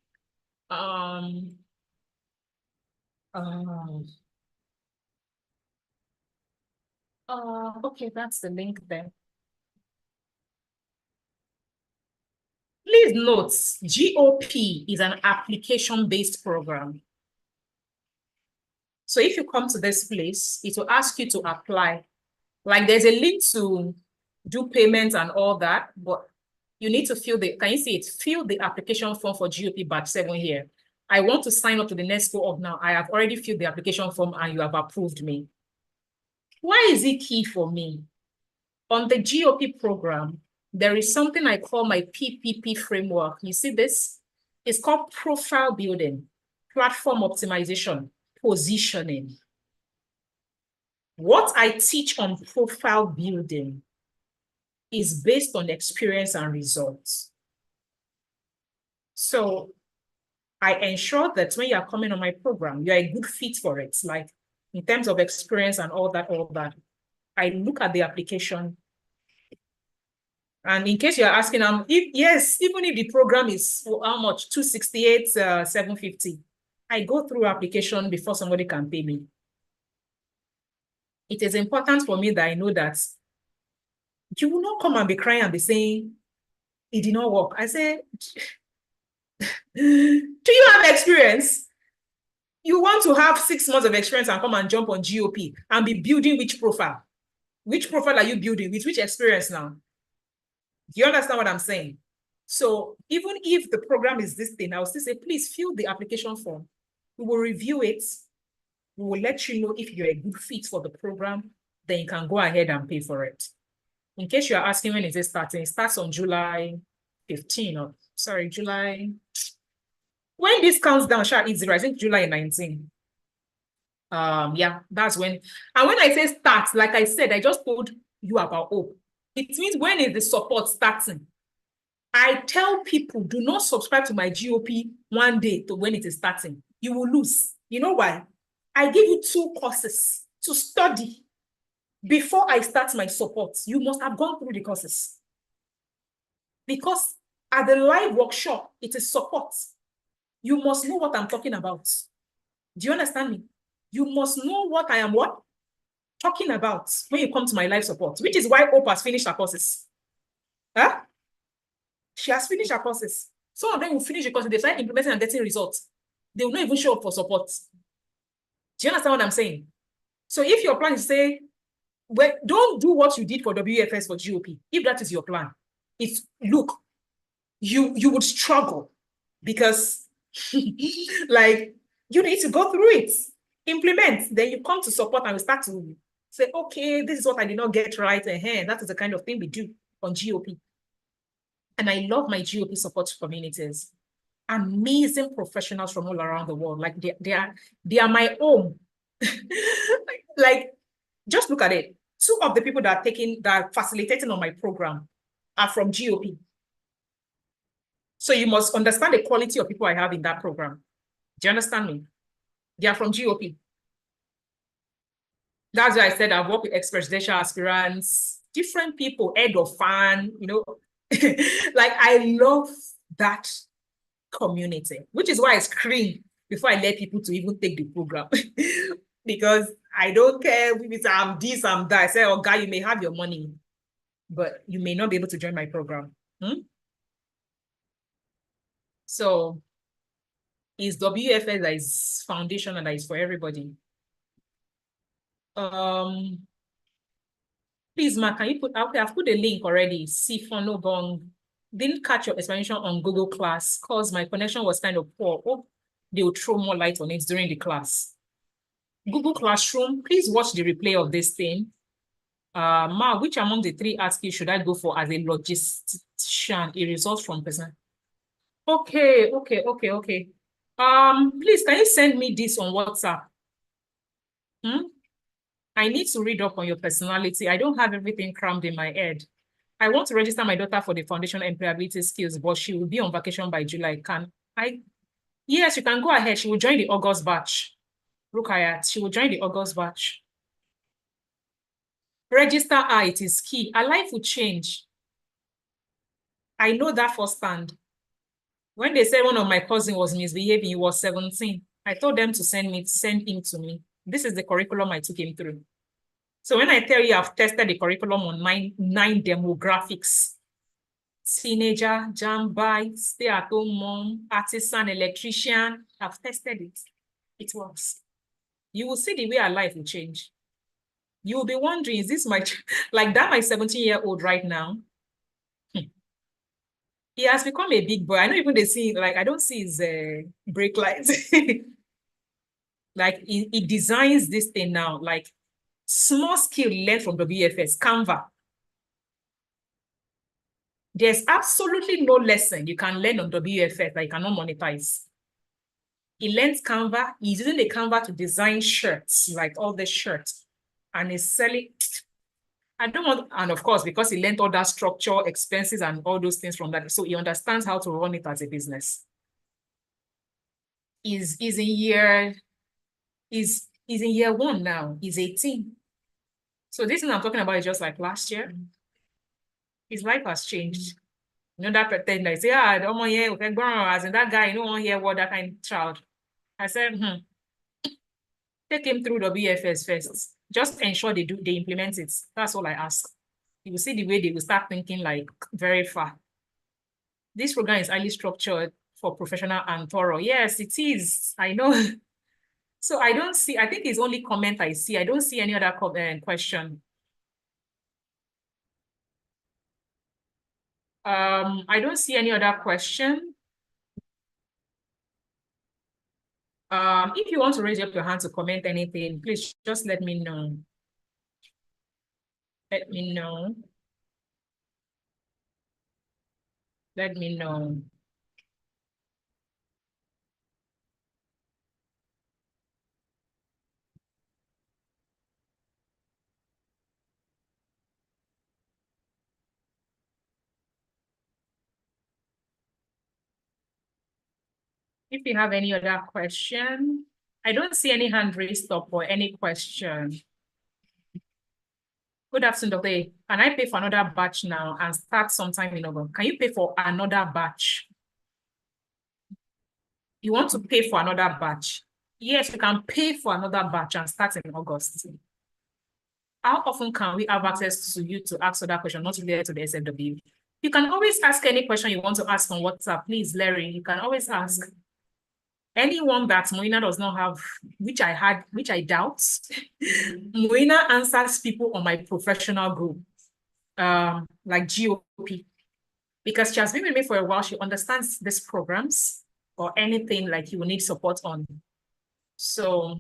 Okay, that's the link there. Please note, GOP is an application-based program. So if you come to this place, it will ask you to apply. Like there's a link to do payments and all that, but you need to fill the, can you see it? Fill the application form for GOP batch 7 here. I want to sign up to the next cohort now. I have already filled the application form and you have approved me. Why is it key for me? On the GOP program, there is something I call my PPP framework. You see this? It's called profile building, platform optimization, positioning. What I teach on profile building is based on experience and results. So I ensure that when you are coming on my program, you're a good fit for it. Like in terms of experience and all that. I look at the application. And in case you're asking, even if the program is how much, 268, 750, I go through application before somebody can pay me. It is important for me that I know that you will not come and be crying and be saying, it did not work. I say, do you have experience? You want to have 6 months of experience and come and jump on GOP and be building which profile? Which profile are you building? With which experience now? Do you understand what I'm saying? So even if the program is this thing, I'll still say, please fill the application form. We will review it. We will let you know if you're a good fit for the program, then you can go ahead and pay for it. In case you're asking when is it starting, it starts on July 15, or sorry, July. When this counts down, I think July 19. Yeah, that's when. And when I say start, like I said, I just told you about hope. It means when is the support starting? I tell people, do not subscribe to my GOP one day to when it is starting. You will lose. You know why? I give you 2 courses to study before I start my support. You must have gone through the courses. Because at the live workshop, it is support. You must know what I'm talking about. Do you understand me? You must know what I am talking about when you come to my live support, which is why Hope has finished her courses. Huh? She has finished her courses. Some of them will finish the courses, they start implementing and getting results. They will not even show up for support. Do you understand what I'm saying? So if your plan is to say, well, don't do what you did for WFS for GOP. If that is your plan, look, you would struggle because like you need to go through it, implement, then you come to support and we start to say, okay, this is what I did not get right. That is the kind of thing we do on GOP. And I love my GOP support communities. Amazing professionals from all around the world. Like they are my own. Like, just look at it. 2 of the people that are facilitating on my program are from GOP. So you must understand the quality of people I have in that program. Do you understand me? They are from GOP. That's why I said I've worked with ex-presidential aspirants, different people, head of fan, like I love that community, which is why I scream before I let people to even take the program. Because I don't care if it's I'm this, I'm that. I say, oh, guy, you may have your money, but you may not be able to join my program. So it's WFS that is foundation and that is for everybody. Please, Ma, can you put, okay, I've put a link already. Sifonobong. didn't catch your explanation on Google Class because my connection was kind of poor. Hope they will throw more light on it during the class. Google Classroom, please watch the replay of this thing. Ma, which among the three ask you should I go for as a logistician? It results from person. Okay. Please, can you send me this on WhatsApp? I need to read up on your personality. I don't have everything crammed in my head. I want to register my daughter for the foundation employability skills, but she will be on vacation by July. Can I? Yes, you can go ahead. She will join the August batch. Rukayat, she will join the August batch. Register her, it is key. Her life will change. I know that firsthand. When they said one of my cousins was misbehaving, he was 17. I told them to send him to me. This is the curriculum I took him through. So when I tell you I've tested the curriculum on nine demographics, teenager, jam by, stay-at-home mom, artisan, electrician, I've tested it. It works. You will see the way our life will change. You will be wondering, is this my, like that my 17-year-old right now? He has become a big boy. I know even they see, like, I don't see his brake lights. Like, he designs this thing now, like, small skill learned from WFS, Canva. There's absolutely no lesson you can learn on WFS that you cannot monetize. He learns Canva. He's using the Canva to design shirts, like all the shirts, and he's selling. I don't want, and of course, because he learned all that structure, expenses, and all those things from that, so he understands how to run it as a business. He's in year 1 now. He's 18. So this thing I'm talking about is just like last year. His life has changed. You know that pretend, I say, I don't want to hear, okay, as in that guy, you don't want to hear what that kind of child. I said, take him through the WFS first. Just ensure they implement it. That's all I ask. You will see the way they will start thinking like very far. This program is highly structured for professional and thorough. Yes, it is. I know. So I don't see, I think it's only comment I see. I don't see any other question. I don't see any other question. If you want to raise up your hand to comment anything, please just let me know. Let me know. Let me know. If you have any other question, I don't see any hand raised up or any question. Good afternoon, Dr. A. Can I pay for another batch now and start sometime in August? Can you pay for another batch? You want to pay for another batch? Yes, you can pay for another batch and start in August. How often can we have access to you to ask other questions not related to the SFW? You can always ask any question you want to ask on WhatsApp. Please, Larry, you can always ask. Anyone that Moina does not have, which I doubt, Moina answers people on my professional group, like GOP, because she has been with me for a while. She understands these programs or anything like you will need support on. So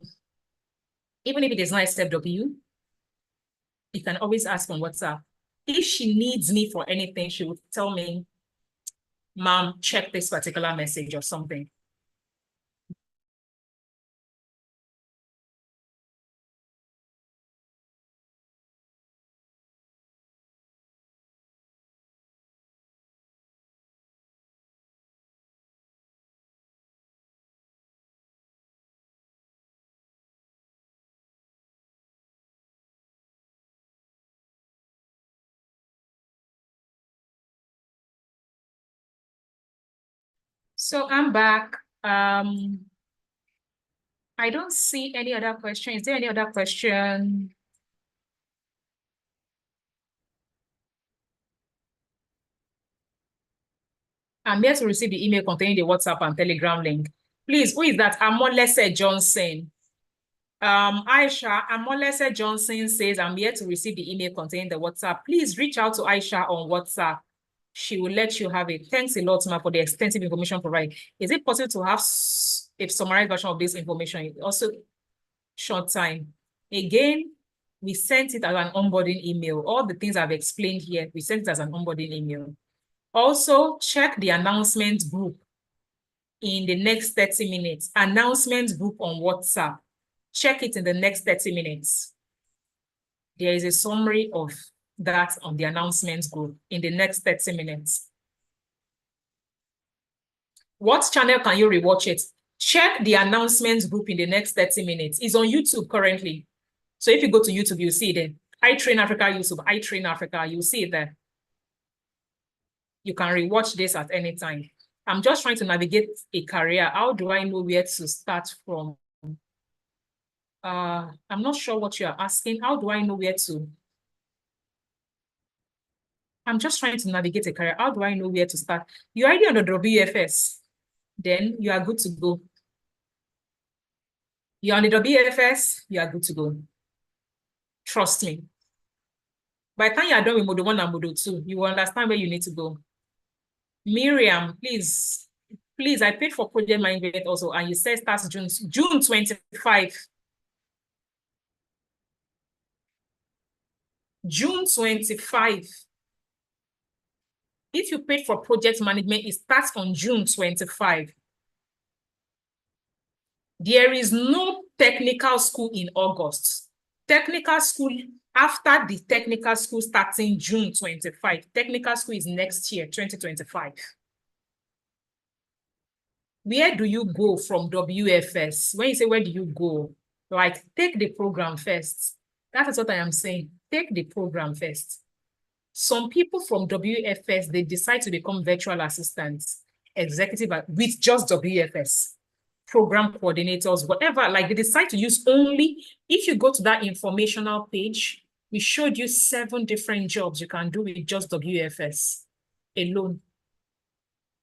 even if it is not SFW, you can always ask on WhatsApp. If she needs me for anything, she would tell me, Mom, check this particular message or something. So I'm back. I don't see any other question. Is there any other question? I'm here to receive the email containing the WhatsApp and Telegram link. Please, who is that? Amolese Johnson. Aisha, Amolese Johnson says, I'm here to receive the email containing the WhatsApp. Please reach out to Aisha on WhatsApp. She will let you have it. Thanks a lot, Ma, for the extensive information provided. Is it possible to have a summarized version of this information? Also, short time. Again, we sent it as an onboarding email. All the things I've explained here, we sent it as an onboarding email. Also, check the announcement group in the next 30 minutes. Announcement group on WhatsApp. Check it in the next 30 minutes. There is a summary of that on the announcements group in the next 30 minutes. What channel can you rewatch it? Check the announcements group in the next 30 minutes. It's on YouTube currently. So if you go to YouTube, you'll see it there. I Train Africa YouTube, I Train Africa, you'll see it there. You can rewatch this at any time. I'm just trying to navigate a career. How do I know where to start from? I'm not sure what you are asking. How do I know where to? I'm just trying to navigate a career. How do I know where to start? You're already on the WFS. Then you are good to go. You're on the WFS, you are good to go. Trust me. By the time you are done with Module 1 and Module 2, you will understand where you need to go. Miriam, please, I paid for project management also, and you said starts June 25. June 25. If you paid for project management, it starts on June 25. There is no technical school in August. Technical school, after the technical school starting June 25, technical school is next year, 2025. Where do you go from WFS? When you say where do you go, like take the program first. That is what I am saying. Take the program first. Some people from WFS, they decide to become virtual assistants, executive with just WFS, program coordinators, whatever, like they decide to use only, if you go to that informational page, we showed you 7 different jobs you can do with just WFS alone.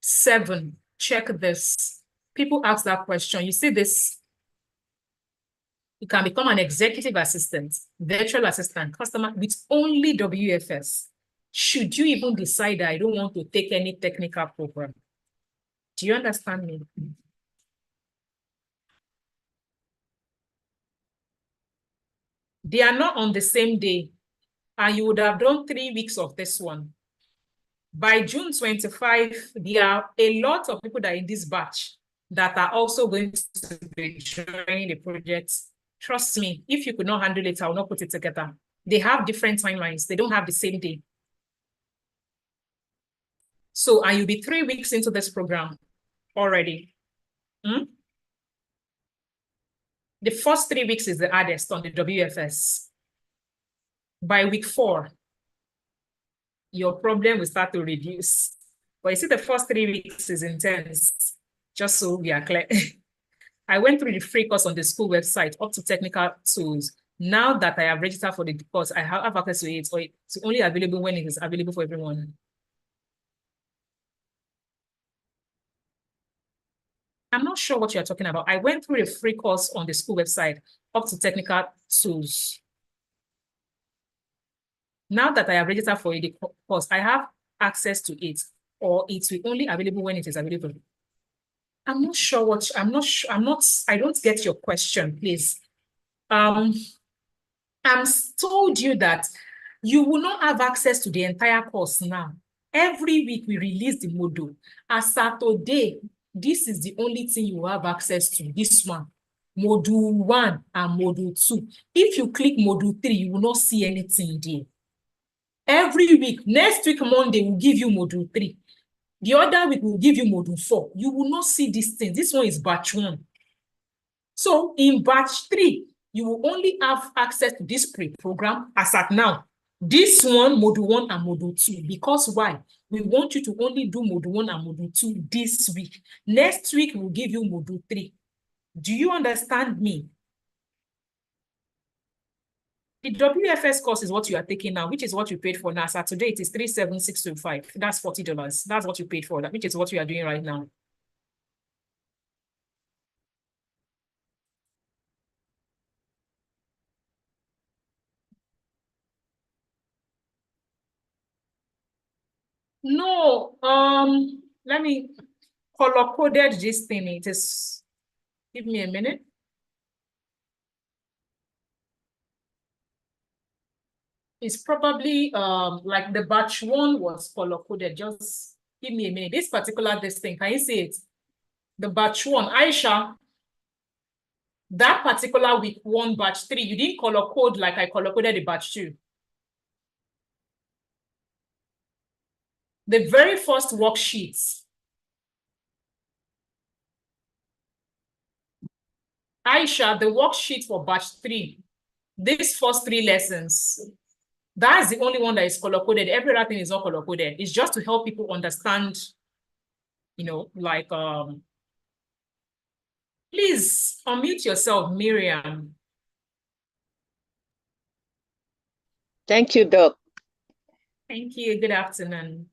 7, check this. People ask that question. You see this? You can become an executive assistant, virtual assistant, customer with only WFS. Should you even decide that I don't want to take any technical program? Do you understand me? They are not on the same day, and you would have done 3 weeks of this one. By June 25, there are a lot of people that are in this batch that are also going to be joining the project. Trust me, if you could not handle it, I will not put it together. They have different timelines. They don't have the same day. So, and you'll be 3 weeks into this program already. The first 3 weeks is the hardest on the WFS. By week 4, your problem will start to reduce. But you see, the first 3 weeks is intense, just so we are clear. I went through the free course on the school website up to technical tools. Now that I have registered for the course, I have access to it, or it's only available when it is available for everyone. I'm not sure what you're talking about. I went through the free course on the school website up to technical tools. Now that I have registered for the course, I have access to it, or it's only available when it is available. I'm not sure what, I don't get your question, please. I'm told you that you will not have access to the entire course now. Every week we release the module. As at today, this is the only thing you will have access to, this one. Module 1 and module 2. If you click module 3, you will not see anything there. Every week, next week, Monday, we'll give you module 3. The other week, we'll give you module 4. You will not see these things. This one is batch 1. So in batch 3, you will only have access to this pre-program as at now. This one, module 1 and module 2. Because why? We want you to only do module 1 and module 2 this week. Next week, we'll give you module 3. Do you understand me? The WFS course is what you are taking now, which is what you paid for now. So today it is 37625. That's $40. That's what you paid for that, which is what you are doing right now. No, let me color coded this thing. It is, give me a minute. It's probably like the batch one was color coded. Just give me a minute. This particular this thing, can you see it? The batch one, Aisha, that particular week one, batch three, you didn't color code like I color coded the batch two. The very first worksheets. Aisha, the worksheet for batch three, these first three lessons, that's the only one that is color-coded. Every other thing is not color-coded. It's just to help people understand, you know, like, please unmute yourself, Miriam. Thank you, Doc. Thank you. Good afternoon.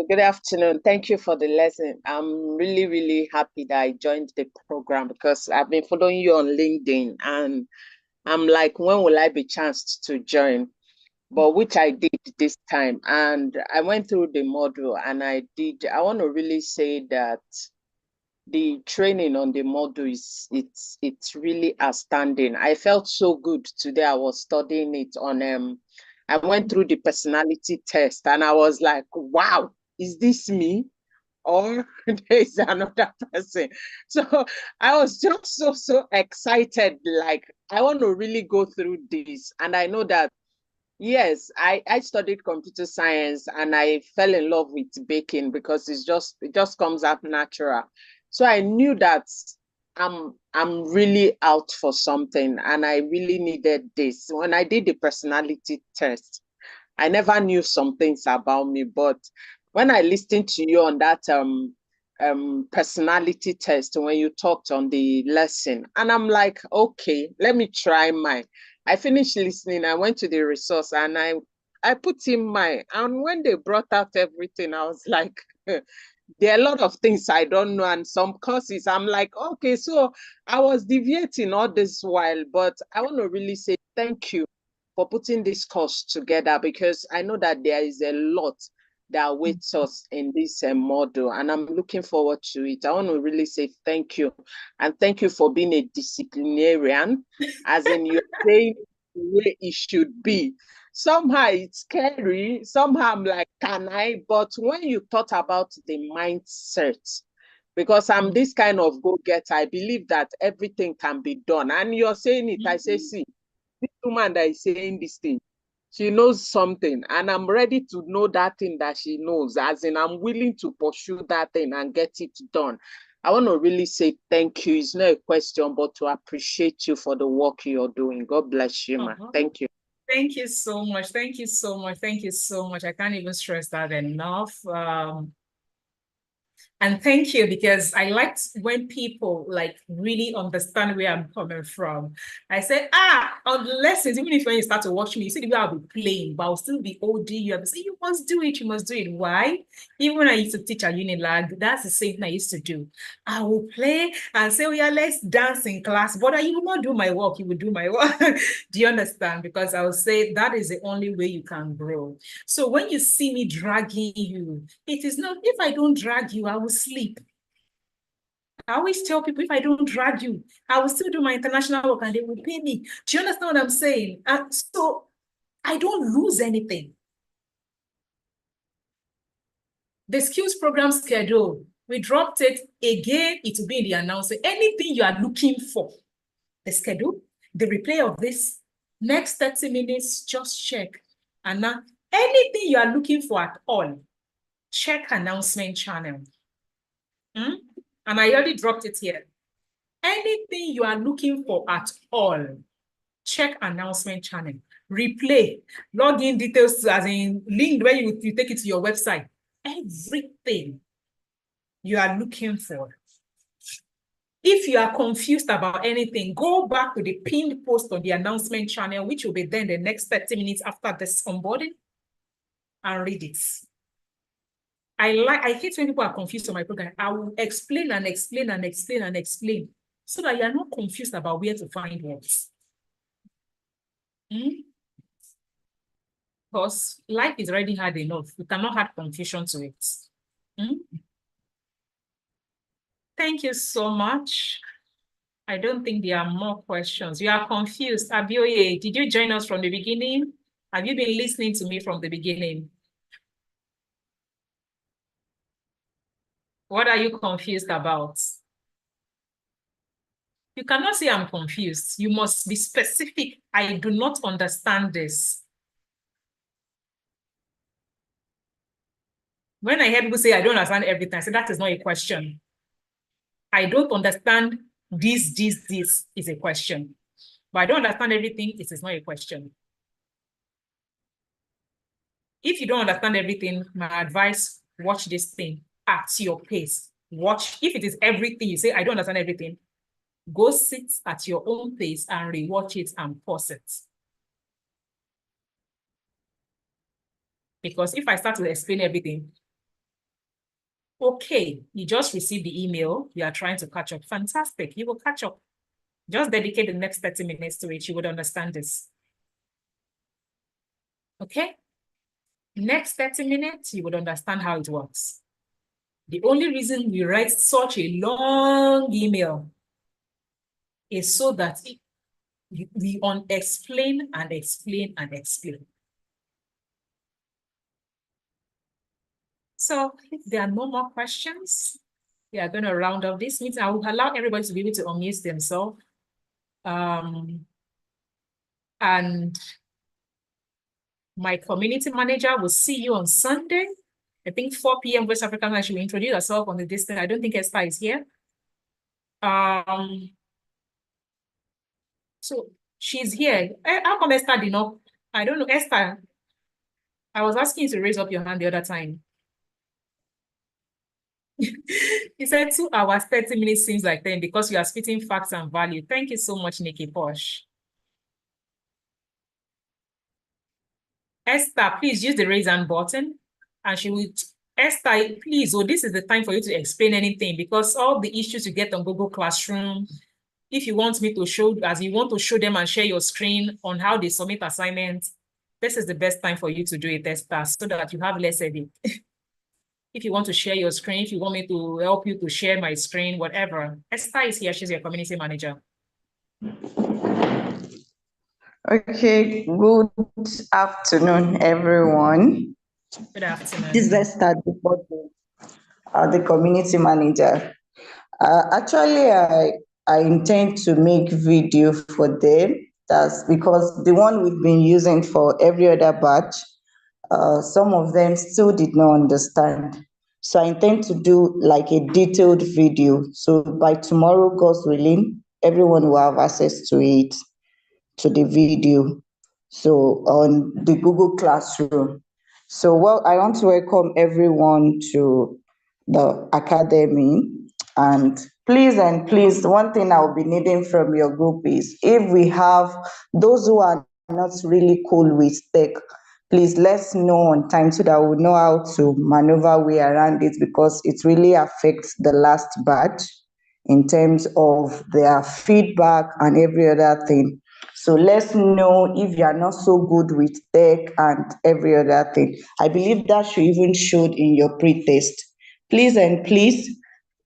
Good afternoon. Thank you for the lesson. I'm really, really happy that I joined the program because I've been following you on LinkedIn and I'm like, when will I be chanced to join? But which I did this time. And I went through the module and I want to really say that the training on the module it's really outstanding. I felt so good today. I was studying it on I went through the personality test and I was like, wow, is this me? Or there's another person. So I was just so excited. Like, I want to really go through this. And I know that, yes, I studied computer science and I fell in love with baking because it just comes out natural. So I knew that I'm really out for something and I really needed this. When I did the personality test, I never knew some things about me, but when I listened to you on that personality test, when you talked on the lesson, and I'm like, okay, let me try mine. I finished listening. I went to the resource and I put in mine. And when they brought out everything, I was like, there are a lot of things I don't know, and some courses I'm like, okay, so I was deviating all this while, but I want to really say thank you for putting this course together because I know that there is a lot that awaits us in this model, and I'm looking forward to it. I want to really say thank you, and thank you for being a disciplinarian, as in you're saying the way it should be. Somehow it's scary. Somehow I'm like, can I? But when you thought about the mindset, because I'm this kind of go-getter, I believe that everything can be done. And you're saying it, I say, see, this woman that is saying this thing, she knows something, and I'm ready to know that thing that she knows, as in I'm willing to pursue that thing and get it done. I want to really say thank you. It's not a question, but to appreciate you for the work you're doing. God bless you, man. Thank you. Thank you so much. Thank you so much. Thank you so much. I can't even stress that enough. And thank you, because I liked when people like really understand where I'm coming from. I said, on the lessons, even if when you start to watch me, you see the way I'll be playing, but I'll still be OD. You have to say, you must do it, you must do it. Why? Even when I used to teach at Unilag, that's the same thing I used to do. I will play and say, oh yeah, let's dance in class, but you will not do my work, you will do my work. Do you understand? Because I will say that is the only way you can grow. So when you see me dragging you, it is not, if I don't drag you, I will sleep. I always tell people, if I don't drag you, I will still do my international work and they will pay me. Do you understand what I'm saying? So I don't lose anything. The skills program schedule, we dropped it again. It will be in the announcement. Anything you are looking for, the schedule, the replay of this, next 30 minutes, just check. And now, anything you are looking for at all, check announcement channel. And I already dropped it here. Anything you are looking for at all, check announcement channel. Replay, login details, as in link where you take it to your website. Everything you are looking for. If you are confused about anything, go back to the pinned post on the announcement channel, which will be then the next 30 minutes after this onboarding, and read it. I hate when people are confused on my program. I will explain and explain and explain and explain so that you are not confused about where to find words. because life is already hard enough. We cannot add confusion to it. Thank you so much. I don't think there are more questions. You are confused. Abioye, did you join us from the beginning? Have you been listening to me from the beginning? What are you confused about? You cannot say I'm confused. You must be specific. I do not understand this. When I hear people say I don't understand everything, I say that is not a question. I don't understand this is a question. But I don't understand everything, it is not a question. If you don't understand everything, my advice, watch this thing at your pace. Watch. If it is everything, you say, I don't understand everything, go sit at your own pace and rewatch it and pause it. Because if I start to explain everything, okay, you just received the email, you are trying to catch up. Fantastic, you will catch up. Just dedicate the next 30 minutes to it, you would understand this. Okay? Next 30 minutes, you would understand how it works. The only reason we write such a long email is so that we explain and explain and explain. So if there are no more questions, we are going to round up this meeting. I will allow everybody to be able to unmute themselves. And my community manager will see you on Sunday. I think 4 p.m. West African time. She will introduce herself on the distance. I don't think Esther is here. So she's here. How come Esther did not? I don't know. Esther, I was asking you to raise up your hand the other time. He said 2 hours, 30 minutes seems like 10 because you are spitting facts and value. Thank you so much, Nikki Posh. Esther, please use the raise hand button. And she will, Esther, please, this is the time for you to explain anything because all the issues you get on Google Classroom, if you want me to show, as you want to show them and share your screen on how they submit assignments, this is the best time for you to do it, Esther, so that you have less edit. If you want to share your screen, if you want me to help you to share my screen, whatever. Esther is here, she's your community manager. Okay, good afternoon, everyone. Good afternoon. This is Esther, the community manager. Actually, I intend to make video for them. That's because the one we've been using for every other batch, some of them still did not understand. So I intend to do like a detailed video. So by tomorrow, God's willing, everyone will have access to it, to the video. So on the Google Classroom. So I want to welcome everyone to the Academy. And please, one thing I'll be needing from your group is if we have those who are not really cool with tech, please let's know on time so that we'll know how to maneuver way around it because it really affects the last batch in terms of their feedback and every other thing. So let's know if you are not so good with tech and every other thing. I believe that should even show in your pre-test. Please,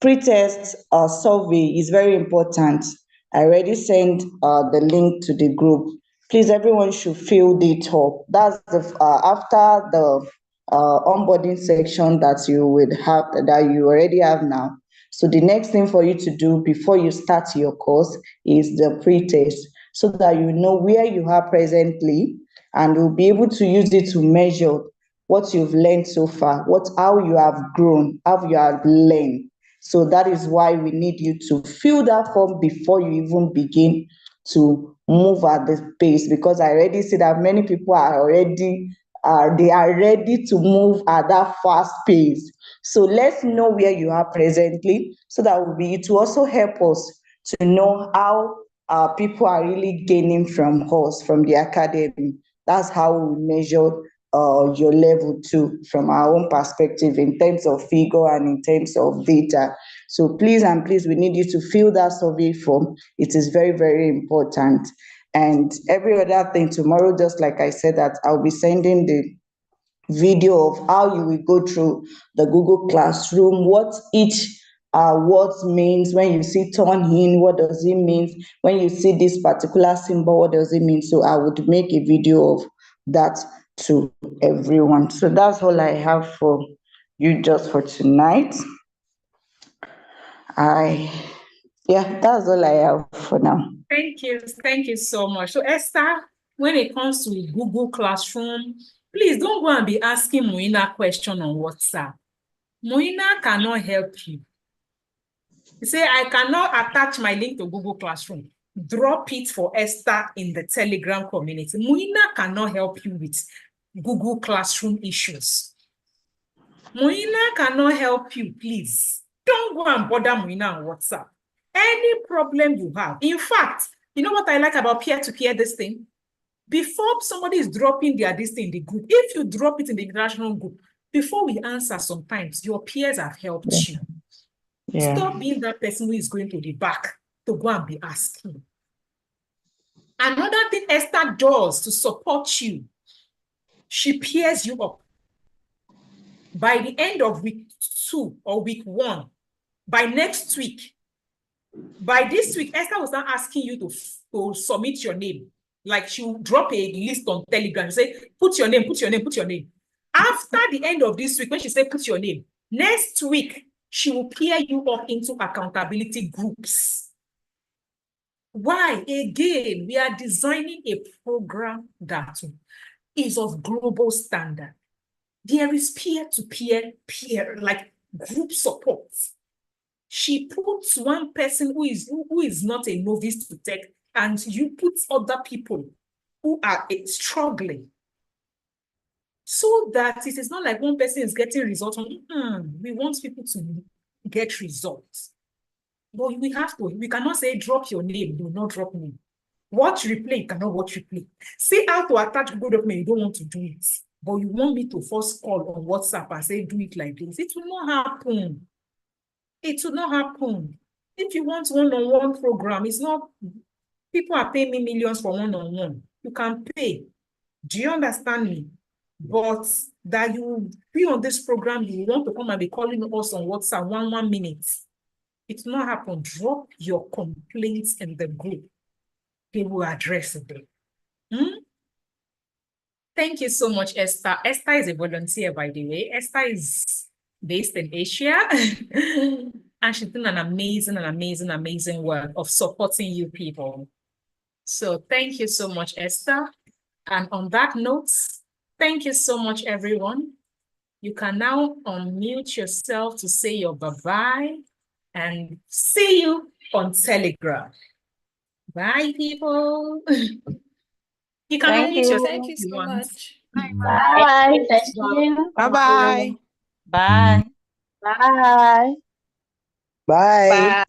pre-test survey is very important. I already sent the link to the group. Please, everyone should fill it up. That's after the onboarding section that you would have, that you already have now. So the next thing for you to do before you start your course is the pre-test, so that you know where you are presently and you'll be able to use it to measure what you've learned so far, how you have grown, how you have learned. So that is why we need you to fill that form before you even begin to move at the pace, because I already see that many people are already they are ready to move at that fast pace. So let's know where you are presently, so that it will also help us to know how people are really gaining from us, from the academy. That's how we measure your level too, from our own perspective in terms of figure and in terms of data. So please, we need you to fill that survey form. It is very, very important. And every other thing, tomorrow, just like I said, that I'll be sending the video of how you will go through the Google Classroom, what each words means. When you see turn in, what does it mean? When you see this particular symbol, what does it mean? So I would make a video of that to everyone. So that's all I have for you just for tonight. That's all I have for now. Thank you so much. So Esther, when it comes to Google Classroom, please don't go and be asking Moina question on WhatsApp. Moina cannot help you. You say, I cannot attach my link to Google Classroom. Drop it for Esther in the Telegram community. Moina cannot help you with Google Classroom issues. Moina cannot help you, please. Don't go and bother Moina on WhatsApp. Any problem you have. In fact, you know what I like about peer-to-peer this thing? Before somebody is dropping their this thing in the group, if you drop it in the international group, before we answer sometimes, your peers have helped you. Yeah. Stop being that person who is going to the back to go and be asking. Another thing Esther does to support you, she peers you up. By the end of week 2 or week 1, by next week, by this week, Esther will start asking you to submit your name. Like she'll drop a list on Telegram, say, put your name, put your name, put your name. After the end of this week, when she says put your name, next week, she will peer you up into accountability groups. Why? Again, we are designing a program that is of global standard. There is peer-to-peer, like group support. She puts one person who is not a novice to tech, and you put other people who are struggling, so that it is not like one person is getting results. We want people to get results. But we cannot say drop your name, do not drop name. Watch replay, you cannot watch replay. See how to attach Google document, you don't want to do it. But you want me to first call on WhatsApp and say, do it like this. It will not happen. It will not happen. If you want one-on-one program, it's not, people are paying me millions for one-on-one. You can pay. Do you understand me? But that you be on this program, you want to come and be calling us on WhatsApp 1 minute. It will not happen. Drop your complaints in the group. They will address it. Thank you so much, Esther. Esther is a volunteer, by the way. Esther is based in Asia. And she's doing an amazing work of supporting you people. So thank you so much, Esther. And on that note, thank you so much, everyone. You can now unmute yourself to say your bye-bye and see you on Telegram. Bye, people. You can unmute yourself. Thank you so much. Bye. Thank you. Bye-bye. Bye. Bye. Bye.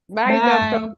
Bye, Doctor.